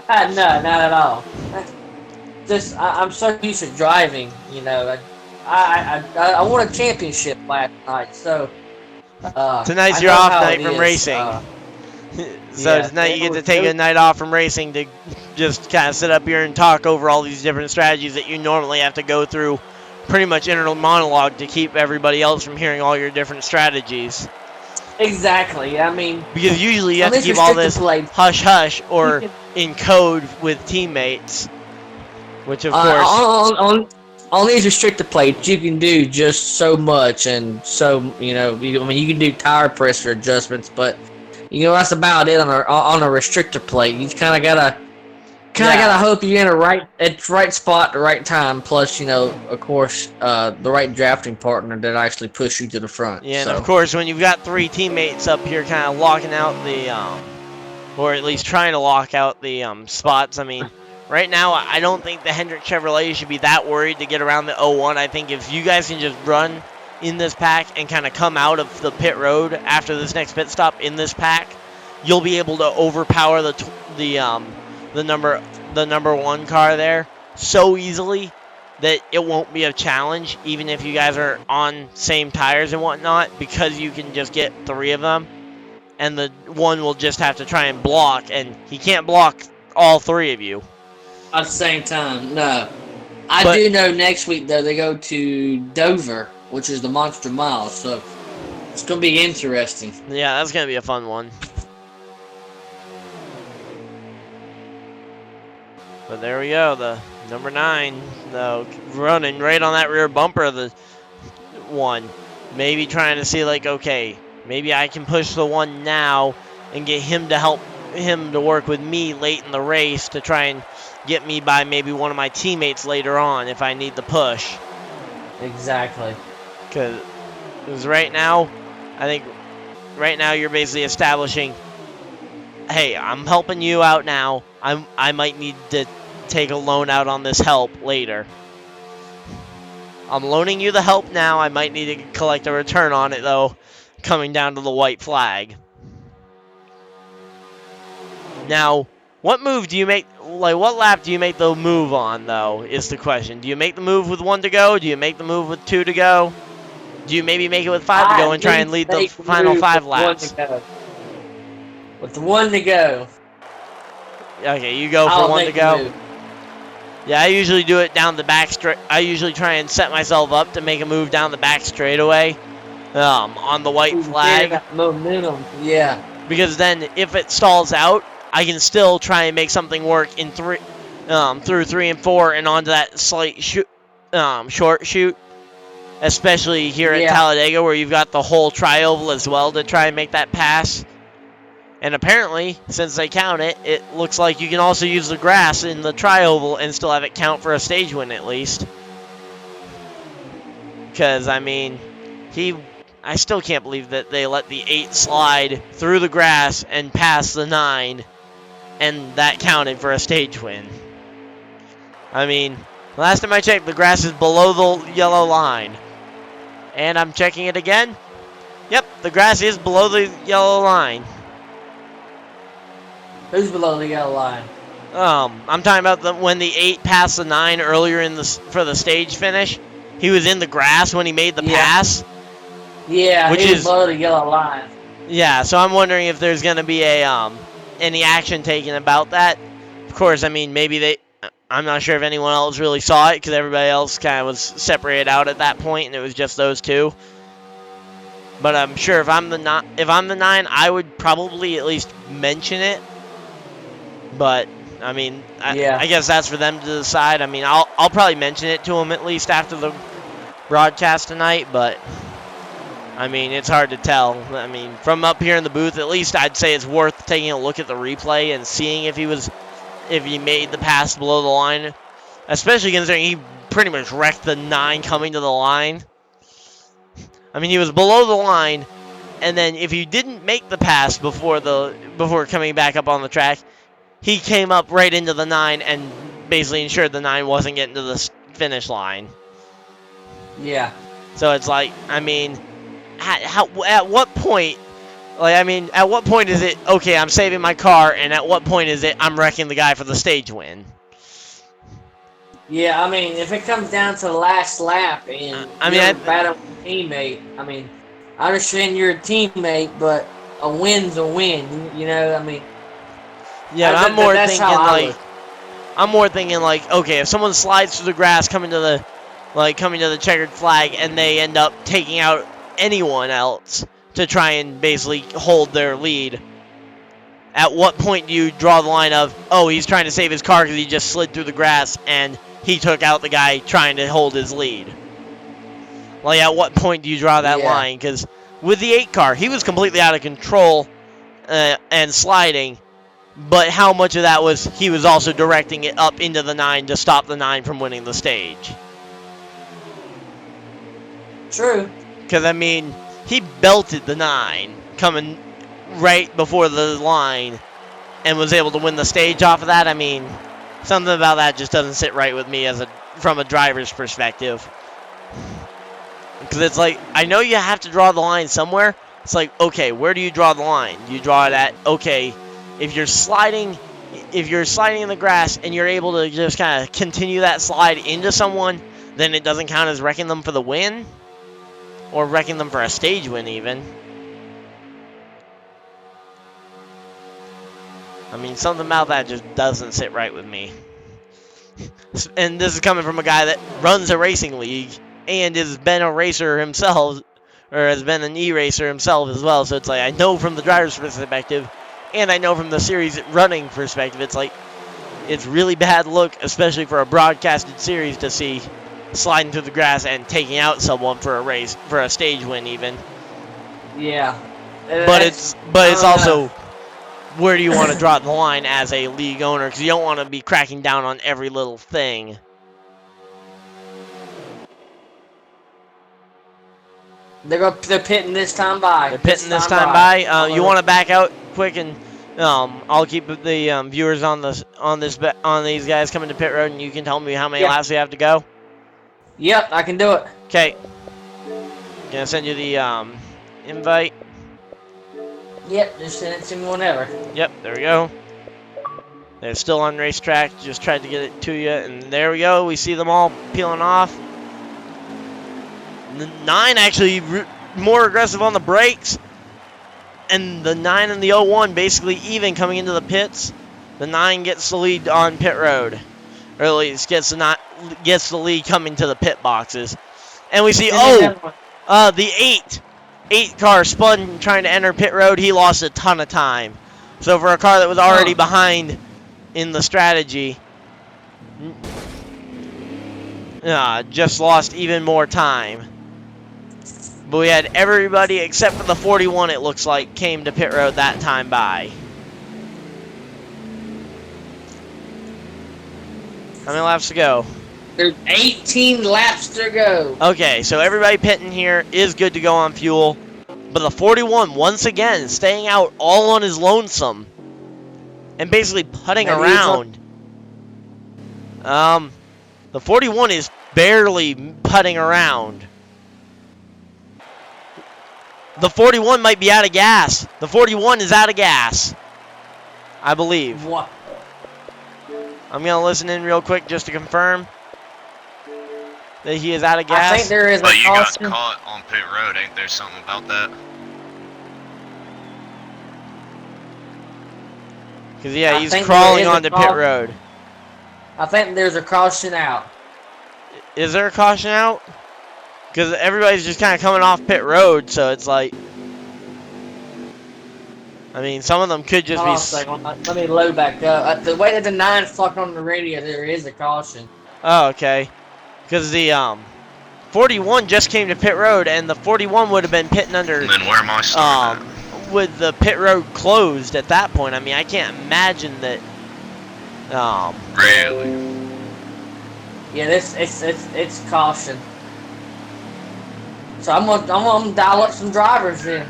No, not at all. Just, I'm so used to driving, you know. I won a championship last night, so. Tonight's your off night from racing. So yeah, tonight you get to take a night off from racing to just kind of sit up here and talk over all these different strategies that you normally have to go through pretty much inner monologue to keep everybody else from hearing all your different strategies. Exactly. I mean, because usually you have to keep all this hush-hush or in code with teammates, which of course... On these restrictor plates, you can do just so much, and so, you know, you can do tire pressure adjustments, but, you know, that's about it on a restrictor plate. You kind of gotta hope you're in at the right spot at the right time. Plus, you know, of course, the right drafting partner that actually push you to the front. Yeah, and of course, when you've got three teammates up here, kind of locking out the, or at least trying to lock out the spots. I mean, right now, I don't think the Hendrick Chevrolet should be that worried to get around the 01. I think if you guys can just run in this pack and kind of come out of the pit road after this next pit stop in this pack, you'll be able to overpower the number 1 car there so easily that it won't be a challenge, even if you guys are on same tires and whatnot, because you can just get 3 of them, and the 1 will just have to try and block, and he can't block all 3 of you at the same time. No, I do know next week though they go to Dover, which is the Monster Mile, so it's gonna be interesting. Yeah, that's gonna be a fun one. But there we go, the number 9, though, running right on that rear bumper of the 1. Maybe trying to see, like, okay, maybe I can push the 1 now and get him to help him to work with me late in the race to try and get me by maybe one of my teammates later on if I need the push. Exactly. Because right now, I think right now you're basically establishing, hey, I'm helping you out now. I might need to take a loan out on this help later. I'm loaning you the help now. I might need to collect a return on it, though, coming down to the white flag. Now, what move do you make, like, what lap do you make the move on, though, is the question. Do you make the move with 1 to go? Do you make the move with 2 to go? Do you maybe make it with 5 to go and try and lead the final 5 laps? With 1 to go. Okay, you go for 1 to go. Yeah, I usually do it down the back straight. I usually try and set myself up to make a move down the back straightaway, on the white flag. That momentum, yeah. Because then, if it stalls out, I can still try and make something work in through 3 and 4 and onto that slight short shoot. Especially here at Talladega, where you've got the whole tri-oval as well to try and make that pass. And apparently, since they count it, it looks like you can also use the grass in the tri-oval and still have it count for a stage win at least. Because, I mean, I still can't believe that they let the 8 slide through the grass and pass the 9 and that counted for a stage win. I mean, last time I checked, the grass is below the yellow line. And I'm checking it again. Yep, the grass is below the yellow line. Who's below the yellow line? I'm talking about when the 8 passed the 9 earlier for the stage finish. He was in the grass when he made the pass. Yeah, which he was is below the yellow line. Yeah, so I'm wondering if there's going to be any action taken about that. Of course, I mean, maybe I'm not sure if anyone else really saw it because everybody else kind of was separated out at that point, and it was just those two. But I'm sure if I'm the 9, I would probably at least mention it. But I mean, I guess that's for them to decide. I mean, I'll probably mention it to them at least after the broadcast tonight. But I mean, it's hard to tell. I mean, from up here in the booth, at least I'd say it's worth taking a look at the replay and seeing if he made the pass below the line, especially considering he pretty much wrecked the 9 coming to the line. I mean, he was below the line, and then if he didn't make the pass before coming back up on the track, he came up right into the 9 and basically ensured the 9 wasn't getting to the finish line. Yeah. So it's like, I mean, at what point? Like, I mean, at what point is it okay? I'm saving my car, and at what point is it I'm wrecking the guy for the stage win? Yeah, I mean, if it comes down to the last lap and you're battling a teammate, I mean, I understand you're a teammate, but a win's a win. You know, I mean. Yeah, I'm more thinking like, okay, if someone slides through the grass coming to the checkered flag, and they end up taking out anyone else to try and basically hold their lead, at what point do you draw the line of, oh, he's trying to save his car because he just slid through the grass and he took out the guy trying to hold his lead? Like, at what point do you draw that line? Because with the 8 car, he was completely out of control and sliding, but how much of that was he was also directing it up into the 9 to stop the 9 from winning the stage? True. Because, I mean, he belted the 9 coming right before the line and was able to win the stage off of that. I mean, something about that just doesn't sit right with me from a driver's perspective. Because it's like, I know you have to draw the line somewhere. It's like, okay, where do you draw the line? You draw it at, okay, if you're sliding in the grass and you're able to just kind of continue that slide into someone, then it doesn't count as wrecking them for the win? Or wrecking them for a stage win, even. I mean, something about that just doesn't sit right with me. And this is coming from a guy that runs a racing league and has been a racer himself, or has been an e-racer himself as well. So it's like, I know from the driver's perspective, and I know from the series running perspective, it's like, it's really bad look, especially for a broadcasted series, to see sliding through the grass and taking out someone for a race, for a stage win even. Yeah. But it's also, where do you want to draw the line as a league owner? Because you don't want to be cracking down on every little thing. They're pitting this time by. They're pitting this time by. You want to back out quick, and I'll keep the viewers on these guys coming to pit road, and you can tell me how many laps we have to go. Yep, I can do it. Okay. Gonna send you the invite. Yep, just send it to me whenever. Yep, there we go. They're still on racetrack. Just tried to get it to you, and there we go. We see them all peeling off. The 9 actually more aggressive on the brakes, and the 9 and the 01 basically even coming into the pits. The 9 gets the lead on pit road, or at least gets the lead coming to the pit boxes. And we see the 8 car spun trying to enter pit road. He lost a ton of time. So for a car that was already behind in the strategy, just lost even more time. But we had everybody except for the 41, it looks like, came to pit road that time by. How many laps to go? There's 18 laps to go. Okay, so everybody pitting here is good to go on fuel. But the 41, once again, staying out all on his lonesome. and basically putting Maybe he's around. The 41 is barely putting around. The 41 might be out of gas. The 41 is out of gas, I believe. What? I'm going to listen in real quick just to confirm that he is out of gas. I think there is a But you got caution. caught on pit road, ain't there something about that? Because, yeah, I he's think there crawling is a onto pit caution. road. I think there's a caution out. Is there a caution out? Because everybody's just kind of coming off pit road, so it's like... I mean, some of them could just Hold on a be... second. Let me load back up. The way that the 9's fucking on the radio, there is a caution. Oh, okay. Because the 41 just came to pit road, and the 41 would have been pitting under... And then where am I starting with the pit road closed at that point. I mean, I can't imagine that... at? Really? Yeah, it's caution. So I'm gonna dial up some drivers then.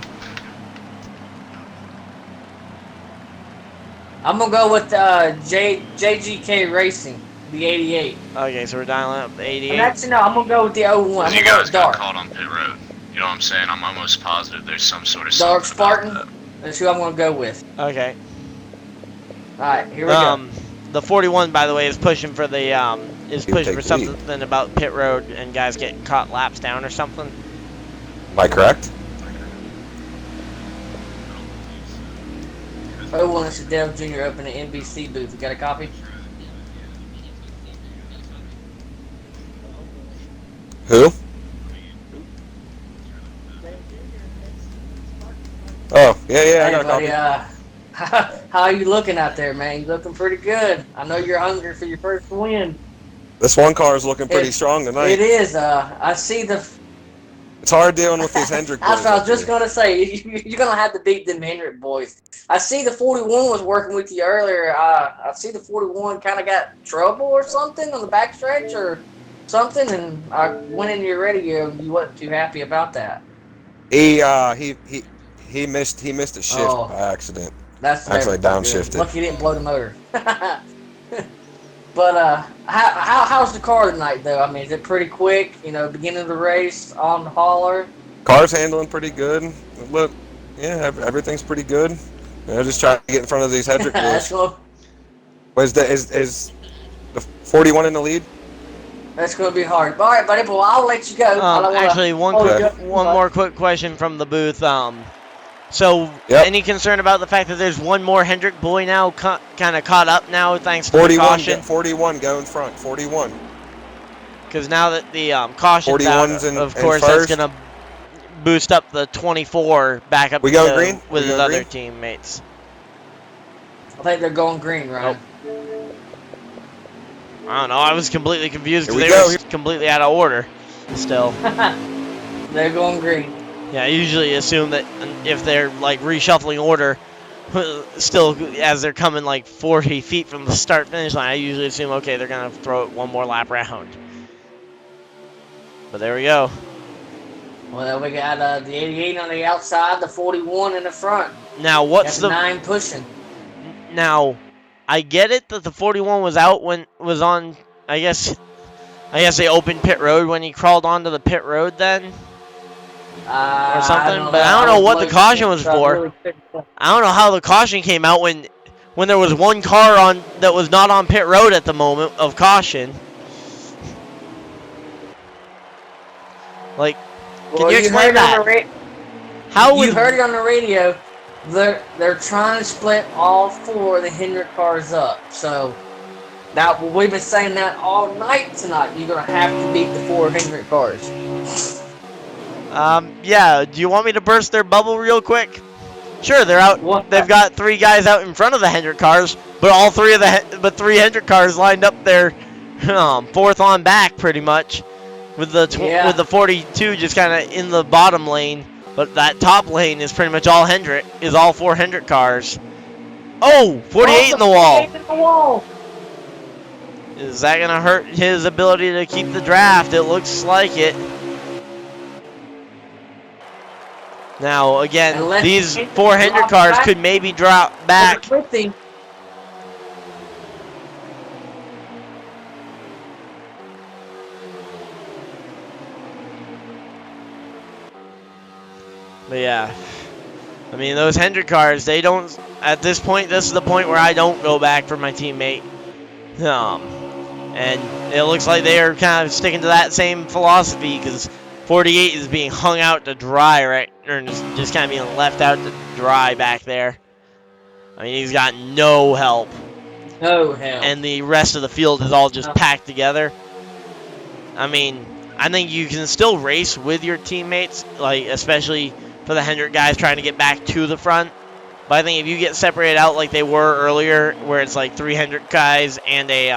I'm gonna go with JGK Racing, the 88. Okay, so we're dialing up the 88. And actually, no, I'm gonna go with the 01. I'm Because you gonna go guys with got Dark. caught on pit road. You know what I'm saying? I'm almost positive there's some sort of Dark something about Spartan. that. That's who I'm gonna go with. Okay. All right, here we go. The 41, by the way, is pushing for the You take the something about pit road and guys getting caught laps down or something. Am I correct? 01 is the Dale Jr. open at NBC booth. You got a copy? Who? Oh, yeah, I Hey, got a buddy, copy. how are you looking out there, man? You looking pretty good. I know you're hungry for your first win. This one car is looking pretty It- strong tonight. It is. I see the. It's hard dealing with these Hendrick boys. That's what I was up just here. gonna say. You're gonna have to beat them Hendrick boys. I see the 41 was working with you earlier. I see the 41 kind of got trouble or something on the backstretch or something, and I went in your radio and you wasn't too happy about that. He missed a shift Oh. by accident. That's Actually never downshifted. good. Lucky you didn't blow the motor. But how's the car tonight though? I mean, is it pretty quick? You know, beginning of the race on the hauler. Car's handling pretty good. Look, yeah, everything's pretty good. Just trying to get in front of these Hendrick That's boys. gonna, Is the 41 in the lead? that's gonna be hard. All right, buddy. Well, I'll let you go. I don't wanna Actually, one hold you up too one much. more quick question from the booth. So, Yep. any concern about the fact that there's one more Hendrick boy now kind of caught up now thanks to the 41, caution? 41 go in front. 41. Because now that the caution's out, 41's of in course, that's first. going to boost up the 24 back up We going to- green? with We his going other green? teammates. I think they're going green, right? I don't know. I was completely confused Here we because they go. were completely out of order still. They're going green. Yeah, I usually assume that if they're like reshuffling order, still as they're coming like 40 feet from the start finish line, I usually assume, okay, they're going to throw it one more lap round. But there we go. Well, we got the 88 on the outside, the 41 in the front. Now, what's Got the 9 pushing? Now, I get it that the 41 was out when was on. I guess they opened pit road when he crawled onto the pit road then, or something. But I don't know what the caution was for. I don't know how the caution came out when there was one car on that was not on pit road at the moment of caution. Like, can you explain that? How would You heard it on the radio. They're trying to split all 4 of the Hendrick cars up. So now we've been saying that all night tonight. You're gonna have to beat the 4 Hendrick cars. Yeah. Do you want me to burst their bubble real quick? Sure, they're out. What? They've got 3 guys out in front of the Hendrick cars, but all 3 of the 3 Hendrick cars lined up there, 4th on back pretty much, with the with the 42 just kind of in the bottom lane. But that top lane is pretty much all Hendrick, is all 4 Hendrick cars. Oh, 48 in the wall. 48 in the wall. Is that going to hurt his ability to keep the draft? It looks like it. Now, again, Unless these he 4 Hendrick drops cars back could maybe drop back. With him. But yeah, I mean, those Hendrick cars, they don't, at this point, this is the point where I don't go back for my teammate. And it looks like they are kind of sticking to that same philosophy because 48 is being hung out to dry, right? Or just kind of being left out to dry back there. I mean, he's got no help. No help. And the rest of the field is all just packed together. I mean, I think you can still race with your teammates, like especially for the Hendrick guys trying to get back to the front. But I think if you get separated out like they were earlier, where it's like 3 Hendrick guys and a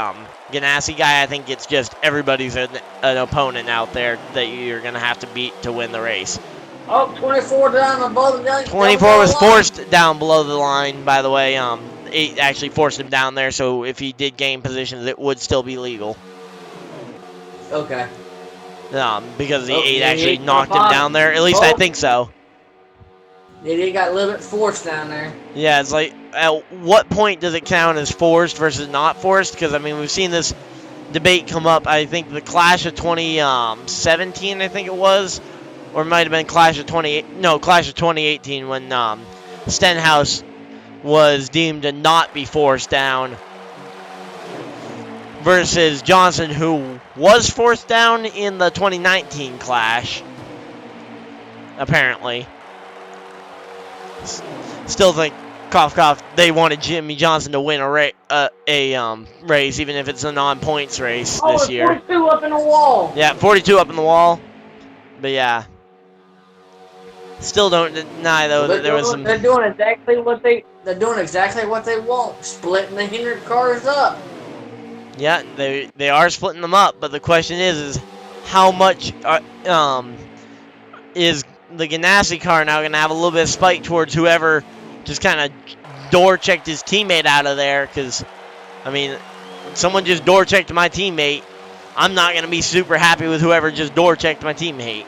Ganassi guy, I think it's just everybody's an opponent out there that you're going to have to beat to win the race. Oh, 24 down above the line. 24 was forced down below the line, by the way. 8 actually forced him down there, so if he did gain positions, it would still be legal. Okay. Because the 8 actually knocked him down there. At least I think so. Yeah, he got a little bit forced down there. Yeah, it's like, at what point does it count as forced versus not forced? Because, I mean, we've seen this debate come up. I think the Clash of 2017, I think it was. Or it might have been Clash of 2018 when Stenhouse was deemed to not be forced down. Versus Johnson, who was forced down in the 2019 Clash. Apparently. Still think, cough cough, they wanted Jimmy Johnson to win a race, even if it's a non-points race this year. 42 up in the wall. Yeah, 42 up in the wall. But yeah, still don't deny though that there was some. They're doing exactly what they want, splitting the Hendrick cars up. Yeah, they are splitting them up, but the question is how much is the Ganassi car now going to have a little bit of spike towards whoever just kind of door checked his teammate out of there? Because, I mean, someone just door checked my teammate. I'm not going to be super happy with whoever just door checked my teammate.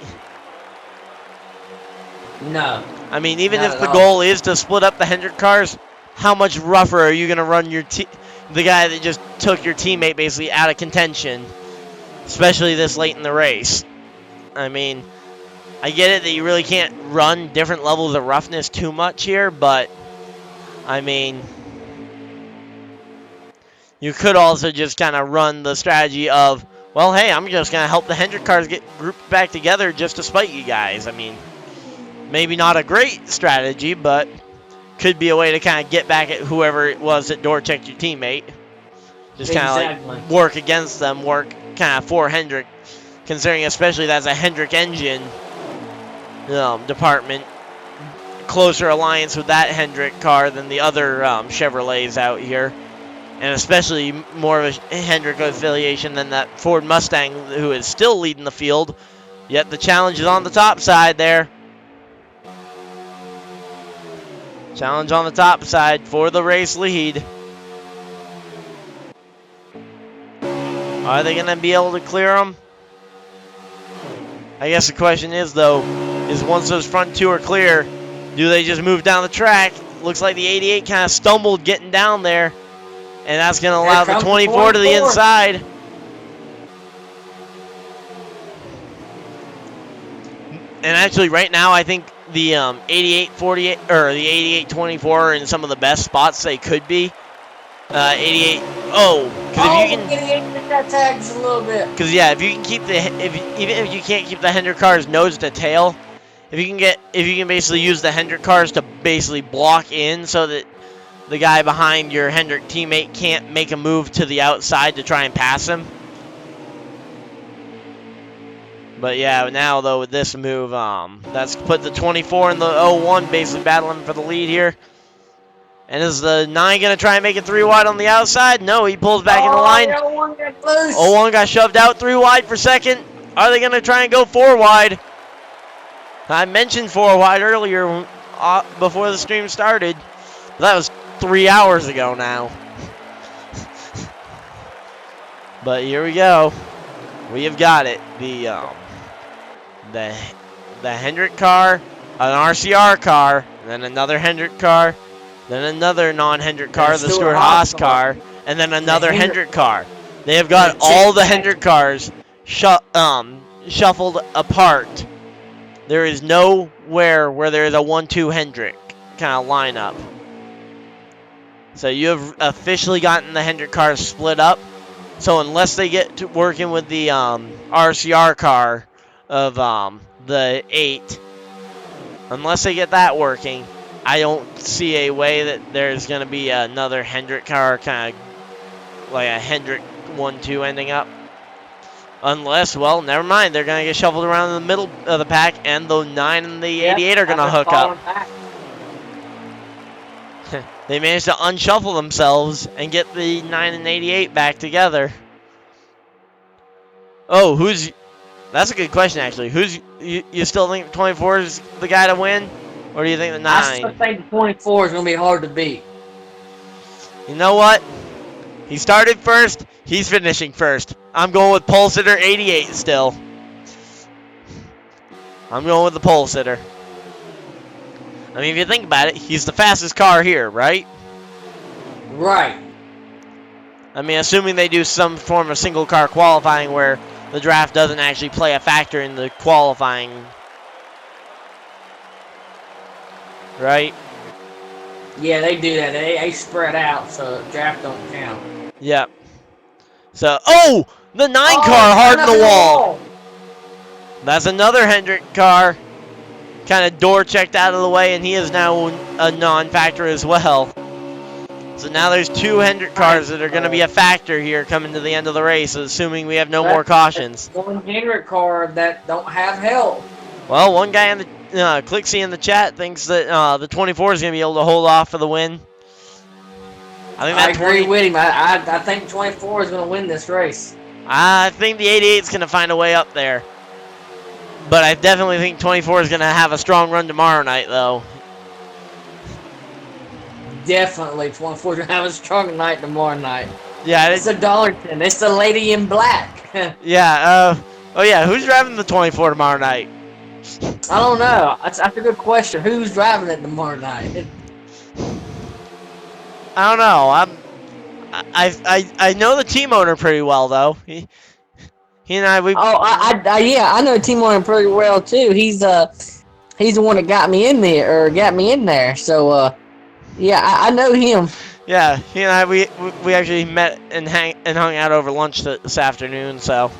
No. I mean, even if the goal is to split up the Hendrick cars, how much rougher are you going to run the guy that just took your teammate basically out of contention, especially this late in the race? I mean, I get it that you really can't run different levels of roughness too much here, but, I mean, you could also just kind of run the strategy of, well, hey, I'm just going to help the Hendrick cars get grouped back together just to spite you guys. I mean, maybe not a great strategy, but could be a way to kind of get back at whoever it was that door checked your teammate. Just kind of like work against them, work kind of for Hendrick, considering especially that's a Hendrick engine department. Closer alliance with that Hendrick car than the other Chevrolets out here. And especially more of a Hendrick affiliation than that Ford Mustang, who is still leading the field. Yet the challenge is on the top side there. Challenge on the top side for the race lead. Are they going to be able to clear them? I guess the question is, though, is once those front two are clear, do they just move down the track? Looks like the 88 kind of stumbled getting down there. And that's going to allow the 24 to the inside. And actually, right now, I think the 88-48 or the 88-24 are in some of the best spots they could be. 88. Oh, because if you can. That tags a little bit. Because yeah, if you can keep even if you can't keep the Hendrick cars nose to tail, if you can basically use the Hendrick cars to basically block in so that the guy behind your Hendrick teammate can't make a move to the outside to try and pass him. But yeah, now though with this move, that's put the 24 and the 01 basically battling for the lead here. And is the 9 going to try and make it 3 wide on the outside? No, he pulls back in the line. 01 got shoved out 3 wide for second. Are they going to try and go 4 wide? I mentioned 4 wide earlier before the stream started. That was 3 hours ago now. But here we go. We have got it. The Hendrick car, an RCR car, and then another Hendrick car, then another non-Hendrick car, the Stewart-Haas car, and then another Hendrick car. They have got all the Hendrick cars shuffled apart There is nowhere where there is a 1-2 Hendrick kind of lineup. So you have officially gotten the Hendrick cars split up. So unless they get to working with the RCR car of the 8, unless they get that working, I don't see a way that there's going to be another Hendrick car, kind of like a Hendrick 1-2 ending up. Unless, well, never mind. They're going to get shuffled around in the middle of the pack, and the 9 and the 88 are going to hook up. They managed to unshuffle themselves and get the 9 and 88 back together. Oh, that's a good question, actually. You still think 24 is the guy to win? Or do you think the 9? I still think the 24 is going to be hard to beat. You know what? He started first. He's finishing first. I'm going with pole sitter 88 still. I'm going with the pole sitter. I mean, if you think about it, he's the fastest car here, right? Right. I mean, assuming they do some form of single car qualifying where the draft doesn't actually play a factor in the qualifying. Right? Yeah, they do that. They spread out, so draft don't count. Yep. So, oh! The 9 car hard in the wall. That's another Hendrick car. Kind of door checked out of the way, and he is now a non-factor as well. So now there's 2 Hendrick cars that are going to be a factor here coming to the end of the race, assuming we have no more cautions. One Hendrick car that don't have help. Well, one guy in the Clixie in the chat thinks that the 24 is going to be able to hold off for the win. I agree with him. I think 24 is going to win this race. I think the 88 is going to find a way up there. But I definitely think 24 is going to have a strong run tomorrow night, though. Definitely. 24 is going to have a strong night tomorrow night. Yeah, it's a Dollarton. It's the lady in black. Yeah. Oh, yeah. Who's driving the 24 tomorrow night? I don't know. That's a good question. Who's driving it tomorrow night? I don't know. I know the team owner pretty well, though. He and I. Yeah, I know the team owner pretty well too. He's the one that got me in there. So yeah, I know him. Yeah, he and I we actually met and hung out over lunch this afternoon. So.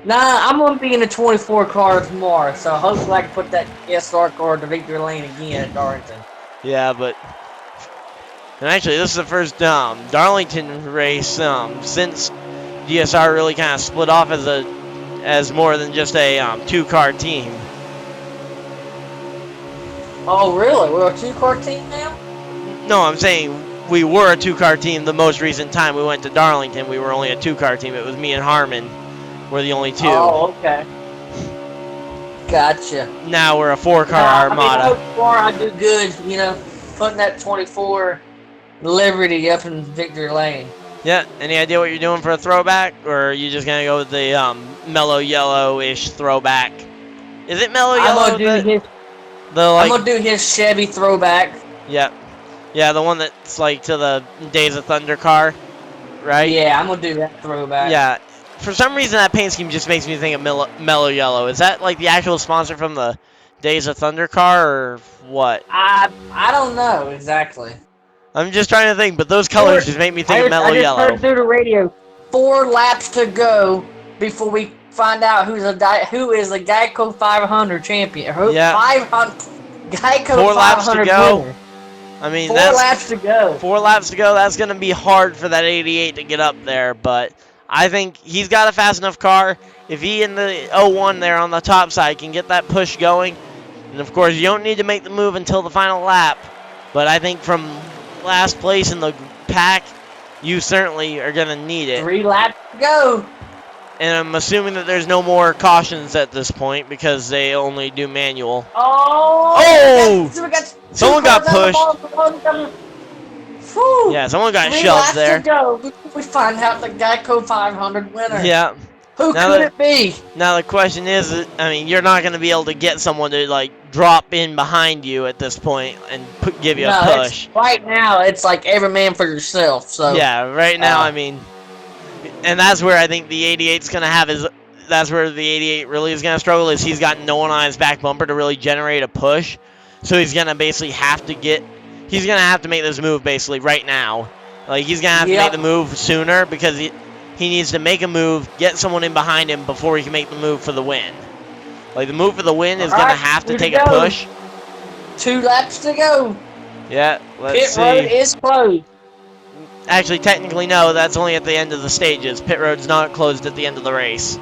Nah, I'm gonna be in the 24 car tomorrow, so hopefully I can put that SR car to victory lane again at Darlington. Yeah, but and actually this is the first Darlington race since DSR really kind of split off as more than just a 2-car team. Oh really? We're a 2-car team now? No, I'm saying we were a 2-car team the most recent time we went to Darlington. We were only a 2-car team. It was me and Harmon were the only 2. Oh, okay. Gotcha. Now we're a 4-car armada. I mean, so far I do good, putting that 24 Liberty up in victory lane. Yeah. Any idea what you're doing for a throwback? Or are you just going to go with the mellow yellow-ish throwback? Is it mellow yellow? I'm going to do his Chevy throwback. Yep. Yeah, the one that's like to the Days of Thunder car, right? Yeah, I'm going to do that throwback. Yeah. For some reason, that paint scheme just makes me think of mellow yellow. Is that like the actual sponsor from the Days of Thunder car, or what? I don't know exactly. I'm just trying to think, but those colors just make me think of mellow yellow. I just heard through the radio, 4 laps to go before we find out who is the GEICO 500 champion. Yeah. 500 GEICO 4 laps 500 to go. winner. I mean, 4 laps to go. 4 laps to go. That's going to be hard for that 88 to get up there, but I think he's got a fast enough car. If he in the 01 there on the top side can get that push going, and of course you don't need to make the move until the final lap, but I think from last place in the pack, you certainly are going to need it. 3 laps to go. And I'm assuming that there's no more cautions at this point because they only do manual. Oh! Someone got pushed. Yeah, someone got shoved there. 3 laps to go before we find out the GEICO 500 winner. Yeah. Who could it be? Now the question is, I mean, you're not going to be able to get someone to like drop in behind you at this point and give you a push. Right now, it's like every man for yourself. So yeah, right now, I mean, and that's where I think the 88's going to have that's where the 88 really is going to struggle, is he's got no one on his back bumper to really generate a push. So he's going to basically have to make this move basically right now. Like, he's going to have to make the move sooner because he needs to make a move, get someone in behind him before he can make the move for the win. Like, the move for the win is going to have to take a push. 2 laps to go. Yeah, let's see. Pit road is closed. Actually, technically, no. That's only at the end of the stages. Pit road's not closed at the end of the race.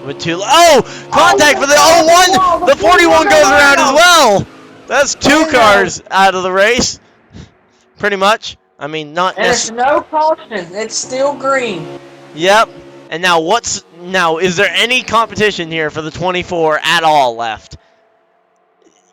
With 2... Oh! Contact for the 01! The 41 goes around as well! That's 2 cars out of the race. Pretty much. I mean, not necessarily. There's no caution. It's still green. Yep. And now, is there any competition here for the 24 at all left?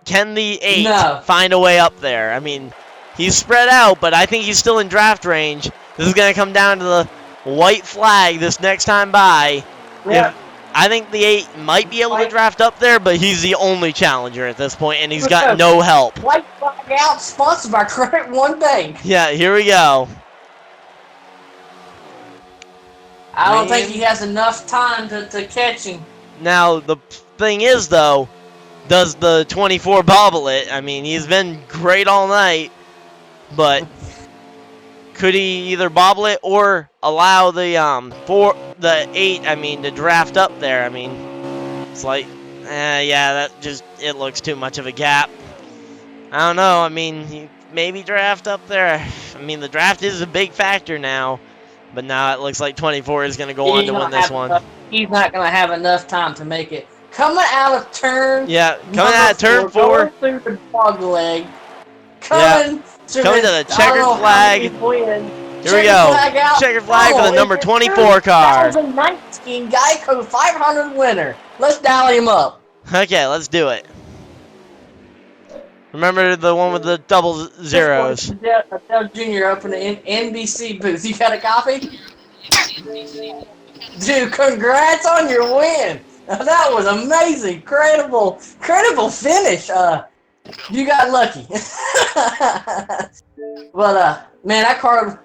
Can the 8 find a way up there? I mean, he's spread out, but I think he's still in draft range. This is going to come down to the white flag this next time by. Yeah. I think the 8 might be able to draft up there, but he's the only challenger at this point, and he's got no help. White flag out, sponsored by Credit One Bank. Yeah, here we go. I don't think he has enough time to catch him. Now, the thing is, though, does the 24 bobble it? I mean, he's been great all night, but could he either bobble it or allow the 8, to draft up there? I mean, it's like, yeah, it looks too much of a gap. I don't know. I mean, maybe draft up there. I mean, the draft is a big factor now, but now it looks like 24 is going to go on to win this one. He's not going to have enough time to make it. Coming out of turn. Yeah, coming out of turn 4. Going through the dog leg. Coming to the checkered flag. Here we go. Checkered flag for the number 24 car. 2019 GEICO 500 winner. Let's dial him up. Okay, let's do it. Remember the one with the double zeros. Dell Jr. up in the NBC booth. You got a copy? Dude, congrats on your win. That was amazing. Incredible finish. You got lucky. But, man, that car...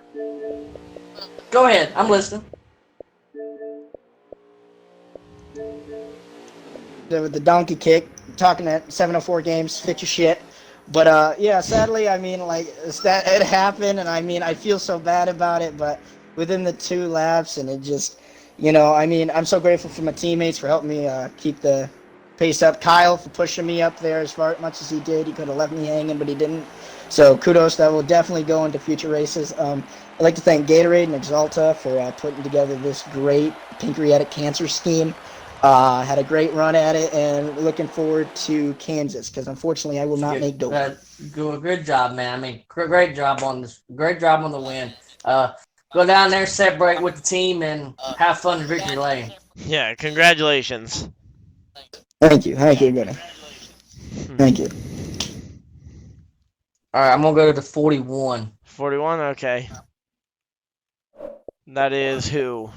Go ahead. I'm listening. With the donkey kick, talking at 704 games, fix your shit. But, yeah, sadly, I mean, like, it happened, and I mean, I feel so bad about it, but within the 2 laps, and it just, you know, I mean, I'm so grateful for my teammates for helping me keep the pace up. Kyle for pushing me up there as much as he did. He could have left me hanging, but he didn't. So kudos. That will definitely go into future races. I'd like to thank Gatorade and Exalta for putting together this great pancreatic cancer scheme. Had a great run at it, and looking forward to Kansas, because unfortunately I will not make dope. Good job, man. I mean, great job on this. Great job on the win. Go down there, separate with the team, and have fun in victory lane. Yeah, congratulations. Thank you, buddy. Thank you. All right, I'm gonna go to the 41. 41, okay. That is who?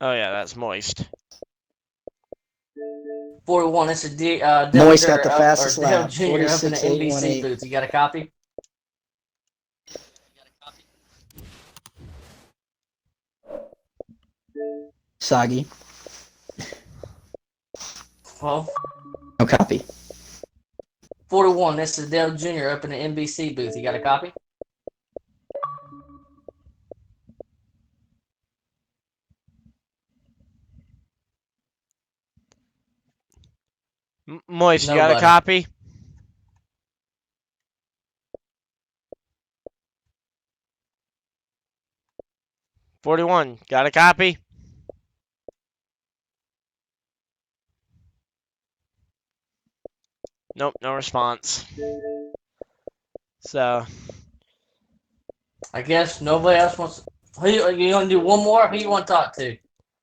Oh yeah, that's Moist. 41. It's a Moist got the fastest lap. Jr. up in the NBC booth. You got a copy? Soggy. Well, no copy. 41. This is Dell Jr. up in the NBC booth. You got a copy? Moist, you got a copy? $41, got a copy? Nope, no response. So, I guess nobody else wants. Who you want to do one more? Who you want to talk to?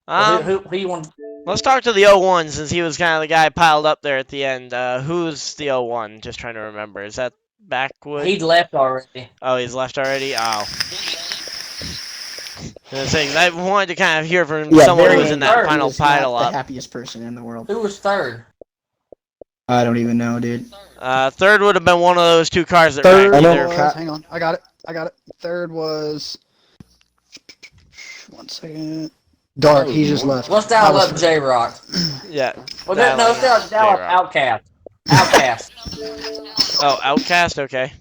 Who you want? Let's talk to the 01 since he was kind of the guy piled up there at the end. Who's the 01? Just trying to remember. Is that Backwood? He left already. Oh, he's left already? Oh. I wanted to kind of hear from someone who was in that final pile up. The happiest person in the world. Who was third? I don't even know, dude. Third would have been one of those 2 cars that third wrecked was, hang on, I got it. Third was, 1 second. Dark, he just left. What's down up J Rock? Yeah. Well, no, it's down J-Rock. Outcast. Outcast. Oh, Outcast. Okay.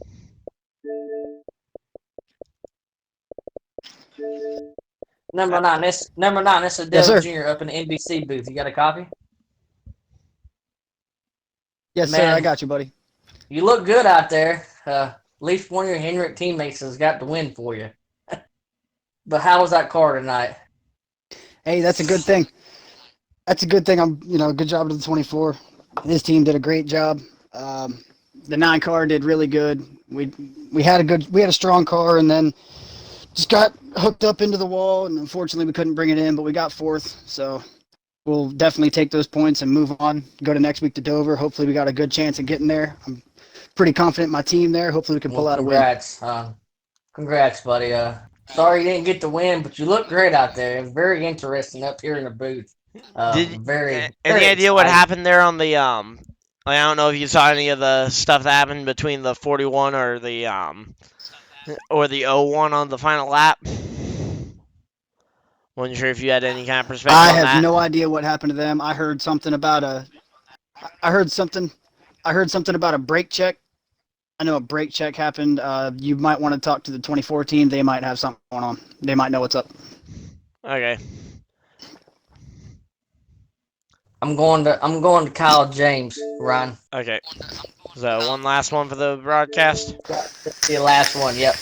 Number 9. This is Yes, Dale sir. Jr. up in the NBC booth. You got a copy? Yes, sir. Man. I got you, buddy. You look good out there. At least one of your Hendrick teammates has got the win for you. But how was that car tonight? Hey, that's a good thing. That's a good thing. Good job to the 24. His team did a great job. The 9 car did really good. We had a strong car, and then just got hooked up into the wall, and unfortunately we couldn't bring it in, but we got 4th. So we'll definitely take those points and move on. Go to next week to Dover. Hopefully we got a good chance of getting there. I'm pretty confident in my team there. Hopefully we can pull out a win. Congrats, buddy. Sorry you didn't get the win, but you look great out there. It was very interesting up here in the booth. Very any idea exciting. what happened there on the I don't know if you saw any of the stuff that happened between the 41 or the 01 on the final lap. Wasn't sure if you had any kind of perspective on that. I have no idea what happened to them. I heard something about a brake check. I know a brake check happened. You might want to talk to the 24 team. They might have something going on. They might know what's up. Okay. I'm going to Kyle James, Ryan. Okay. So one last one for the broadcast. The last one. Yep.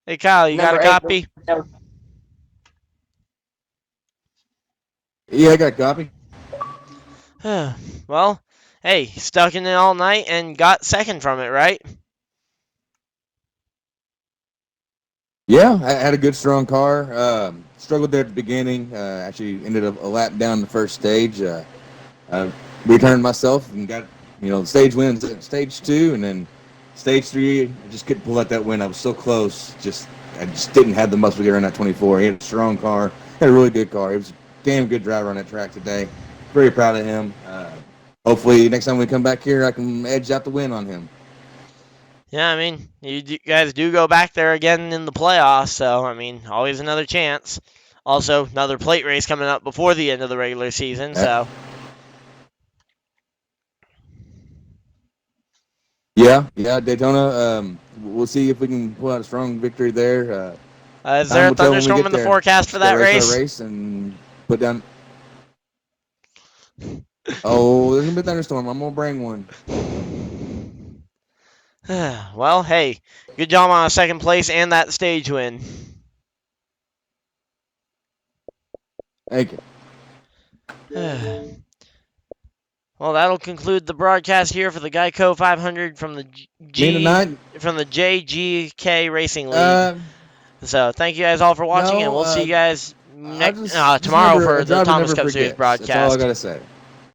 Hey Kyle, you got a copy? Yeah, I got a copy. Well, hey, stuck in it all night and got second from it, right? Yeah, I had a good, strong car. Struggled there at the beginning. Actually ended up a lap down the first stage. Returned myself and got, stage wins at stage 2, and then stage 3, I just couldn't pull out that win. I was so close. I just didn't have the muscle to get around that 24. He had a strong car. Had a really good car. He was a damn good driver on that track today. Very proud of him. Hopefully next time we come back here, I can edge out the win on him. Yeah, I mean, you guys do go back there again in the playoffs, so, I mean, always another chance. Also, another plate race coming up before the end of the regular season, so. Yeah, Daytona. We'll see if we can pull out a strong victory there. Is there a thunderstorm in the forecast for that race? And put down. Oh, there's gonna be a thunderstorm. I'm gonna bring one. Well, hey, good job on a second place and that stage win. Thank you. Well, that'll conclude the broadcast here for the GEICO 500 from the JGK Racing League. So thank you guys all for watching, and we'll see you guys tomorrow for the Thomas Cup Series broadcast. That's all I gotta say.